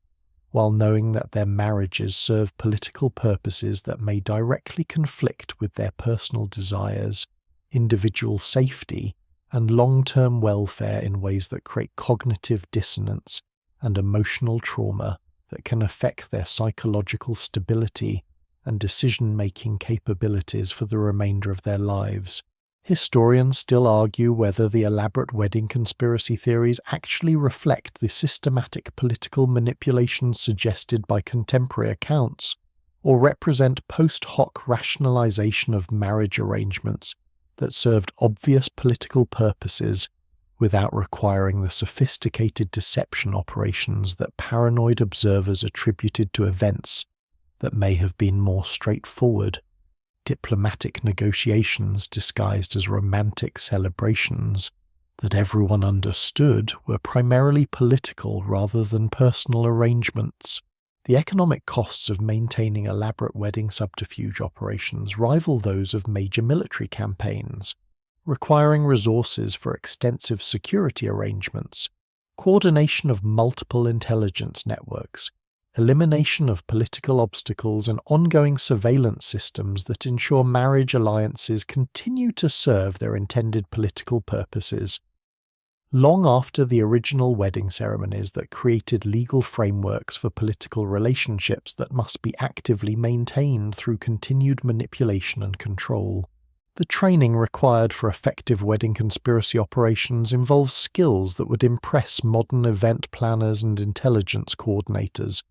while knowing that their marriages serve political purposes that may directly conflict with their personal desires, individual safety, and long-term welfare in ways that create cognitive dissonance and emotional trauma that can affect their psychological stability and decision-making capabilities for the remainder of their lives. Historians still argue whether the elaborate wedding conspiracy theories actually reflect the systematic political manipulation suggested by contemporary accounts, or represent post hoc rationalization of marriage arrangements that served obvious political purposes without requiring the sophisticated deception operations that paranoid observers attributed to events that may have been more straightforward, diplomatic negotiations disguised as romantic celebrations that everyone understood were primarily political rather than personal arrangements. The economic costs of maintaining elaborate wedding subterfuge operations rival those of major military campaigns, requiring resources for extensive security arrangements, coordination of multiple intelligence networks, elimination of political obstacles, and ongoing surveillance systems that ensure marriage alliances continue to serve their intended political purposes. Long after the original wedding ceremonies that created legal frameworks for political relationships that must be actively maintained through continued manipulation and control, the training required for effective wedding conspiracy operations involves skills that would impress modern event planners and intelligence coordinators,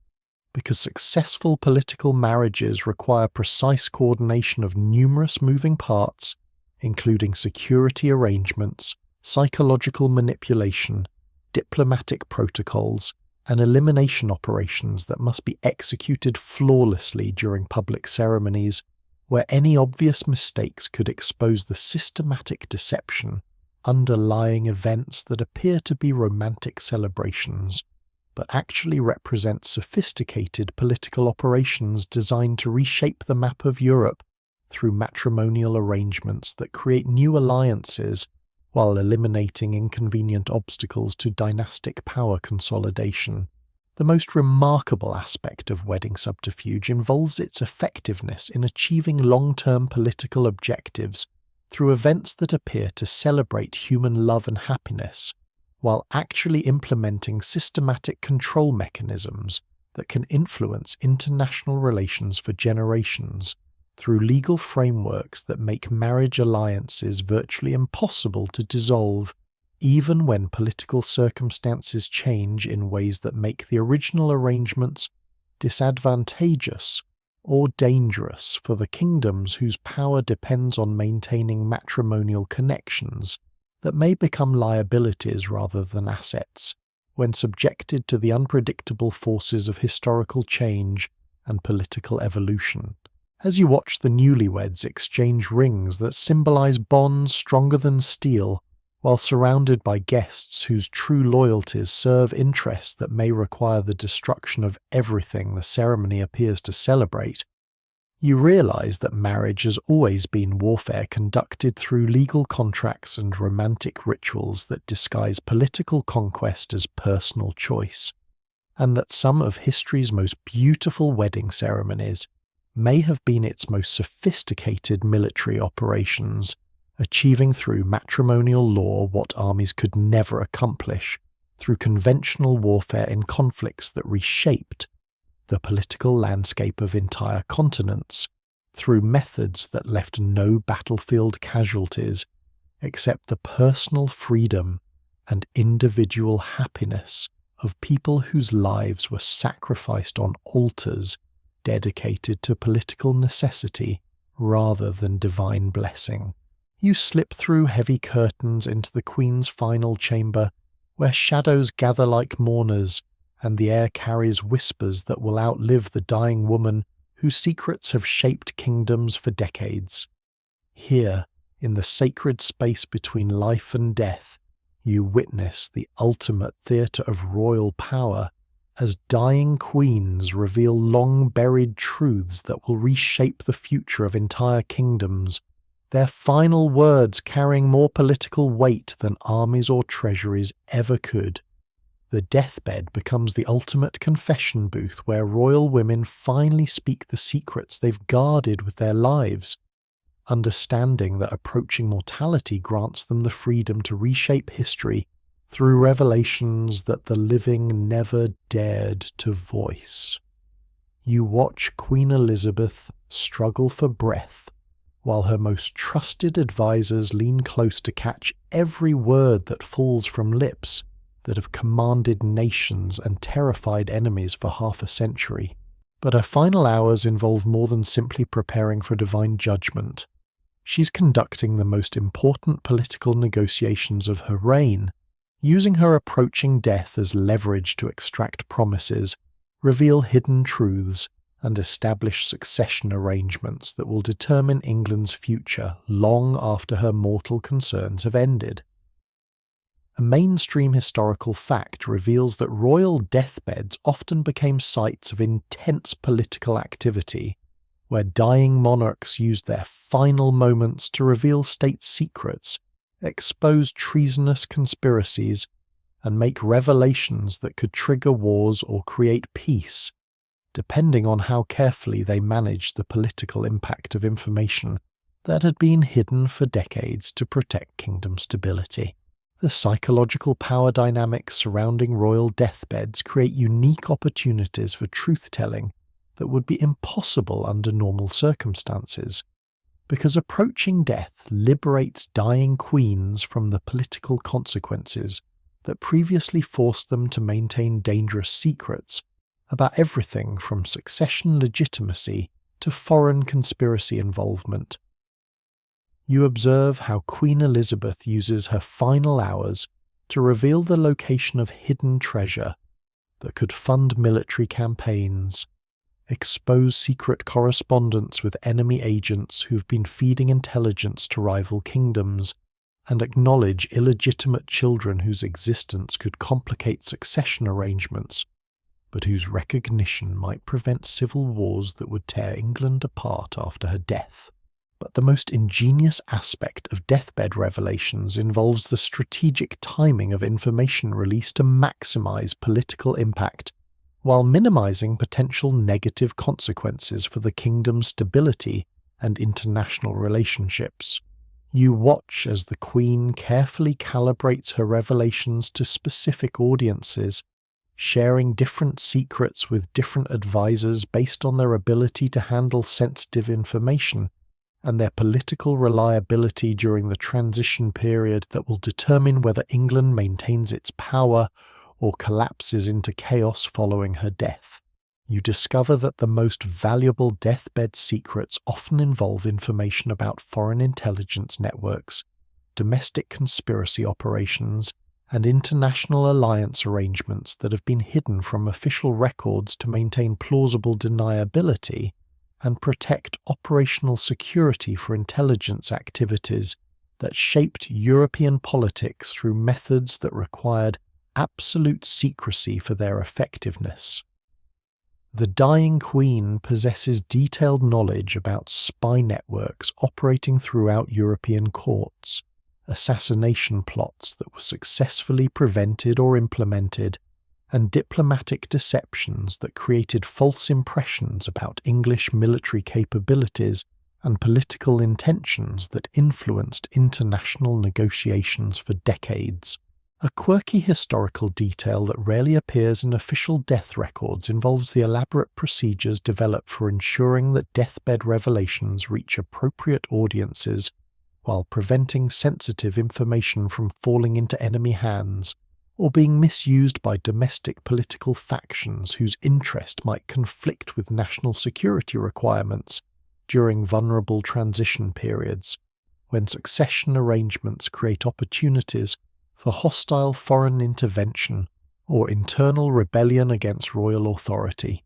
because successful political marriages require precise coordination of numerous moving parts, including security arrangements, psychological manipulation, diplomatic protocols, and elimination operations that must be executed flawlessly during public ceremonies, where any obvious mistakes could expose the systematic deception underlying events that appear to be romantic celebrations, but actually represent sophisticated political operations designed to reshape the map of Europe through matrimonial arrangements that create new alliances while eliminating inconvenient obstacles to dynastic power consolidation. The most remarkable aspect of wedding subterfuge involves its effectiveness in achieving long-term political objectives through events that appear to celebrate human love and happiness, while actually implementing systematic control mechanisms that can influence international relations for generations through legal frameworks that make marriage alliances virtually impossible to dissolve, even when political circumstances change in ways that make the original arrangements disadvantageous or dangerous for the kingdoms whose power depends on maintaining matrimonial connections that may become liabilities rather than assets, when subjected to the unpredictable forces of historical change and political evolution. As you watch the newlyweds exchange rings that symbolize bonds stronger than steel, while surrounded by guests whose true loyalties serve interests that may require the destruction of everything the ceremony appears to celebrate, you realize that marriage has always been warfare conducted through legal contracts and romantic rituals that disguise political conquest as personal choice, and that some of history's most beautiful wedding ceremonies may have been its most sophisticated military operations, achieving through matrimonial law what armies could never accomplish through conventional warfare in conflicts that reshaped the political landscape of entire continents, through methods that left no battlefield casualties except the personal freedom and individual happiness of people whose lives were sacrificed on altars dedicated to political necessity rather than divine blessing. You slip through heavy curtains into the Queen's final chamber, where shadows gather like mourners, and the air carries whispers that will outlive the dying woman whose secrets have shaped kingdoms for decades. Here, in the sacred space between life and death, you witness the ultimate theatre of royal power, as dying queens reveal long-buried truths that will reshape the future of entire kingdoms, their final words carrying more political weight than armies or treasuries ever could. The deathbed becomes the ultimate confession booth where royal women finally speak the secrets they've guarded with their lives, understanding that approaching mortality grants them the freedom to reshape history through revelations that the living never dared to voice. You watch Queen Elizabeth struggle for breath, while her most trusted advisers lean close to catch every word that falls from lips that have commanded nations and terrified enemies for half a century. But her final hours involve more than simply preparing for divine judgment. She's conducting the most important political negotiations of her reign, using her approaching death as leverage to extract promises, reveal hidden truths, and establish succession arrangements that will determine England's future long after her mortal concerns have ended. A mainstream historical fact reveals that royal deathbeds often became sites of intense political activity, where dying monarchs used their final moments to reveal state secrets, expose treasonous conspiracies, and make revelations that could trigger wars or create peace, depending on how carefully they managed the political impact of information that had been hidden for decades to protect kingdom stability. The psychological power dynamics surrounding royal deathbeds create unique opportunities for truth-telling that would be impossible under normal circumstances, because approaching death liberates dying queens from the political consequences that previously forced them to maintain dangerous secrets about everything from succession legitimacy to foreign conspiracy involvement. You observe how Queen Elizabeth uses her final hours to reveal the location of hidden treasure that could fund military campaigns, expose secret correspondence with enemy agents who've been feeding intelligence to rival kingdoms, and acknowledge illegitimate children whose existence could complicate succession arrangements, but whose recognition might prevent civil wars that would tear England apart after her death. But the most ingenious aspect of deathbed revelations involves the strategic timing of information released to maximize political impact, while minimizing potential negative consequences for the kingdom's stability and international relationships. You watch as the Queen carefully calibrates her revelations to specific audiences, sharing different secrets with different advisors based on their ability to handle sensitive information and their political reliability during the transition period that will determine whether England maintains its power or collapses into chaos following her death. You discover that the most valuable deathbed secrets often involve information about foreign intelligence networks, domestic conspiracy operations, and international alliance arrangements that have been hidden from official records to maintain plausible deniability and protect operational security for intelligence activities that shaped European politics through methods that required absolute secrecy for their effectiveness. The dying Queen possesses detailed knowledge about spy networks operating throughout European courts, assassination plots that were successfully prevented or implemented, and diplomatic deceptions that created false impressions about English military capabilities and political intentions that influenced international negotiations for decades. A quirky historical detail that rarely appears in official death records involves the elaborate procedures developed for ensuring that deathbed revelations reach appropriate audiences while preventing sensitive information from falling into enemy hands or being misused by domestic political factions whose interest might conflict with national security requirements during vulnerable transition periods, when succession arrangements create opportunities for hostile foreign intervention or internal rebellion against royal authority.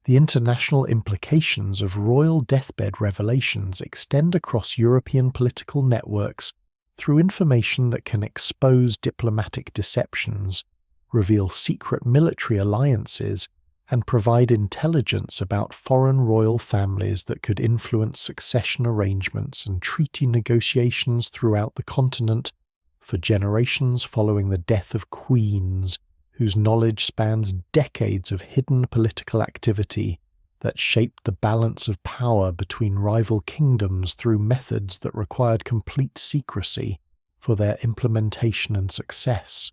The international implications of royal deathbed revelations extend across European political networks through information that can expose diplomatic deceptions, reveal secret military alliances, and provide intelligence about foreign royal families that could influence succession arrangements and treaty negotiations throughout the continent for generations following the death of queens, whose knowledge spans decades of hidden political activity that shaped the balance of power between rival kingdoms through methods that required complete secrecy for their implementation and success.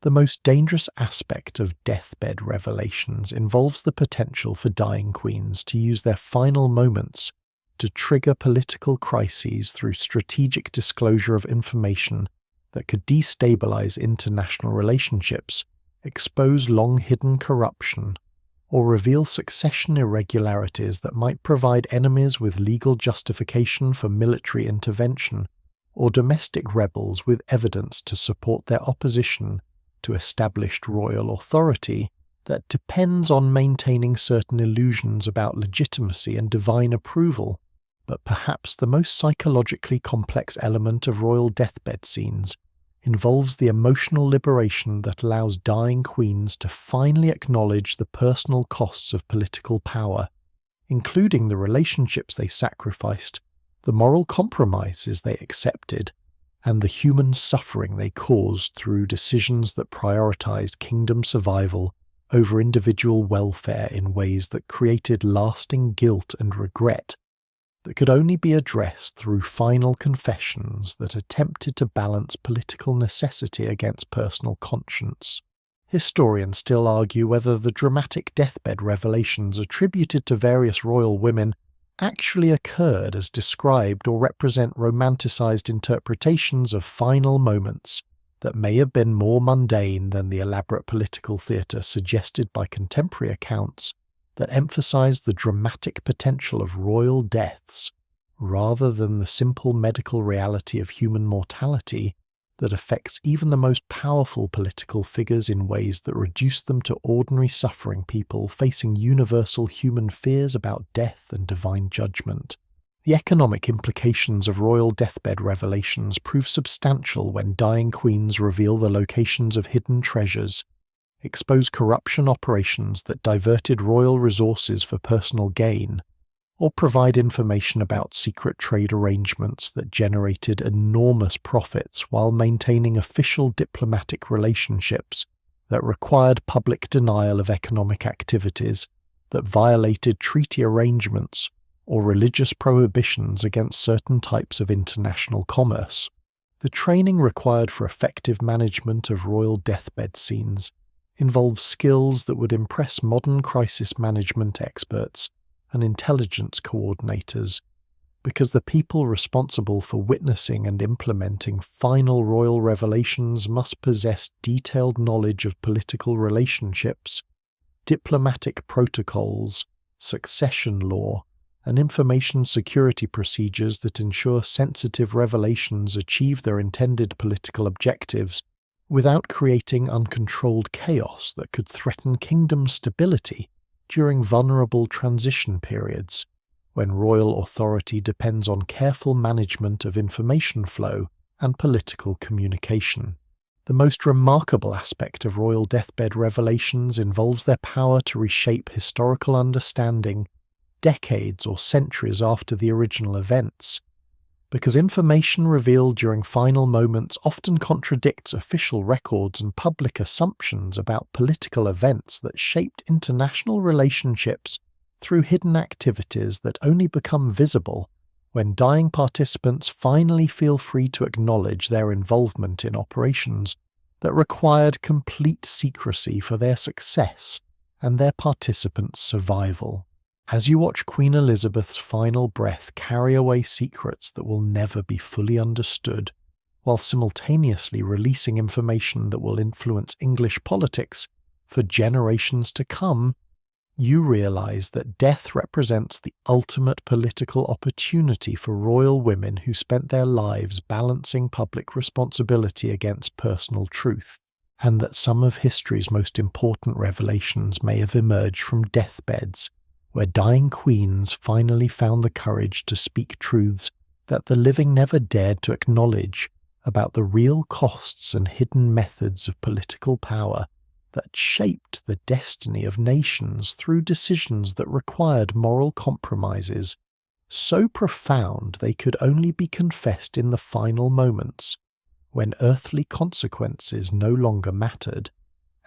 The most dangerous aspect of deathbed revelations involves the potential for dying queens to use their final moments to trigger political crises through strategic disclosure of information that could destabilize international relationships, expose long-hidden corruption, or reveal succession irregularities that might provide enemies with legal justification for military intervention, or domestic rebels with evidence to support their opposition to established royal authority that depends on maintaining certain illusions about legitimacy and divine approval. But perhaps the most psychologically complex element of royal deathbed scenes involves the emotional liberation that allows dying queens to finally acknowledge the personal costs of political power, including the relationships they sacrificed, the moral compromises they accepted, and the human suffering they caused through decisions that prioritized kingdom survival over individual welfare in ways that created lasting guilt and regret that could only be addressed through final confessions that attempted to balance political necessity against personal conscience. Historians still argue whether the dramatic deathbed revelations attributed to various royal women actually occurred as described or represent romanticized interpretations of final moments that may have been more mundane than the elaborate political theatre suggested by contemporary accounts that emphasized the dramatic potential of royal deaths rather than the simple medical reality of human mortality that affects even the most powerful political figures in ways that reduce them to ordinary suffering people facing universal human fears about death and divine judgment. The economic implications of royal deathbed revelations prove substantial when dying queens reveal the locations of hidden treasures, expose corruption operations that diverted royal resources for personal gain, or provide information about secret trade arrangements that generated enormous profits while maintaining official diplomatic relationships that required public denial of economic activities that violated treaty arrangements or religious prohibitions against certain types of international commerce. The training required for effective management of royal deathbed scenes involves skills that would impress modern crisis management experts and intelligence coordinators, because the people responsible for witnessing and implementing final royal revelations must possess detailed knowledge of political relationships, diplomatic protocols, succession law, and information security procedures that ensure sensitive revelations achieve their intended political objectives without creating uncontrolled chaos that could threaten kingdom stability during vulnerable transition periods, when royal authority depends on careful management of information flow and political communication. The most remarkable aspect of royal deathbed revelations involves their power to reshape historical understanding decades or centuries after the original events, because information revealed during final moments often contradicts official records and public assumptions about political events that shaped international relationships through hidden activities that only become visible when dying participants finally feel free to acknowledge their involvement in operations that required complete secrecy for their success and their participants' survival. As you watch Queen Elizabeth's final breath carry away secrets that will never be fully understood, while simultaneously releasing information that will influence English politics for generations to come, you realize that death represents the ultimate political opportunity for royal women who spent their lives balancing public responsibility against personal truth, and that some of history's most important revelations may have emerged from deathbeds, where dying queens finally found the courage to speak truths that the living never dared to acknowledge about the real costs and hidden methods of political power that shaped the destiny of nations through decisions that required moral compromises so profound they could only be confessed in the final moments, when earthly consequences no longer mattered,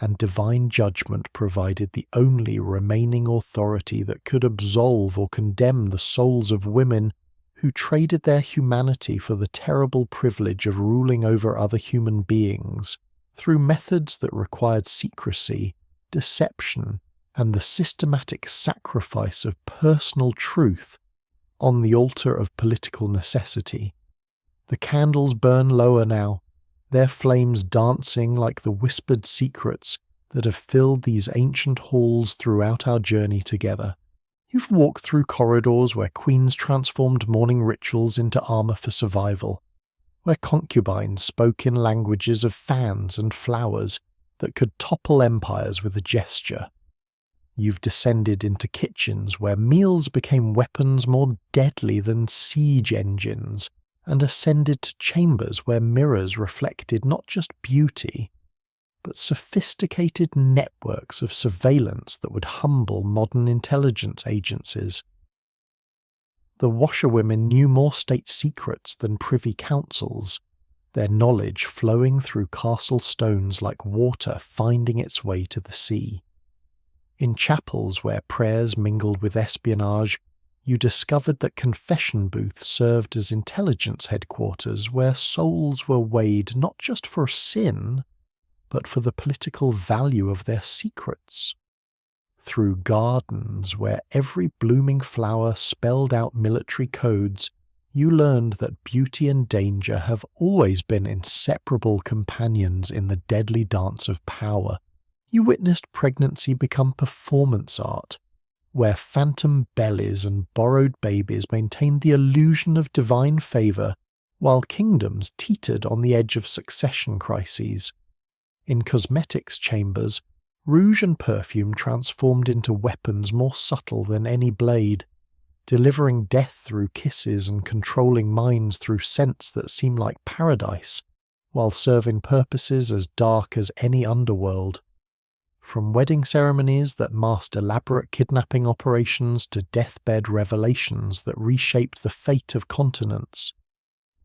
and divine judgment provided the only remaining authority that could absolve or condemn the souls of women who traded their humanity for the terrible privilege of ruling over other human beings through methods that required secrecy, deception, and the systematic sacrifice of personal truth on the altar of political necessity. The candles burn lower now, their flames dancing like the whispered secrets that have filled these ancient halls throughout our journey together. You've walked through corridors where queens transformed morning rituals into armor for survival, where concubines spoke in languages of fans and flowers that could topple empires with a gesture. You've descended into kitchens where meals became weapons more deadly than siege engines, and ascended to chambers where mirrors reflected not just beauty, but sophisticated networks of surveillance that would humble modern intelligence agencies. The washerwomen knew more state secrets than privy councils, their knowledge flowing through castle stones like water finding its way to the sea. In chapels where prayers mingled with espionage, you discovered that confession booths served as intelligence headquarters where souls were weighed not just for sin, but for the political value of their secrets. Through gardens where every blooming flower spelled out military codes, you learned that beauty and danger have always been inseparable companions in the deadly dance of power. You witnessed pregnancy become performance art, where phantom bellies and borrowed babies maintained the illusion of divine favour, while kingdoms teetered on the edge of succession crises. In cosmetics chambers, rouge and perfume transformed into weapons more subtle than any blade, delivering death through kisses and controlling minds through scents that seem like paradise, while serving purposes as dark as any underworld. From wedding ceremonies that masked elaborate kidnapping operations to deathbed revelations that reshaped the fate of continents,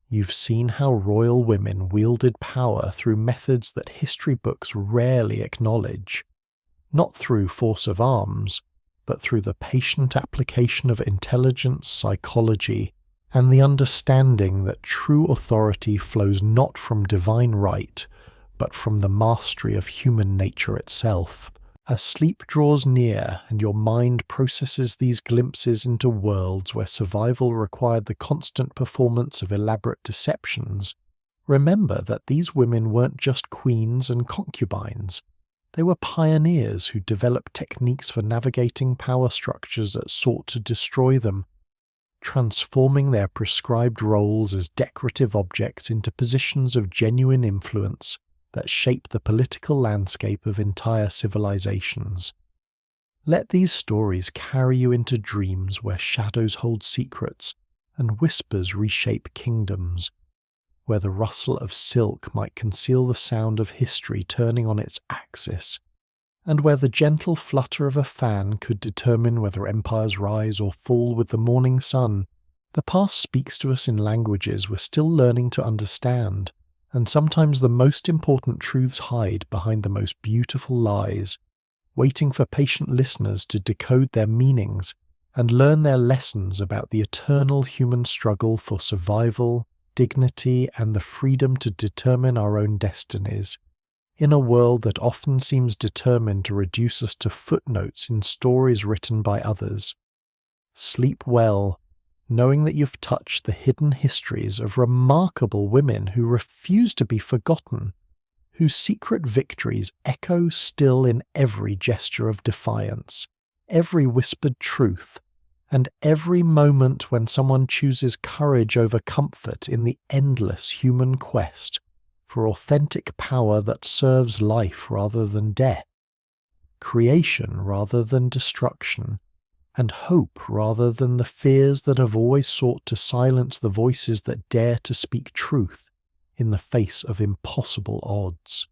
you've seen how royal women wielded power through methods that history books rarely acknowledge, not through force of arms, but through the patient application of intelligence, psychology, and the understanding that true authority flows not from divine right, but from the mastery of human nature itself. As sleep draws near and your mind processes these glimpses into worlds where survival required the constant performance of elaborate deceptions, remember that these women weren't just queens and concubines. They were pioneers who developed techniques for navigating power structures that sought to destroy them, transforming their prescribed roles as decorative objects into positions of genuine influence that shape the political landscape of entire civilizations. Let these stories carry you into dreams where shadows hold secrets and whispers reshape kingdoms, where the rustle of silk might conceal the sound of history turning on its axis, and where the gentle flutter of a fan could determine whether empires rise or fall with the morning sun. The past speaks to us in languages we're still learning to understand, and sometimes the most important truths hide behind the most beautiful lies, waiting for patient listeners to decode their meanings and learn their lessons about the eternal human struggle for survival, dignity, and the freedom to determine our own destinies, in a world that often seems determined to reduce us to footnotes in stories written by others. Sleep well, knowing that you've touched the hidden histories of remarkable women who refuse to be forgotten, whose secret victories echo still in every gesture of defiance, every whispered truth, and every moment when someone chooses courage over comfort in the endless human quest for authentic power that serves life rather than death, creation rather than destruction, and hope rather than the fears that have always sought to silence the voices that dare to speak truth in the face of impossible odds.